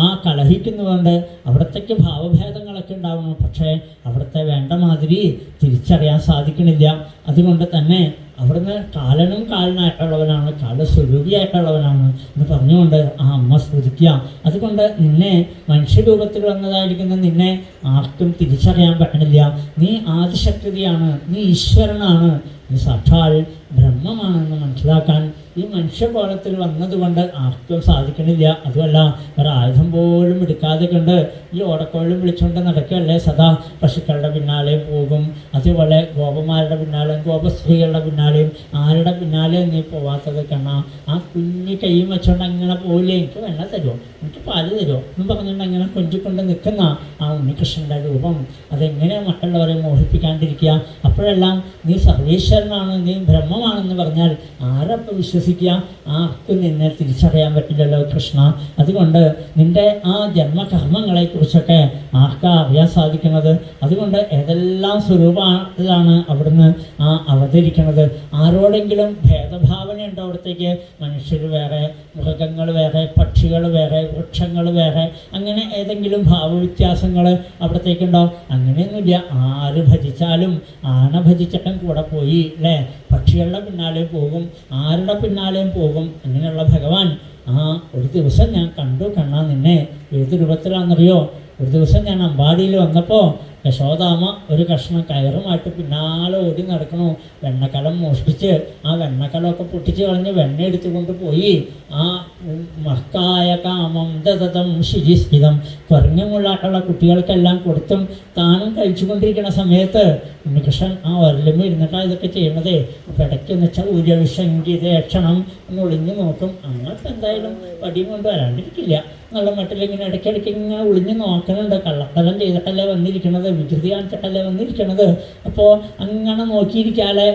ആ കലഹിക്കുന്നതുകൊണ്ട് അവിടത്തേക്ക് ഭാവഭേദങ്ങളൊക്കെ ഉണ്ടാവണം. പക്ഷേ അവിടുത്തെ വേണ്ട മാതിരി തിരിച്ചറിയാൻ സാധിക്കണില്ല. അതുകൊണ്ട് തന്നെ അവിടുന്ന് കാലനും കാലനായിട്ടുള്ളവനാണ്, കാലസ്വരൂപിയായിട്ടുള്ളവനാണ് എന്ന് പറഞ്ഞുകൊണ്ട് ആ അമ്മ സ്തുതിക്കുക. അതുകൊണ്ട് നിന്നെ മനുഷ്യരൂപത്തിൽ വന്നതായിരിക്കുന്ന നിന്നെ ആർക്കും തിരിച്ചറിയാൻ പറ്റണില്ല. നീ ആദിശക്തിയാണ്, നീ ഈശ്വരനാണ്, നീ സാക്ഷാൽ ബ്രഹ്മമാണെന്ന് മനസ്സിലാക്കാൻ ഈ മനുഷ്യകോലത്തിൽ വന്നതുകൊണ്ട് ആർക്കും സാധിക്കണില്ല. അതുമല്ല, ഒരായുധം പോലും എടുക്കാതെ കൊണ്ട് ഈ ഓടക്കോലും വിളിച്ചുകൊണ്ട് നടക്കുകയല്ലേ സദാ. പശുക്കളുടെ പിന്നാലെയും പോകും, അതുപോലെ ഗോപന്മാരുടെ പിന്നാലെയും ഗോപസ്ത്രീകളുടെ പിന്നാലെയും. ആരുടെ പിന്നാലെ നീ പോവാത്തത് കണ്ണാ? ആ കുഞ്ഞി കൈയും വെച്ചുകൊണ്ട് അങ്ങനെ പോയില്ലേ, എനിക്ക് വെണ്ണ തരുമോ, എനിക്ക് പാല് തരുമോ എന്നും പറഞ്ഞുകൊണ്ട് അങ്ങനെ കൊഞ്ചിക്കൊണ്ട് നിൽക്കുന്ന ആ ഉണ്ണികൃഷ്ണൻ്റെ രൂപം അതെങ്ങനെ മറ്റുള്ളവരെ മോഹിപ്പിക്കാണ്ടിരിക്കുക? അപ്പോഴെല്ലാം നീ സർവേശ്വരനാണ്, നീ ബ്രഹ്മമാണെന്ന് പറഞ്ഞാൽ ആരപ്പോൾ വിശ്വസിക്കും? വിശ്വസിക്കുക? ആർക്കും നിന്നെ തിരിച്ചറിയാൻ പറ്റില്ലല്ലോ കൃഷ്ണ. അതുകൊണ്ട് നിൻ്റെ ആ ജന്മകർമ്മങ്ങളെക്കുറിച്ചൊക്കെ ആർക്കാ അറിയാൻ സാധിക്കുന്നത്? അതുകൊണ്ട് ഏതെല്ലാം സ്വരൂപത്തിലാണ് അവിടുന്ന് അവതരിക്കുന്നത്? ആരോടെങ്കിലും ഭേദഭാവനയുണ്ടോ അവിടത്തേക്ക്? മനുഷ്യർ വേറെ, മൃഗങ്ങൾ വേറെ, പക്ഷികൾ വേറെ, വൃക്ഷങ്ങൾ വേറെ, അങ്ങനെ ഏതെങ്കിലും ഭാവവ്യത്യാസങ്ങൾ അവിടത്തേക്കുണ്ടോ? അങ്ങനെയൊന്നുമില്ല. ആര് ഭജിച്ചാലും, ആന ഭജിച്ചിട്ടും കൂടെ പോയി അല്ലേ? പക്ഷികളുടെ പിന്നാലെ പോകും, ആരുടെ പിന്നാലെയും പോകും. അങ്ങനെയുള്ള ഭഗവാൻ ഒരു ദിവസം ഞാൻ കണ്ടു കണ്ണാ നിന്നെ. ഏത് രൂപത്തിലാണെന്നറിയോ? ഒരു ദിവസം ഞാൻ അമ്പാടിയിൽ വന്നപ്പോൾ യശോദാമ്മ ഒരു കഷ്ണം കയറുമായിട്ട് പിന്നാലെ ഓടി നടക്കണു. വെണ്ണക്കലം മോഷ്ടിച്ച് ആ വെണ്ണക്കലമൊക്കെ പൊട്ടിച്ച് കളഞ്ഞ് വെണ്ണ എടുത്തുകൊണ്ട് പോയി ആ മക്കായ കാമം ദതം ശിരിസ്ഥിതം കുറഞ്ഞുമുള്ളാട്ടുള്ള കുട്ടികൾക്കെല്ലാം കൊടുത്തും താനും കഴിച്ചുകൊണ്ടിരിക്കുന്ന സമയത്ത് ഉണ്ണികൃഷ്ണൻ ആ ഒരലുമ ഇരുന്നിട്ടാണ് ഇതൊക്കെ ചെയ്യണതേ. അപ്പം ഇടയ്ക്കെന്ന് വെച്ചാൽ ഉരവിശങ്കിതേക്ഷണം എന്ന് ഒളിഞ്ഞു നോക്കും. അങ്ങോട്ട് എന്തായാലും വടിയും കൊണ്ട് വരാണ്ടിരിക്കില്ല എന്നുള്ള മട്ടിലിങ്ങനെ ഇടയ്ക്കിടയ്ക്ക് ഇങ്ങനെ ഒളിഞ്ഞു നോക്കണുണ്ട്. കള്ളത്തരം ചെയ്തിട്ടല്ലേ വന്നിരിക്കണത്, വികൃതി കാണിച്ചിട്ടല്ലേ വന്നിരിക്കണത്. അപ്പോൾ അങ്ങനെ നോക്കിയിരിക്കാതെ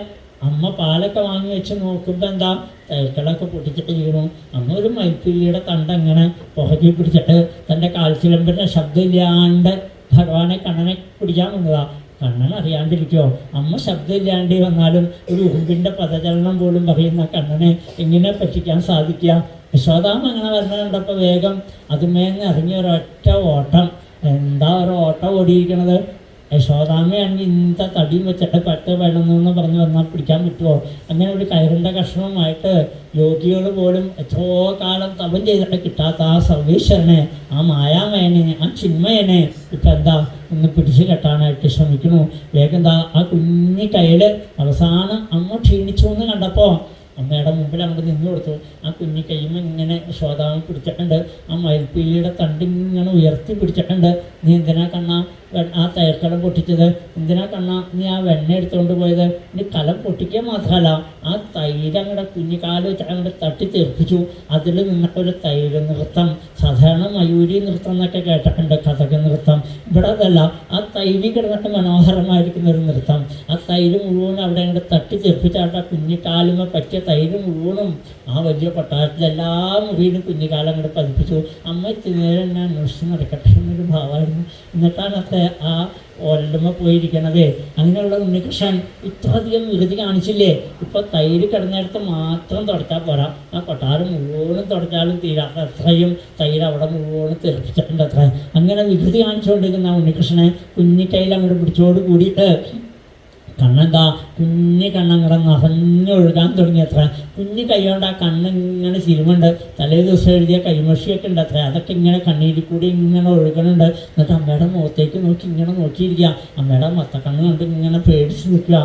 അമ്മ പാലൊക്കെ വാങ്ങി വെച്ച് നോക്കുമ്പോൾ എന്താ തൈക്കളൊക്കെ പൊട്ടിച്ചിട്ട് ചെയ്യണു. അമ്മ ഒരു മൈപ്പിള്ളിയുടെ തണ്ടങ്ങനെ പുറകെ പിടിച്ചിട്ട് തൻ്റെ കാൽച്ചിലമ്പിൻ്റെ ശബ്ദമില്ലാണ്ട് ഭഗവാനെ കണ്ണനെ പിടിക്കാൻ വന്നതാ. കണ്ണൻ അറിയാണ്ടിരിക്കുമോ? അമ്മ ശബ്ദമില്ലാണ്ട് വന്നാലും ഒരു ഉറുമ്പിൻ്റെ പദചലനം പോലും പറയുന്ന കണ്ണനെ എങ്ങനെ പറ്റിക്കാൻ സാധിക്കുക? യശോദാമ്മ അങ്ങനെ വരണ കണ്ടപ്പോൾ വേഗം അതുമേന്ന് ഇറങ്ങിയ ഒരൊറ്റ ഓട്ടം. എന്താ ഒരു ഓട്ടം ഓടിയിരിക്കണത്? യശോദാമ്മയാണെങ്കിൽ ഇന്നത്തെ തടിയും വെച്ചിട്ട് പട്ട് വേണമെന്ന് പറഞ്ഞ് വന്നാൽ പിടിക്കാൻ പറ്റുമോ? അങ്ങനെ ഒരു കയറിൻ്റെ കഷ്ണവുമായിട്ട് യോഗികൾ പോലും എത്രയോ കാലം തപം ചെയ്തിട്ട് കിട്ടാത്ത ആ സർവേശ്വരനെ, ആ മായാമയനെ, ആ ചിന്മയനെ ഇപ്പം എന്താ ഒന്ന് പിടിച്ചു കെട്ടാനായിട്ട് ശ്രമിക്കണു. വേഗം എന്താ ആ കുഞ്ഞി കയ്യിൽ അവസാനം അമ്മ ക്ഷീണിച്ചു എന്ന് കണ്ടപ്പോൾ അമ്മയുടെ മുമ്പിൽ അങ്ങോട്ട് നിന്ന് കൊടുത്തു. ആ കുഞ്ഞി കയ്യുമ്പോൾ ഇങ്ങനെ യശോദാമ്മ പിടിച്ചിട്ടുണ്ട്. ആ മയിൽപ്പീലിയുടെ തണ്ടിങ്ങനെ ഉയർത്തി പിടിച്ചിട്ടുണ്ട്. നീ എന്തിനാ കണ്ണാ ആ തൈർക്കലം പൊട്ടിച്ചത്? എന്തിനാ കണ്ണാ നീ ആ വെണ്ണ എടുത്തുകൊണ്ട് പോയത്? നീ കലം പൊട്ടിക്കുക മാത്രമല്ല ആ തൈര് അങ്ങോട്ട് കുഞ്ഞിക്കാല് വെച്ച് അങ്ങോട്ട് തട്ടി തെറിപ്പിച്ചു. അതിൽ നിന്നിട്ടൊരു തൈര് നൃത്തം, സാധാരണ മയൂരി നൃത്തം എന്നൊക്കെ കേട്ടിട്ടുണ്ട്, കഥക നൃത്തം. ഇവിടെ അതല്ല, ആ തൈര് കിടന്നിട്ട് മനോഹരമായിരിക്കുന്ന ഒരു നൃത്തം. ആ തൈര് മുഴുവനും അവിടെ അങ്ങോട്ട് തട്ടി തെറിപ്പിച്ചാട്ട് ആ കുഞ്ഞിക്കാലുമ പറ്റിയ തൈര് മുഴുവനും ആ വലിയ കൊട്ടാരത്തിലെല്ലാ മുറിയിലും കുഞ്ഞിക്കാലം അങ്ങോട്ട് പതിപ്പിച്ചു. അമ്മ ഇത്തിരി നേരം ഞാൻ അന്വേഷിച്ച് നടക്കട്ടെ എന്നൊരു ഭാവമായിരുന്നു. എന്നിട്ടാണ് ആ ഒരലുമ പോയിരിക്കണതേ. അങ്ങനെയുള്ള ഉണ്ണികൃഷ്ണൻ ഇത്രയധികം വികൃതി കാണിച്ചില്ലേ? ഇപ്പോൾ തൈര് കിടന്നിടത്ത് മാത്രം തുടച്ചാൽ പോരാ, ആ കൊട്ടാരം മുഴുവനും തുടച്ചാലും തീരാത്ത അത്രയും തൈര് അവിടെ മുഴുവനും തെറിപ്പിച്ചിട്ടുണ്ട് അത്ര. അങ്ങനെ വികൃതി കാണിച്ചുകൊണ്ടിരിക്കുന്ന ഉണ്ണികൃഷ്ണനെ കുഞ്ഞിക്കൈയിൽ അങ്ങോട്ട് പിടിച്ചോട് കൂടിയിട്ട് കണ്ണെന്താ കുഞ്ഞി കണ്ണങ്ങടെ നിറഞ്ഞൊഴുകാൻ തുടങ്ങിയത്ര. കുഞ്ഞി കൈകൊണ്ട് ആ കണ്ണിങ്ങനെ സിനിമയുണ്ട്, തലേ ദിവസം എഴുതിയ കൈമഷിയൊക്കെ ഉണ്ട് അത്ര. അതൊക്കെ ഇങ്ങനെ കണ്ണീരിൽ കൂടി ഇങ്ങനെ ഒഴുകണുണ്ട്. എന്നിട്ട് അമ്മയുടെ മുഖത്തേക്ക് നോക്കി ഇങ്ങനെ നോക്കിയിരിക്കുക. അമ്മയുടെ മത്തക്കണ്ണ് കണ്ട് ഇങ്ങനെ പേടിച്ച് നിൽക്കുക.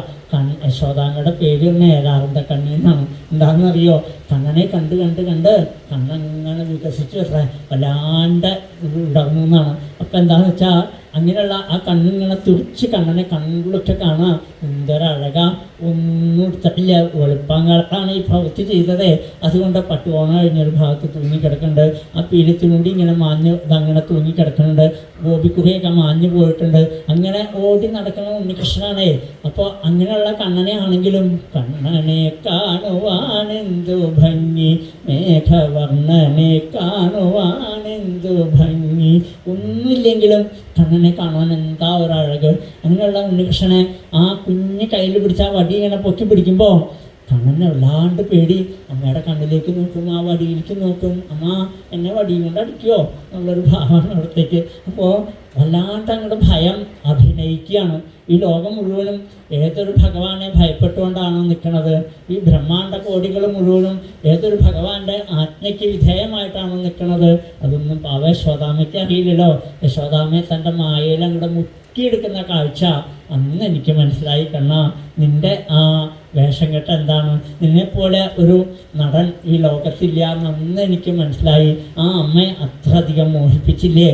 യശോദാമ്മയുടെ പേര് തന്നെ ഏതാറിൻ്റെ കണ്ണിന്നാണ്. എന്താണെന്നറിയോ? കണ്ണനെ കണ്ട് കണ്ട് കണ്ട് കണ്ണങ്ങനെ വികസിച്ചു അത്ര, വല്ലാണ്ട് ഇടർന്നു എന്നാണ്. അപ്പം എന്താണെന്ന് വെച്ചാൽ അങ്ങനെയുള്ള ആ കണ്ണിങ്ങനെ തുറിച്ച് കണ്ണനെ കണ്ണുകളൊക്കെ കാണാം. എന്തൊരഴക, ഒന്നും എടുത്തിട്ടില്ല. വെളുപ്പാങ്കാലത്താണ് ഈ പ്രവൃത്തി ചെയ്തതേ. അതുകൊണ്ട് പട്ടുകോണ കഴിഞ്ഞൊരു ഭാഗത്ത് തൂങ്ങിക്കിടക്കുന്നുണ്ട്. ആ പീലത്തിനുണ്ടി ഇങ്ങനെ മാഞ്ഞ് ഇതങ്ങനെ തൂങ്ങിക്കിടക്കുന്നുണ്ട്. ഗോപിക്കുറിയൊക്കെ മാഞ്ഞു പോയിട്ടുണ്ട്. അങ്ങനെ ഓടി നടക്കുന്ന ഉണ്ണികൃഷ്ണനാണേ. അപ്പോൾ അങ്ങനെയുള്ള കണ്ണനെ ആണെങ്കിലും കണ്ണനെ കാണുവാനെന്തു ഭംഗി, മേഘവർണ്ണനെ കാണുവാനെന്തു ഭംഗി. ഒന്നുമില്ലെങ്കിലും കണ്ണനെ കാണാൻ എന്താ ഒരഴക്. അങ്ങനെയുള്ള ഉണ്ണികൃഷ്ണനെ ആ കുഞ്ഞ് കയ്യിൽ പിടിച്ച ആ വടി ഇങ്ങനെ പൊക്കി പിടിക്കുമ്പോൾ കണ്ണനെ വല്ലാണ്ട് പേടി. അമ്മയുടെ കണ്ണിലേക്ക് നോക്കും, ആ വടിയിലേക്ക് നോക്കും. അമ്മ എന്നെ വടിയും കൊണ്ട് അടിക്കുമോ എന്നുള്ളൊരു ഭാവമാണ് അവിടത്തേക്ക്. അപ്പോൾ വല്ലാണ്ട് അങ്ങോട്ട് ഭയം അഭിനയിക്കുകയാണ്. ഈ ലോകം മുഴുവനും ഏതൊരു ഭഗവാനെ ഭയപ്പെട്ടുകൊണ്ടാണ് നിൽക്കുന്നത്. ഈ ബ്രഹ്മാണ്ട കോടികൾ മുഴുവനും ഏതൊരു ഭഗവാന്റെ ആജ്ഞയ്ക്ക് വിധേയമായിട്ടാണ് നിൽക്കുന്നത്. അതൊന്നും പാവ യശോദാമ്മയ്ക്ക് അറിയില്ലല്ലോ. യശോദാമ്മയെ തൻ്റെ മായയിൽ അങ്ങോട്ട് മുക്കിയെടുക്കുന്ന കാഴ്ച അന്ന് എനിക്ക് മനസ്സിലായി. കണ്ണാ, നിൻ്റെ ആ വേഷം കെട്ട് എന്താണ്? നിന്നെപ്പോലെ ഒരു നടൻ ഈ ലോകത്തില്ല എന്നന്ന് എനിക്ക് മനസ്സിലായി. ആ അമ്മയെ അത്രയധികം മോഹിപ്പിച്ചില്ലേ?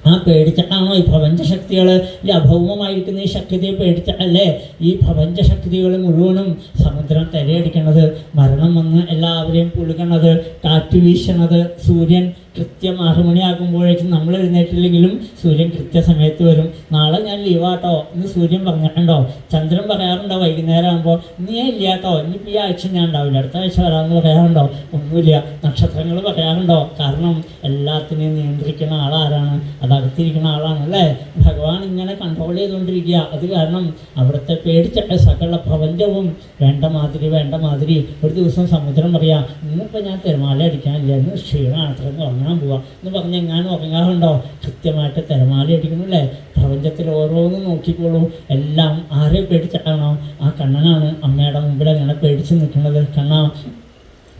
ആ പേടിച്ചിട്ടാണോ ഈ പ്രപഞ്ചശക്തികൾ, ഈ അഭൗമമായിരിക്കുന്ന ഈ ശക്തിയെ പേടിച്ചിട്ടല്ലേ ഈ പ്രപഞ്ചശക്തികൾ മുഴുവനും സമുദ്രം തിരയടിക്കണത്, മരണം വന്ന് എല്ലാവരെയും പുളുകണത്, കാറ്റ് വീശണത്, സൂര്യൻ കൃത്യം 6 മണിയാകുമ്പോഴേക്കും നമ്മൾ എഴുന്നേറ്റില്ലെങ്കിലും സൂര്യൻ കൃത്യസമയത്ത് വരും. നാളെ ഞാൻ ലീവാട്ടോ എന്ന് സൂര്യൻ പറഞ്ഞിട്ടുണ്ടോ? ചന്ദ്രൻ പറയാറുണ്ടോ വൈകുന്നേരം ആകുമ്പോൾ നീ ഇല്ല കേട്ടോ, ഇനിയിപ്പോൾ ഈ ആഴ്ച ഞാൻ ഉണ്ടാവില്ല, അടുത്ത ആഴ്ച വരാമെന്ന് പറയാറുണ്ടോ? ഒന്നുമില്ല. നക്ഷത്രങ്ങൾ പറയാറുണ്ടോ? കാരണം എല്ലാത്തിനെയും നിയന്ത്രിക്കുന്ന ആളാരാണ്? അതകത്തിരിക്കുന്ന ആളാണ് അല്ലേ? ഭഗവാൻ ഇങ്ങനെ കൺട്രോൾ ചെയ്തുകൊണ്ടിരിക്കുക. അത് കാരണം അവിടുത്തെ പേടിച്ചിട്ട് സകല പ്രപഞ്ചവും വേണ്ട മാതിരി ഒരു ദിവസം സമുദ്രം പറയാം, ഇന്നിപ്പോൾ ഞാൻ തിരമാല അടിക്കാനില്ല, ഇന്ന് ക്ഷീണമാണ്, അത്രയും ഉറങ്ങാൻ പോവാം എന്ന് പറഞ്ഞ് എങ്ങാനും ഉറങ്ങാറുണ്ടോ? കൃത്യമായിട്ട് തിരമാല അടിക്കുന്നു അല്ലേ? പ്രപഞ്ചത്തിൽ ഓരോന്നും നോക്കിക്കോളൂ. എല്ലാം ആരെ പേടിച്ചിട്ടാണോ? ആ കണ്ണനാണ് അമ്മയുടെ മുമ്പിൽ അങ്ങനെ പേടിച്ച് നിൽക്കുന്നത്. കണ്ണാ,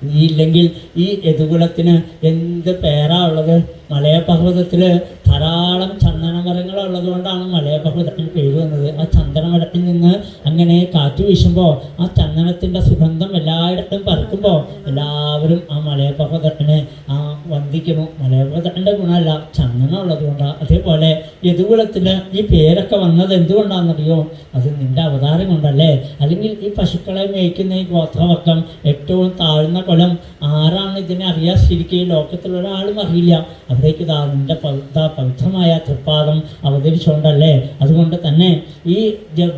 നീ ഇല്ലെങ്കിൽ ഈ യദുകുലത്തിന് എന്ത് പേരാ ഉള്ളത്? മലയപർവ്വതത്തിൽ ധാരാളം ചന്ദനമരങ്ങളുള്ളത് കൊണ്ടാണ് മലയപർവ്വതത്തിന് പേര് വന്നത്. ആ ചന്ദനമരത്തിൽ നിന്ന് അങ്ങനെ കാറ്റ് വീശുമ്പോൾ ആ ചന്ദനത്തിൻ്റെ സുഗന്ധം എല്ലായിടത്തും പരക്കുമ്പോൾ എല്ലാവരും ആ മലയപർവ്വതത്തിനെ വന്ദിക്കുന്നു. മലയപർവ്വതത്തിൻ്റെ ഗുണമല്ല, ചന്ദനം ഉള്ളത് കൊണ്ടാണ്. അതേപോലെ യദുകുലത്തിൽ ഈ പേരൊക്കെ വന്നത് എന്തുകൊണ്ടാണെന്നറിയോ? അത് നിൻ്റെ അവതാരം കൊണ്ടല്ലേ? അല്ലെങ്കിൽ ഈ പശുക്കളെ മേയ്ക്കുന്ന ഈ ഗോത്രവർഗം ഏറ്റവും താഴ്ന്ന കൊലം ആരാണ് ഇതിനെ അറിയാൻ ശരിക്കും? ഈ ലോകത്തിലൊരാളും അറിയില്ല. അവിടേക്ക് നിൻ്റെ പവിത്രമായ തൃപ്പാദം അവതരിച്ചുകൊണ്ടല്ലേ? അതുകൊണ്ട് തന്നെ ഈ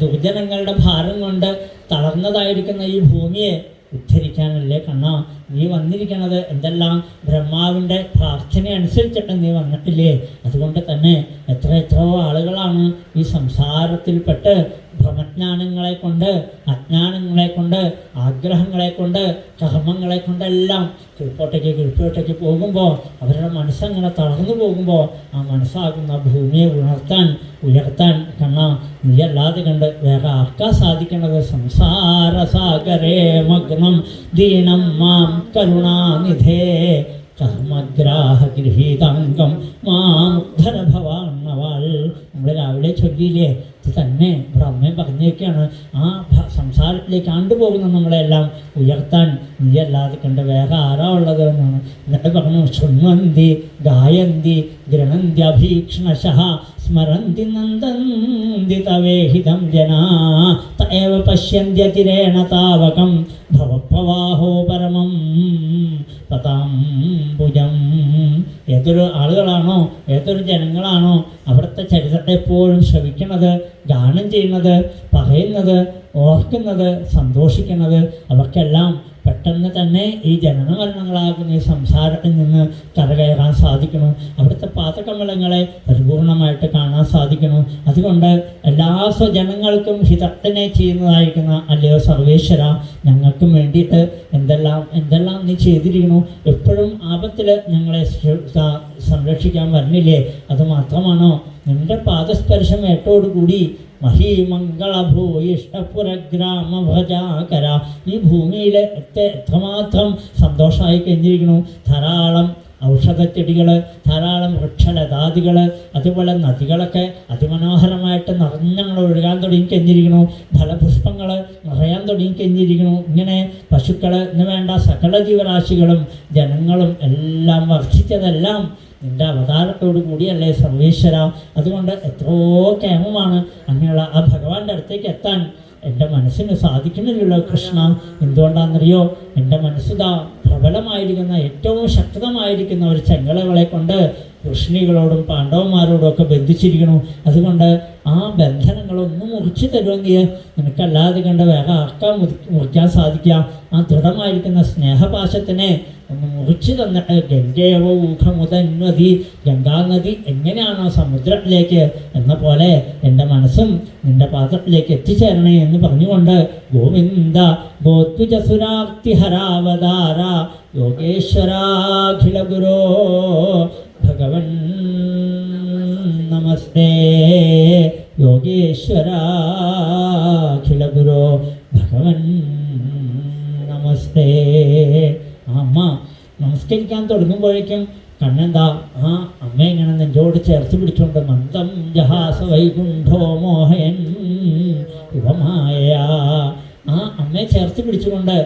ദുർജനങ്ങളുടെ ഭാരം കൊണ്ട് തളർന്നതായിരിക്കുന്ന ഈ ഭൂമിയെ ഉദ്ധരിക്കാനല്ലേ കണ്ണാ നീ വന്നിരിക്കണത്? എന്തെല്ലാം ബ്രഹ്മാവിൻ്റെ പ്രാർത്ഥന അനുസരിച്ചിട്ട് നീ വന്നിട്ടില്ലേ? അതുകൊണ്ട് തന്നെ എത്രയോ ആളുകളാണ് ഈ സംസാരത്തിൽപ്പെട്ട് ഭ്രമജ്ഞാനങ്ങളെ കൊണ്ട്, അജ്ഞാനങ്ങളെ കൊണ്ട്, ആഗ്രഹങ്ങളെ കൊണ്ട്, കർമ്മങ്ങളെ കൊണ്ടെല്ലാം കീഴ്പോട്ടേക്ക് പോകുമ്പോൾ അവരുടെ മനസ്സങ്ങനെ തളർന്നു പോകുമ്പോൾ ആ മനസ്സാകുന്ന ഭൂമിയെ ഉയർത്താൻ കണ്ണാ നീയല്ലാതെ കണ്ട് വേറെ ആർക്കാ സാധിക്കണത്? സംസാരസാഗരേ മഗ്നം ദീനം മാം കരുണാനിധേ കർമ്മഗ്രാഹഗൃഹീതാംഗം മാമുദ്ധരഭവാന്നവാൾ. നമ്മൾ രാവിലെ ചൊല്ലിയില്ലേ? ഇത് തന്നെ ബ്രഹ്മൻ പറഞ്ഞേക്കാണ്. ആ സംസാരത്തിലേക്ക് ആണ്ടുപോകുന്ന നമ്മളെല്ലാം ഉയർത്താൻ നീയല്ലാതെ കണ്ട് വേറെ ആരാ ഉള്ളത് എന്നാണ്. എന്നിട്ട് പറഞ്ഞു, ശൃണ്വന്തി ഗായന്തി ഗൃണന്ത്യഭീക്ഷ്ണശഃ സ്മരന്തി നന്ദന്തി തവേഹിതം ജനാ തയേവ പശ്യന്ത്യതിരേണ താവകം ഭവപ്രവാഹോ പരമം പതാംബുജം. ഏതൊരു ആളുകളാണോ, ഏതൊരു ജനങ്ങളാണോ അവിടുത്തെ ചരിത്രത്തെ എപ്പോഴും ശ്രവിക്കുന്നത്, ഗാനം ചെയ്യുന്നത്, പറയുന്നത്, ഓർക്കുന്നത്, സന്തോഷിക്കുന്നത്, അവർക്കെല്ലാം പെട്ടെന്ന് തന്നെ ഈ ജനന മരണങ്ങളാകുന്ന ഈ സംസാരത്തിൽ നിന്ന് കരകയറാൻ സാധിക്കണം. അവിടുത്തെ പാതകമലങ്ങളെ പരിപൂർണമായിട്ട് കാണാൻ സാധിക്കണം. അതുകൊണ്ട് എല്ലാ സ്വജനങ്ങൾക്കും ഹിതത്തിനെ ചെയ്യുന്നതായിരിക്കുന്ന അല്ലയോ സർവേശ്വര, ഞങ്ങൾക്കും വേണ്ടിയിട്ട് എന്തെല്ലാം നീ ചെയ്തിരിക്കണു. എപ്പോഴും ആപത്തിൽ ഞങ്ങളെ സംരക്ഷിക്കാൻ വരുന്നില്ലേ? അതുമാത്രമാണോ? നിൻ്റെ പാദസ്പർശം ഏറ്റോടുകൂടി മഹീമംഗളഭൂയിഷ്ടപുരഗ്രാമഭജാകര ഈ ഭൂമിയിൽ എത്രമാത്രം സന്തോഷമായി കഴിഞ്ഞിരിക്കുന്നു. ധാരാളം ഔഷധച്ചെടികൾ, ധാരാളം വൃക്ഷലതാദികൾ, അതുപോലെ നദികളൊക്കെ അതിമനോഹരമായിട്ട് നിറഞ്ഞങ്ങൾ ഒഴുകാൻ തുടങ്ങിക്കഴിഞ്ഞിരിക്കുന്നു. ഫലപുഷ്പങ്ങൾ നിറയാൻ തുടങ്ങിക്കഴിഞ്ഞിരിക്കുന്നു. ഇങ്ങനെ പശുക്കൾ എന്ന് വേണ്ട സകല ജീവരാശികളും ജനങ്ങളും എല്ലാം വർദ്ധിച്ചതെല്ലാം നിൻ്റെ അവതാരത്തോടു കൂടിയല്ലേ സർവേശ്വര. അതുകൊണ്ട് എത്രയോ കേമമാണ് അങ്ങനെയുള്ള ആ ഭഗവാന്റെ അടുത്തേക്ക് എത്താൻ എൻ്റെ മനസ്സിന് സാധിക്കുന്നില്ലല്ലോ കൃഷ്ണ. എന്തുകൊണ്ടാണെന്നറിയോ? എൻ്റെ മനസ്സിതാ പ്രബലമായിരിക്കുന്ന ഏറ്റവും ശക്തമായിരിക്കുന്ന ഒരു ചെങ്കളകളെ കൊണ്ട് കൃഷ്ണികളോടും പാണ്ഡവന്മാരോടും ഒക്കെ ബന്ധിച്ചിരിക്കുന്നു. അതുകൊണ്ട് ആ ബന്ധനങ്ങളൊന്നും മുറിച്ചു തരുമെന്ന് നിനക്കല്ലാതെ കണ്ട് വേറെ ആർക്കാ മുറിക്കാൻ സാധിക്കുക? ആ ദൃഢമായിരിക്കുന്ന സ്നേഹപാശത്തിനെ ഒന്ന് മുറിച്ചു തന്നിട്ട് ഗംഗേവ ഊഖമുതന്വതി, ഗംഗാനദി എങ്ങനെയാണോ സമുദ്രത്തിലേക്ക് എന്ന പോലെ എൻ്റെ മനസ്സും നിൻ്റെ പാദത്തിലേക്ക് എത്തിച്ചേരണേ എന്ന് പറഞ്ഞുകൊണ്ട് ഗോവിന്ദ ഗോത്വിജസുരാർത്തിഹരാവതാര യോഗേശ്വരാഖില ഗുരോ ഭഗവൻ നമസ്തേ. യോഗേശ്വരാഖില ഗുരോ ഭഗവൻ നമസ്തേ. അമ്മ നമസ്കരിക്കാൻ തുടങ്ങുമ്പോഴേക്കും കണ്ണെന്താ ആ അമ്മ ഇങ്ങനെ നെഞ്ചോട് ചേർത്ത് പിടിച്ചുകൊണ്ട് മന്ദം ജഹാസ വൈകുണ്ഠോ മോഹയൻ യുവമായ ആ അമ്മയെ ചേർത്ത് പിടിച്ചുകൊണ്ട്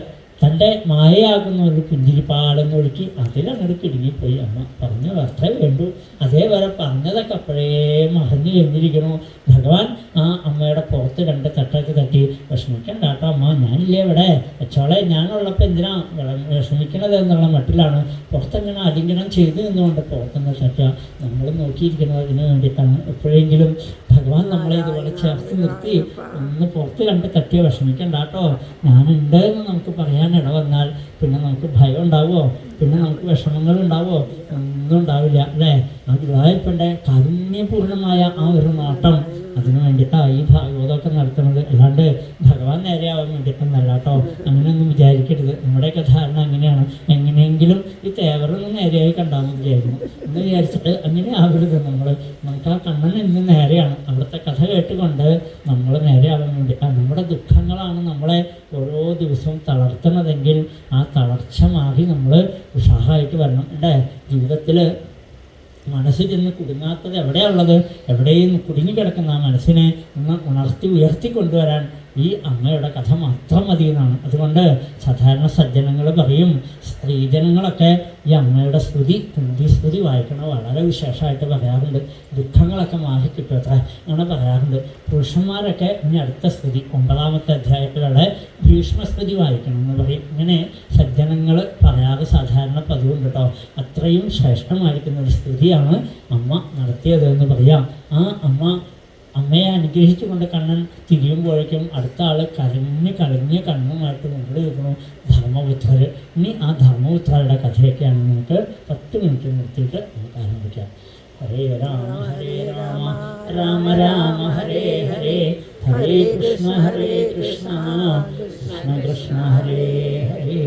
തൻ്റെ മായയാകുന്ന ഒരു പുഞ്ചിരിപ്പാടെന്നൊഴുക്കി അതിലങ്ങോട്ട് കിടുങ്ങിപ്പോയി. അമ്മ പറഞ്ഞ വർത്തേ വേണ്ടു, അതേപോലെ പറഞ്ഞതൊക്കെ അപ്പോഴേ മറഞ്ഞു കഴിഞ്ഞിരിക്കണു. ഭഗവാൻ ആ അമ്മയുടെ പുറത്ത് 2 തട്ടൊക്കെ തട്ടി, വിഷമിക്കണ്ട കേട്ടോ അമ്മ, ഞാനില്ലേ ഇവിടെ, വെച്ചോളെ, ഞാനുള്ളപ്പോൾ എന്തിനാ വിഷമിക്കണത് എന്നുള്ള മട്ടിലാണ് പുറത്തെങ്ങനെ ആലിംഗനം ചെയ്ത് നിന്നുകൊണ്ട് പുറത്തുനിന്ന് തട്ടുക. നമ്മൾ നോക്കിയിരിക്കുന്നതിന് വേണ്ടിയിട്ടാണ്. എപ്പോഴെങ്കിലും ഭഗവാൻ നമ്മളെ ഇതുപോലെ ചേർത്ത് നിർത്തി ഒന്ന് പുറത്ത് 2 തട്ടിയ വിഷമിക്കണ്ട കേട്ടോ, ഞാനുണ്ട് എന്ന് നമുക്ക് പറയാൻ ഇട വന്നാൽ പിന്നെ നമുക്ക് ഭയം ഉണ്ടാവുമോ, പിന്നെ നമുക്ക് വിഷമങ്ങൾ ഉണ്ടാവുമോ? ഒന്നും ഉണ്ടാവില്ല അല്ലേ? ആ ഗുരുവായൂരപ്പൻ്റെ കാരുണ്യപൂർണമായ ആ ഒരു നോട്ടം, അതിനു വേണ്ടിയിട്ടാണ് ഈ ഭാഗവതമൊക്കെ നടത്തുന്നത്. അല്ലാണ്ട് ഭഗവാൻ നേരെയാവാൻ വേണ്ടിയിട്ടൊന്നല്ല കേട്ടോ. അങ്ങനെയൊന്നും വിചാരിക്കരുത്. നമ്മുടെയൊക്കെ ധാരണ അങ്ങനെയാണ്, എങ്ങനെയെങ്കിലും ഈ തേവറൊന്നും നേരെയായി കണ്ടാൽ മതിയായിരുന്നു എന്ന് വിചാരിച്ചിട്ട് അങ്ങനെ ആവരുത്. നമുക്ക് ആ കണ്ണൻ ഇന്ന് നേരെയാണ്. അവിടുത്തെ കഥ കേട്ടുകൊണ്ട് നമ്മൾ നേരെയാവാൻ വേണ്ടിയിട്ടാണ്. നമ്മുടെ ദുഃഖങ്ങളാണ് നമ്മളെ ഓരോ ദിവസവും തളർത്തുന്നതെങ്കിൽ ആ തളർച്ച മാറി നമ്മൾ ഉത്സാഹമായിട്ട് വരണം. എൻ്റെ ജീവിതത്തിൽ മനസ്സ് ചെന്ന് കുടുങ്ങാത്തത് എവിടെയുള്ളത്? എവിടെയും കുടുങ്ങിക്കിടക്കുന്ന ആ മനസ്സിനെ ഒന്ന് ഉയർത്തി കൊണ്ടുവരാൻ ഈ അമ്മയുടെ കഥ മാത്രം മതി എന്നാണ്. അതുകൊണ്ട് സാധാരണ സജ്ജനങ്ങൾ പറയും, സ്ത്രീജനങ്ങളൊക്കെ ഈ അമ്മയുടെ സ്തുതി, കുന്തി സ്തുതി വായിക്കണ വളരെ വിശേഷമായിട്ട് പറയാറുണ്ട്. ദുഃഖങ്ങളൊക്കെ മാറിക്കിട്ടും അത്ര അങ്ങനെ പറയാറുണ്ട്. പുരുഷന്മാരൊക്കെ ഇനി അടുത്ത സ്തുതി 9ാമത്തെ അധ്യായത്തിലുള്ള ഭീഷ്മസ്തുതി വായിക്കണം എന്ന് പറയും. ഇങ്ങനെ സജ്ജനങ്ങൾ പറയാതെ സാധാരണ പതിവുണ്ട് കേട്ടോ. അത്രയും ശ്രേഷ്ഠമായിരിക്കുന്ന ഒരു സ്തുതിയാണ് അമ്മ നടത്തിയത് എന്ന് പറയാം. ആ അമ്മയെ അനുഗ്രഹിച്ചുകൊണ്ട് കണ്ണൻ തിരിയുമ്പോഴേക്കും അടുത്ത ആൾ കരഞ്ഞ് കണ്ണുമായിട്ട് മുമ്പിൽ നിൽക്കുന്നു, ധർമ്മപുത്രർ. ഇനി ആ ധർമ്മപുത്രരുടെ കഥയൊക്കെയാണ് നമുക്ക് 10 മിനിറ്റ് നിർത്തിയിട്ട് നമുക്ക് ആരംഭിക്കാം. ഹരേ രാമ രാമ രാമ ഹരേ ഹരേ, ഹരേ കൃഷ്ണ കൃഷ്ണ കൃഷ്ണ ഹരേ ഹരേ.